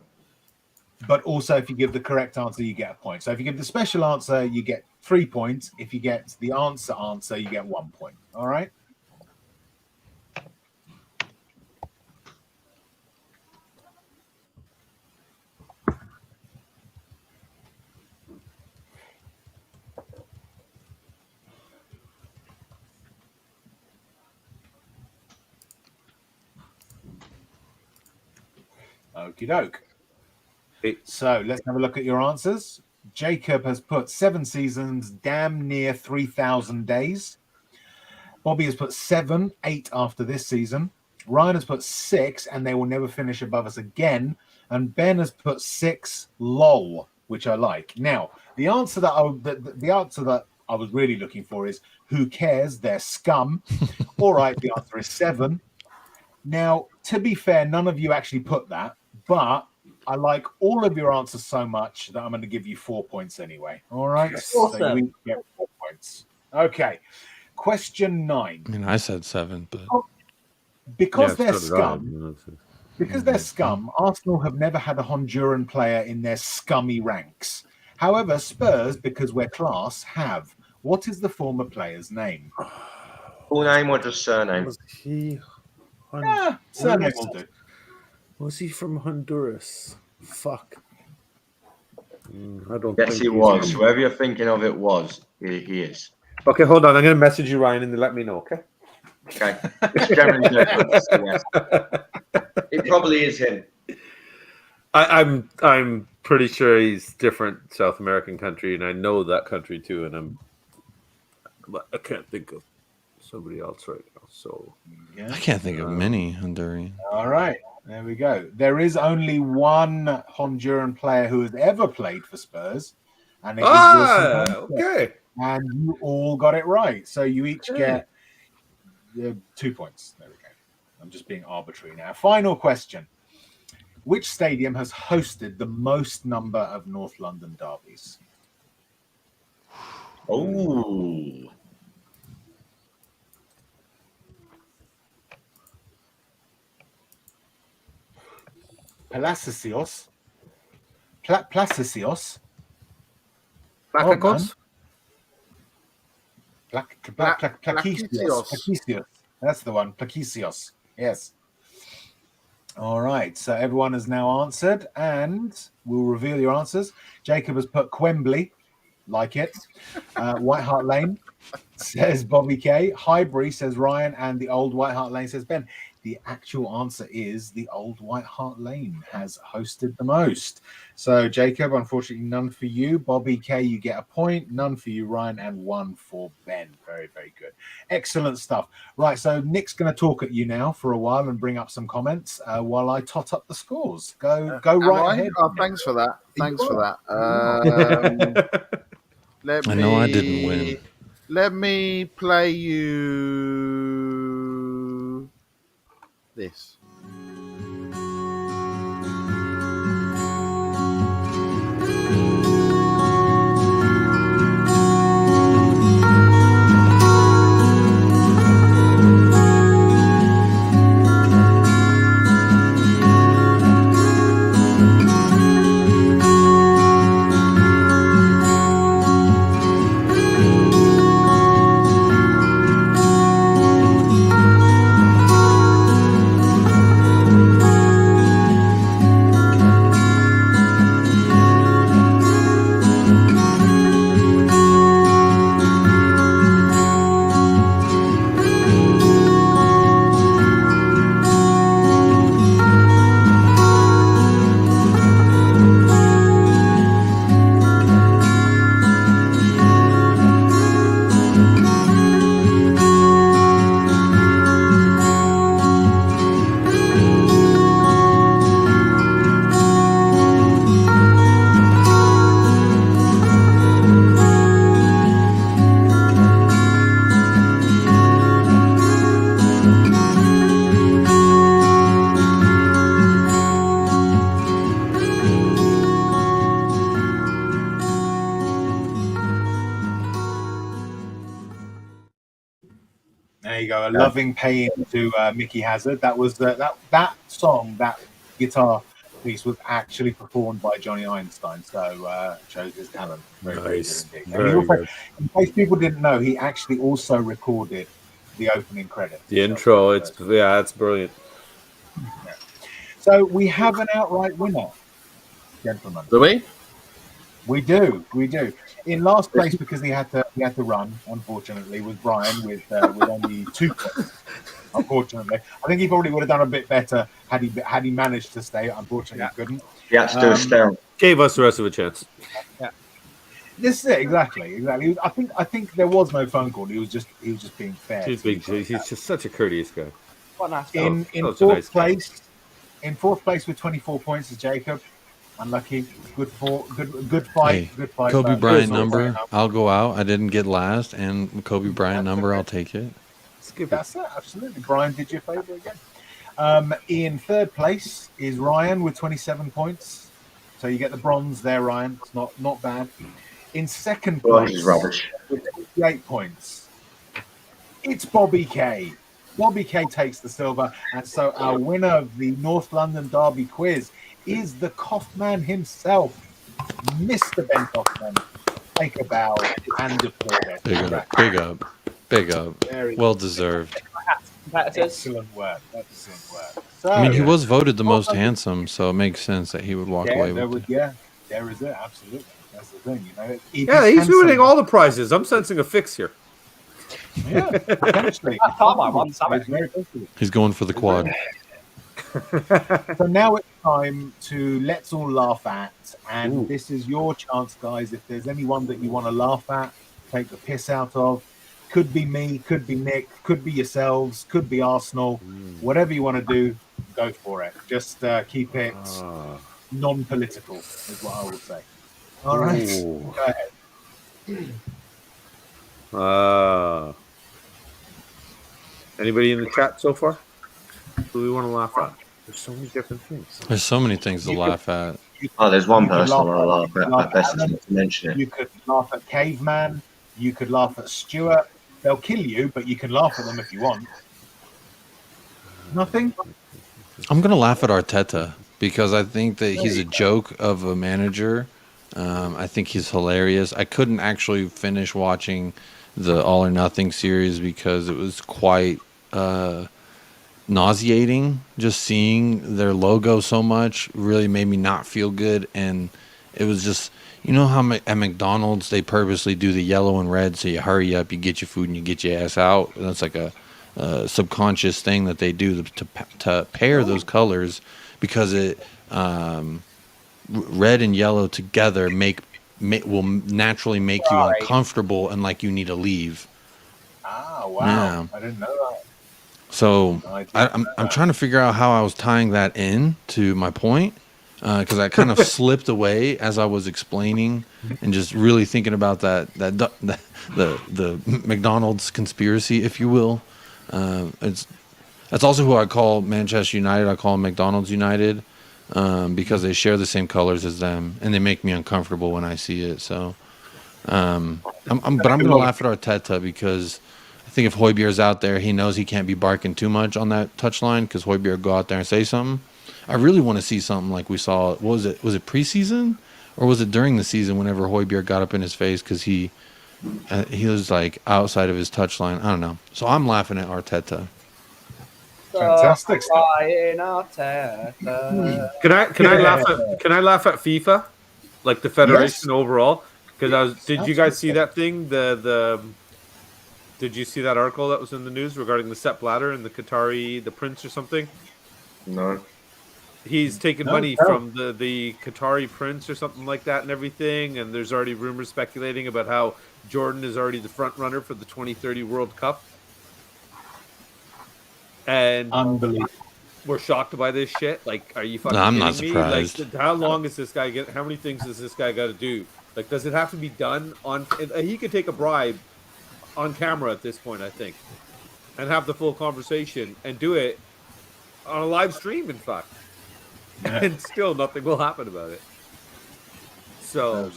but also if you give the correct answer, you get a point. So if you give the special answer, you get 3 points. If you get the answer, you get 1 point. All right? Okie doke. So let's have a look at your answers. Jacob has put 7 seasons, damn near 3,000 days. Bobby has put 7, 8 after this season. Ryan has put 6, and they will never finish above us again. And Ben has put 6, lol, which I like. Now, the answer that I was really looking for is who cares? They're scum. All right, the answer is 7. Now, to be fair, none of you actually put that, but I like all of your answers so much that I'm going to give you 4 points anyway. All right? Awesome. So you get 4 points. Question 9. I mean, I said 7, but because they're scum. Because they're scum, Arsenal have never had a Honduran player in their scummy ranks. However, Spurs, because we're class, have. What is the former player's name? Full name or just surname? Was he? Surname will do. Was he from Honduras? Fuck. I don't. Yes, he was. Whoever you're thinking of, it was. He is. Okay, hold on. I'm going to message you, Ryan, and then let me know. Okay. Okay. It's generally different. Yes. It probably is him. I'm pretty sure he's different South American country, and I know that country too. And I can't think of somebody else right now. So I can't think of many Honduran. All right, there we go. There is only one Honduran player who has ever played for Spurs, and it is Wilson. Okay. And you all got it right. So you each get 2 points. There we go. I'm just being arbitrary now. Final question. Which stadium has hosted the most number of North London derbies? Oh. Palacios. Placicios. Placacos? Placicios. That's the one. Placicios. Yes. All right. So everyone has now answered, and we'll reveal your answers. Jacob has put Quembley. Like it. White Hart Lane, says Bobby K. Highbury, says Ryan, and the old White Hart Lane, says Ben. The actual answer is the old White Hart Lane has hosted the most. So, Jacob, unfortunately, none for you. Bobby K, you get a point. None for you, Ryan, and 1 for Ben. Very, very good. Excellent stuff. Right, so Nick's going to talk at you now for a while and bring up some comments while I tot up the scores. Go right ahead. Oh, thanks for that. Thanks for that. I know I didn't win. Let me play you this. There you go. A loving pain to Mickey Hazard. That was that song, that guitar piece was actually performed by Johnny Einstein. So shows his talent. Very, Nice. very good Very indeed. good. In case people didn't know, he actually also recorded the opening credits. The intro, it's brilliant. So we have an outright winner, gentlemen. Do we? We do. In last place, because he had to run, unfortunately, was Brian with only 2 points. Unfortunately, I think he probably would have done a bit better had he managed to stay. Unfortunately, he couldn't. Yeah, to do a stare. Gave us the rest of a chance. Yeah, this is it exactly. I think there was no phone call. He was just being fair. He's just such a courteous guy. What a nice guy. In fourth place. In fourth place with 24 points is Jacob. Unlucky. Good fight. Hey, Good fight. Kobe Bryant number. I'll go out. I didn't get last, and Kobe Bryant number. I'll take it. That's it. Absolutely. Brian did you a favor again. In third place is Ryan with 27 points. So you get the bronze there, Ryan. It's not bad. In second place, This is rubbish. with 28 points, it's Bobby K. Bobby K takes the silver, and so our winner of the North London Derby quiz is the Kaufman himself, Mr. Ben Kaufman. Take a bow and applaud. Big up. Well deserved. Excellent work. So, I mean, he was voted the most handsome, so it makes sense that he would walk away with it. There is it. Absolutely. That's the thing, Yeah, he's winning all the prizes. I'm sensing a fix here. Yeah, potentially. I thought I won something. He's going for the quad. So now it's time to let's all laugh at, and Ooh. this is your chance, guys. If there's anyone that you want to laugh at, take the piss out of, could be me, could be Nick, could be yourselves, could be Arsenal, whatever you want to do, go for it. Just keep it non-political, is what I would say. All right, Ooh. go ahead. Anybody in the chat so far? Who do we want to laugh at? There's so many different things. There's so many things to laugh at. Oh, there's one You could person I want to laugh laugh at. Best Adam. not to mention it. You could laugh at Caveman. You could laugh at Stuart. They'll kill you, but you can laugh at them if you want. Nothing? I'm going to laugh at Arteta because I think that he's a joke of a manager. I think he's hilarious. I couldn't actually finish watching the All or Nothing series because it was quite nauseating. Just seeing their logo so much really made me not feel good. And it was just, you know how at McDonald's they purposely do the yellow and red so you hurry up, you get your food, and you get your ass out. That's like a subconscious thing that they do to pair those colors because it red and yellow together will naturally make you uncomfortable and like you need to leave. Ah, wow. Yeah. I didn't know that. So I'm trying to figure out how I was tying that in to my point because I kind of slipped away as I was explaining and just really thinking about the McDonald's conspiracy, if you will. That's also who I call Manchester United. I call them McDonald's United because they share the same colors as them and they make me uncomfortable when I see it. So, but I'm going to laugh at Arteta because I think if Højbjerg's out there, he knows he can't be barking too much on that touchline because Højbjerg will go out there and say something. I really want to see something like we saw. What was it? Was it preseason or was it during the season? Whenever Højbjerg got up in his face because he was like outside of his touchline. I don't know. So I'm laughing at Arteta. Fantastic stuff. Can I laugh at FIFA, like the federation overall? Because did you guys see that thing? Did you see that article that was in the news regarding the Sepp Blatter and the prince or something? No. He's taken money from the Qatari prince or something like that and everything, and there's already rumors speculating about how Jordan is already the front runner for the 2030 World Cup. And unbelievable. We're shocked by this shit. Like, are you fucking I'm kidding not surprised. me? Like, how long is this guy how many things does this guy got to do? Like, does it have to be done on? He could take a bribe on camera at this point, I think, and have the full conversation and do it on a live stream, in fact. Yeah. And still nothing will happen about it. So,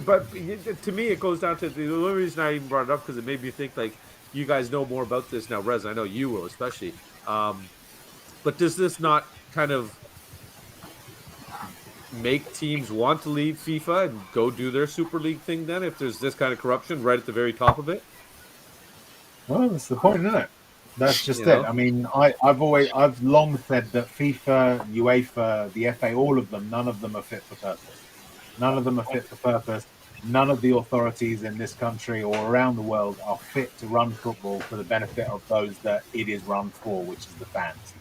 but to me, it goes down to the only reason I even brought it up because it made me think like you guys know more about this now, Rez. I know you will, especially. But does this not kind of make teams want to leave FIFA and go do their Super League thing then? If there's this kind of corruption right at the very top of it. Well, that's the point, isn't it? That's just it. I mean, I've long said that FIFA, UEFA, the FA, all of them, none of them are fit for purpose. None of them are fit for purpose. None of the authorities in this country or around the world are fit to run football for the benefit of those that it is run for, which is the fans.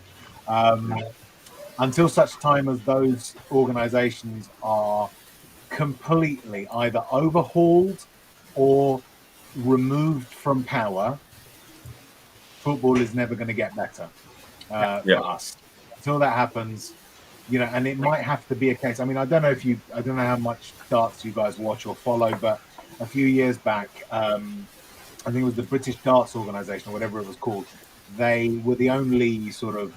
Until such time as those organizations are completely either overhauled or removed from power, football is never going to get better for us. Until that happens, you know, and it might have to be a case. I mean, I don't know how much darts you guys watch or follow, but a few years back, I think it was the British Darts Organization or whatever it was called. They were the only sort of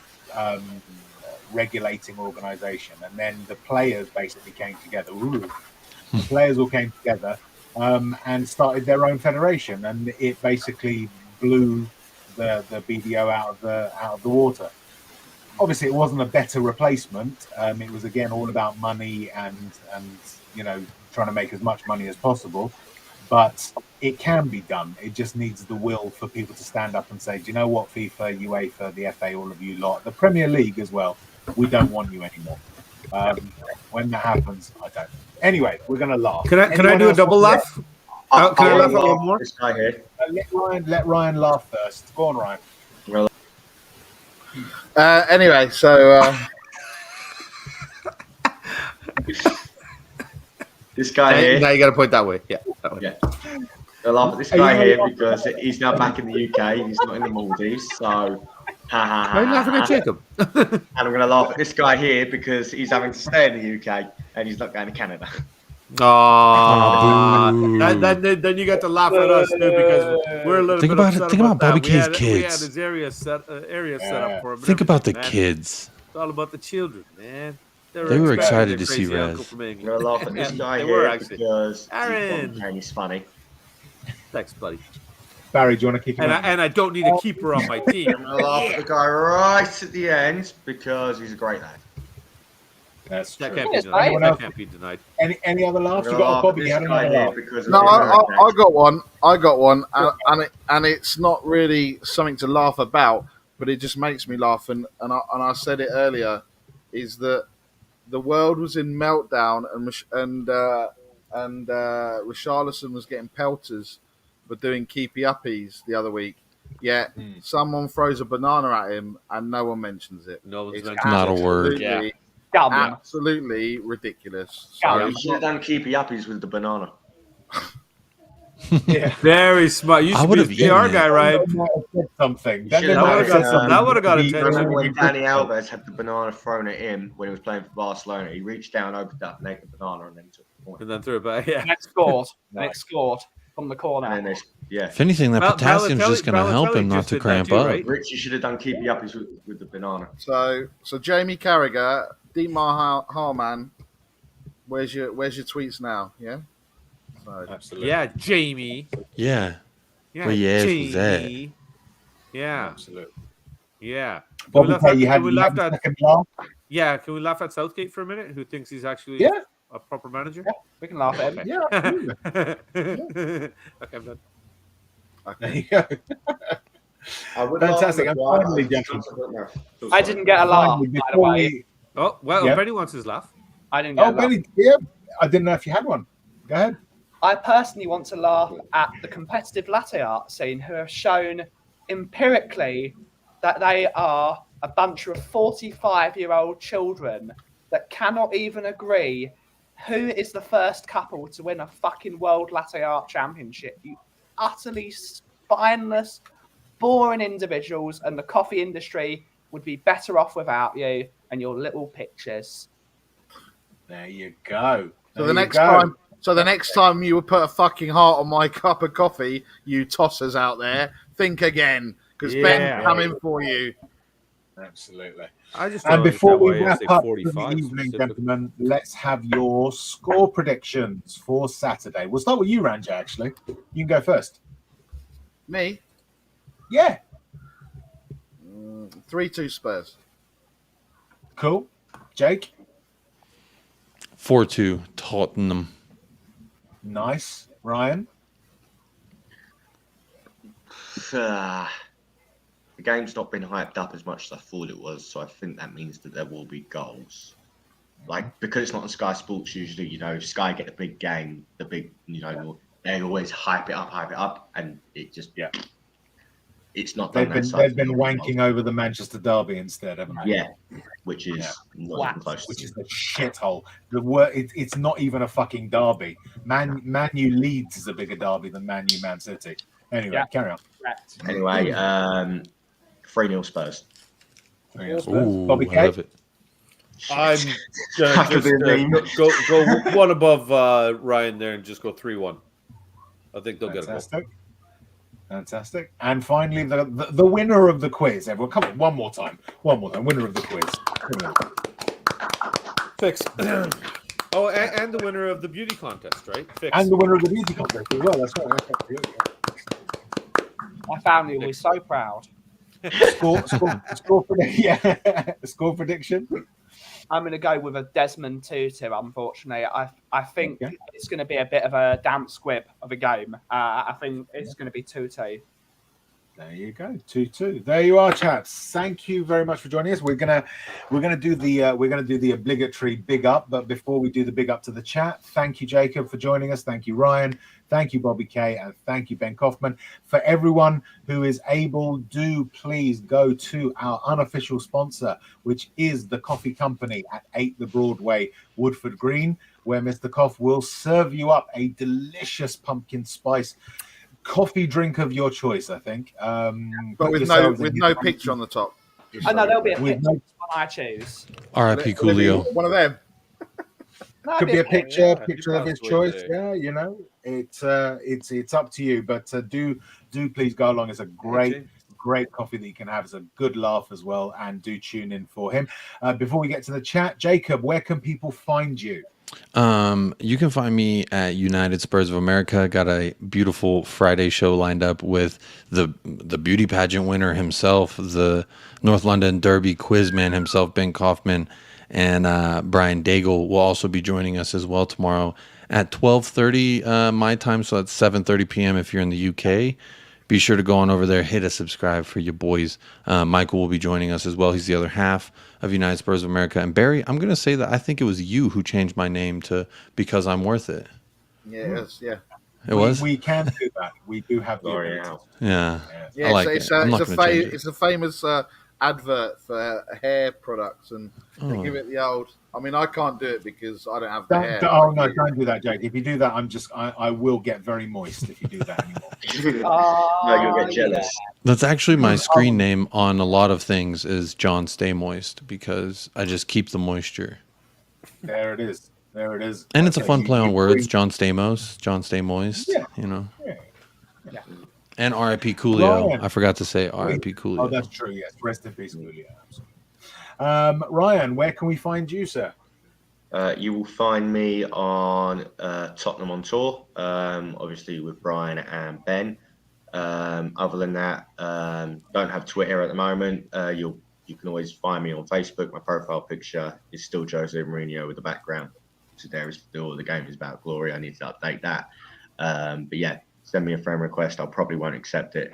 regulating organization, and then the players basically came together. The players all came together and started their own federation, and it basically blew the BDO out of the water. Obviously, it wasn't a better replacement. It was again all about money and you know, trying to make as much money as possible. But it can be done. It just needs the will for people to stand up and say, do you know what, FIFA, UEFA, the FA, all of you lot, the Premier League as well, we don't want you anymore. When that happens, I don't. Anyway, we're going to laugh. Can I do a double laugh? Can I laugh at one more? Let Ryan laugh first. Go on, Ryan. Anyway, so this guy here. Now you got to point that way. Yeah. That way. Yeah. I laugh at this guy here because he's now back in the UK. He's not in the Maldives. So, ha ha ha. Are you laughing at Jacob? And I'm going to laugh at this guy here because he's having to stay in the UK and he's not going to Canada. Then you got to laugh at us too because we're a little Think bit about it. upset Think about Bobby K's We had kids. his area set up for him. Think about the man. kids. It's all about the children, man. They were excited to crazy see Rez. uncle from I'm England. going to laugh at this guy They were here actually. because Aaron. he's funny. Thanks, buddy. Barry, do you want to kick him out? And I don't need a keeper on my team. I'm going to laugh at the guy right at the end because he's a great lad. That's true. That can't be Yes, denied. right? That can't be denied. Any other laughs? I'm You gonna got a laugh Bobby. at You had this guy another here laugh. because of no, the I got one, and it's not really something to laugh about, but it just makes me laugh. And I said it earlier, is that the world was in meltdown, and Richarlison was getting pelters for doing keepy uppies the other week. Yet someone throws a banana at him, and no one mentions it. No one's It's mentioned Not a absolutely- word. Yeah. Scum. Absolutely ridiculous. Yeah. You should have done keepy uppies with the banana. Yeah. Very smart. You I should would've be the PR eaten guy, it. right? They might have said something. You Then should they have might have done, said something. that would've got to be- attention. Remember when Danny Alves had the banana thrown at him when he was playing for Barcelona? He reached down, opened up, and ate the banana, and then he took the point. And then threw it back. Yeah. And it scored. And it scored from the corner. And then yeah. If anything, that potassium's just going to help him not to cramp up. Right? Rich, you should have done keepy uppies with the banana. So Jamie Carragher, Dietmar Harman, where's your tweets now? Yeah. So, Absolutely. Yeah, Jamie. Yeah. Yeah, Where your ass was at. Jamie. Yeah, Absolutely. yeah. Bobby laugh K, at- you had can we you laugh had a at- second laugh. Yeah, can we laugh at Southgate for a minute? Who thinks he's actually Yeah. a proper manager? Yeah, we can laugh at him. Yeah, absolutely. Okay, I'm done. There you go. Fantastic. And finally, gentlemen. I didn't get a laugh, Finally, by the before way. we- Oh, well, Yeah. Benny wants his laugh. I didn't get Oh, a laugh. Benny, yeah. I didn't know if you had one. Go ahead. I personally want to laugh at the competitive latte art scene who have shown empirically that they are a bunch of 45-year-old children that cannot even agree who is the first couple to win a fucking world latte art championship. You utterly spineless, boring individuals, and the coffee industry would be better off without you and your little pictures. There you go. So There the you next go. time, you would put a fucking heart on my cup of coffee, you tossers out there, think again, because Yeah. Ben's coming for you. Absolutely. I just And don't before understand we why I wrap say up for 45 the evening, specifically. gentlemen, let's have your score predictions for Saturday. We'll start with you, Ranja, actually. You can go first. Me, Yeah. 3-2 Spurs. Cool. Jake? 4-2 Tottenham. Nice. Ryan? The game's not been hyped up as much as I thought it was, so I think that means that there will be goals. Like, because it's not on Sky Sports usually, Sky get the big game, the big, they always hype it up, and it just, it's not done They've been wanking over the Manchester derby instead, haven't they? Yeah, which is not even close. Which is a shithole. It's not even a fucking derby. Man U Leeds is a bigger derby than Man U Man City. Anyway, carry on. Anyway, 3-0 Spurs. Ooh, Bobby I K? love it. I'm gonna Have to just be a name. go one above Ryan there and just go 3-1. I think they'll get a goal. Fantastic. And finally, the winner of the quiz. Everyone, come on, one more time. Winner of the quiz. Fix. Oh, and the winner of the beauty contest, right? Fix. And the winner of the beauty contest as well. That's right. Absolutely. My family will be so proud. Score prediction. I'm going to go with a Desmond Tutu, unfortunately. I think it's going to be a bit of a damp squib of a game. I think it's going to be 2-2. There you go, 2-2. There you are, chaps. Thank you very much for joining us. We're gonna do the obligatory big up, but before we do the big up to the chat, thank you, Jacob, for joining us. Thank you, Ryan. Thank you, Bobby K, and thank you, Ben Kaufman. For everyone who is able, do please go to our unofficial sponsor, which is the coffee company at 8 the Broadway, Woodford Green, where Mr. Koff will serve you up a delicious pumpkin spice coffee drink of your choice, I think. But with no picture on the top. I know there'll be a With picture when I choose. R.I.P. Coolio. One of them. Could be a picture of his possibly choice. do. Yeah, you know, it's up to you. But do please go along. It's a great coffee that you can have. It's a good laugh as well. And do tune in for him. Before we get to the chat, Jacob, where can people find you? You can find me at United Spurs of America. Got a beautiful Friday show lined up with the beauty pageant winner himself, the North London Derby quizman himself, Ben Kaufman, and Brian Daigle will also be joining us as well tomorrow at 12:30 my time. So that's 7:30 p.m. if you're in the UK. Be sure to go on over there, hit a subscribe for your boys. Michael will be joining us as well. He's the other half of United Spurs of America. And Barry, I'm going to say that I think it was you who changed my name to Because I'm Worth It. Yeah, it was. Yeah. It was? We can do that. We do have the ability. Yeah. Yeah, I like it's it. it's a famous advert for hair products, and they give it the old. I mean, I can't do it because I don't have the hair. Oh no, don't do that, Jake. If you do that, I will get very moist if you do that anymore. No, you'll get jealous. That's actually my screen name on a lot of things is John Stay Moist because I just keep the moisture. There it is. There it is. And it's a fun play on words. John Stamos, John Stay Moist. Yeah. You know. Yeah. And R.I.P. Coolio. Ryan. I forgot to say R.I.P. Coolio. Oh, that's true. Yes. Rest in peace, Coolio. Absolutely. Ryan, where can we find you, sir? You will find me on Tottenham on Tour, obviously with Brian and Ben. Other than that, don't have Twitter at the moment. You can always find me on Facebook. My profile picture is still Jose Mourinho with the background. So there is still the game is about glory. I need to update that. But yeah, send me a friend request. I probably won't accept it.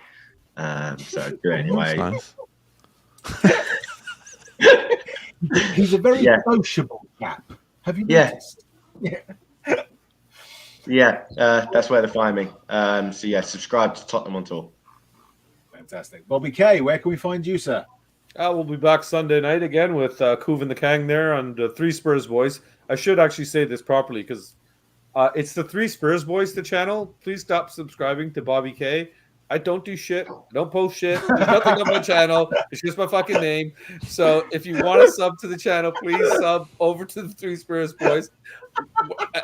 So do it anyway. That's nice. He's a very sociable chap. Have you noticed? Yeah, that's where to find me. So yeah, subscribe to Tottenham on Tour. Fantastic. Bobby K, where can we find you, sir? We'll be back Sunday night again with Kuvan the Kang there and the Three Spurs Boys. I should actually say this properly because it's the Three Spurs Boys, the channel. Please stop subscribing to Bobby K. I don't do shit. I don't post shit. There's nothing on my channel. It's just my fucking name. So if you want to sub to the channel, please sub over to the Three Spurs Boys.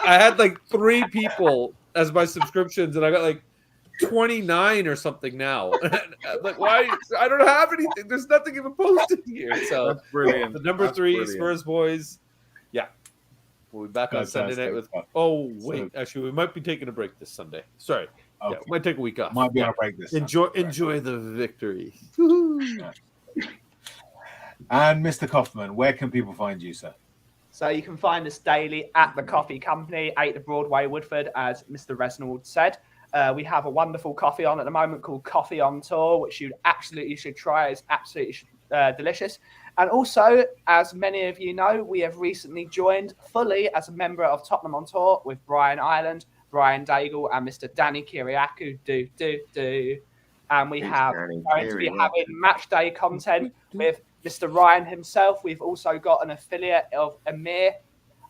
I had like 3 people as my subscriptions, and I got like 29 or something now. Like, why? I don't have anything. There's nothing even posted here. So that's brilliant. The number 3 brilliant. Spurs Boys. Yeah. We'll be back on Sunday night with. Oh, wait. Actually, we might be taking a break this Sunday. Sorry. Okay. Yeah, we might take a week off. Might be on a break this Enjoy the victory. And Mr. Kaufman, where can people find you, sir? So you can find us daily at the Coffee Company, 8 the Broadway, Woodford, as Mr. Rezinator said. We have a wonderful coffee on at the moment called Coffee on Tour, which you absolutely should try. It's absolutely delicious. And also, as many of you know, we have recently joined fully as a member of Tottenham on Tour with Brian Ireland, Brian Daigle, and Mr. Danny Kiriakou. And we have going to be having match day content with Mr. Ryan himself. We've also got an affiliate of Amir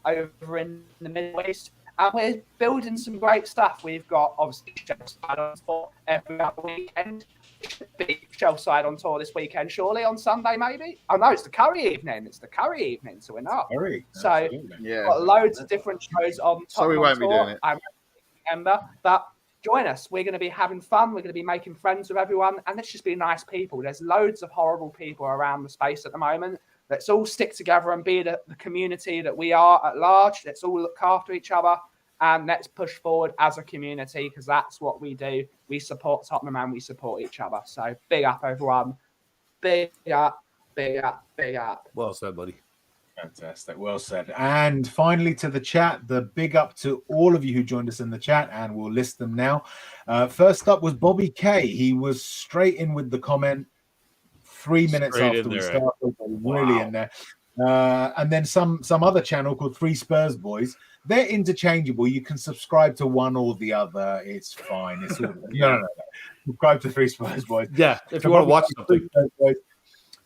over in the Middle East. And we're building some great stuff. We've got, obviously, Shellside on tour every other weekend. Should be Shellside on tour this weekend, surely, on Sunday, maybe? Oh, no, it's the Curry evening. It's the Curry evening, so we're not. Curry, so, we've got loads of different shows on So we won't be doing it. I'm member, but join us. We're going to be having fun. We're going to be making friends with everyone, and let's just be nice people. There's loads of horrible people around the space at the moment. Let's all stick together and be the community that we are at large. Let's all look after each other, and let's push forward as a community, because that's what we do. We support Tottenham and we support each other. So big up, everyone. Big up, big up, big up. Well said, buddy. Fantastic. Well said. And finally to the chat, the big up to all of you who joined us in the chat, and we'll list them now. First up was Bobby K. He was straight in with the comment 3 minutes Straight after in we there. started. Really in there. And then some other channel called Three Spurs Boys. They're interchangeable. You can subscribe to one or the other. It's fine. It's all no. Subscribe to Three Spurs Boys. Yeah, if you want to watch something.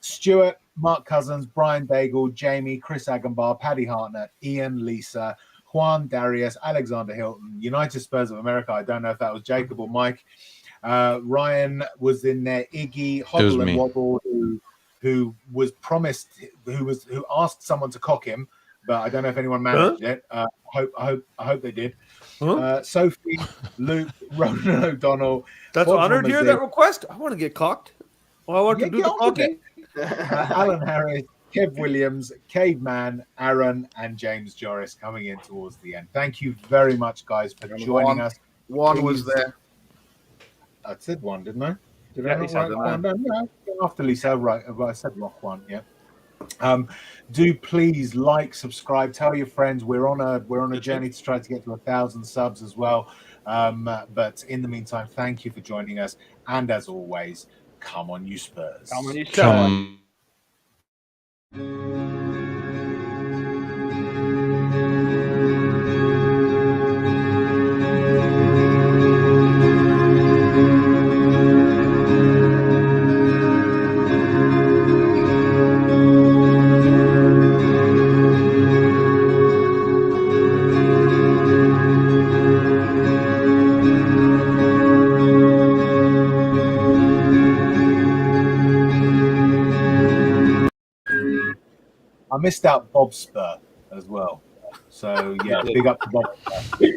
Stuart, Mark Cousins, Brian Daigle, Jamie, Chris Agambar, Paddy Hartnett, Ian, Lisa, Juan, Darius, Alexander Hilton, United Spurs of America. I don't know if that was Jacob or Mike. Ryan was in there. Iggy, Hobble and Wobble, who was promised, who asked someone to cock him, but I don't know if anyone managed it. I hope they did. Sophie, Luke, Ronan O'Donnell. That's honored here. That request. I want to get cocked. Well, I want to do the cocking. Alan Harris, Kev Williams, Caveman, Aaron, and James Joris coming in towards the end. Thank you very much, guys, for joining us. One was there. I said one, didn't I? Did I not write one down? No, after Lisa, right? I said rock one. Yeah. Do please like, subscribe, tell your friends. We're on a journey to try to get to 1,000 subs as well. But in the meantime, thank you for joining us, and as always, come on, you Spurs. Come on, you Spurs. I missed out Bob Spur as well. So yeah, big up to Bob Spur.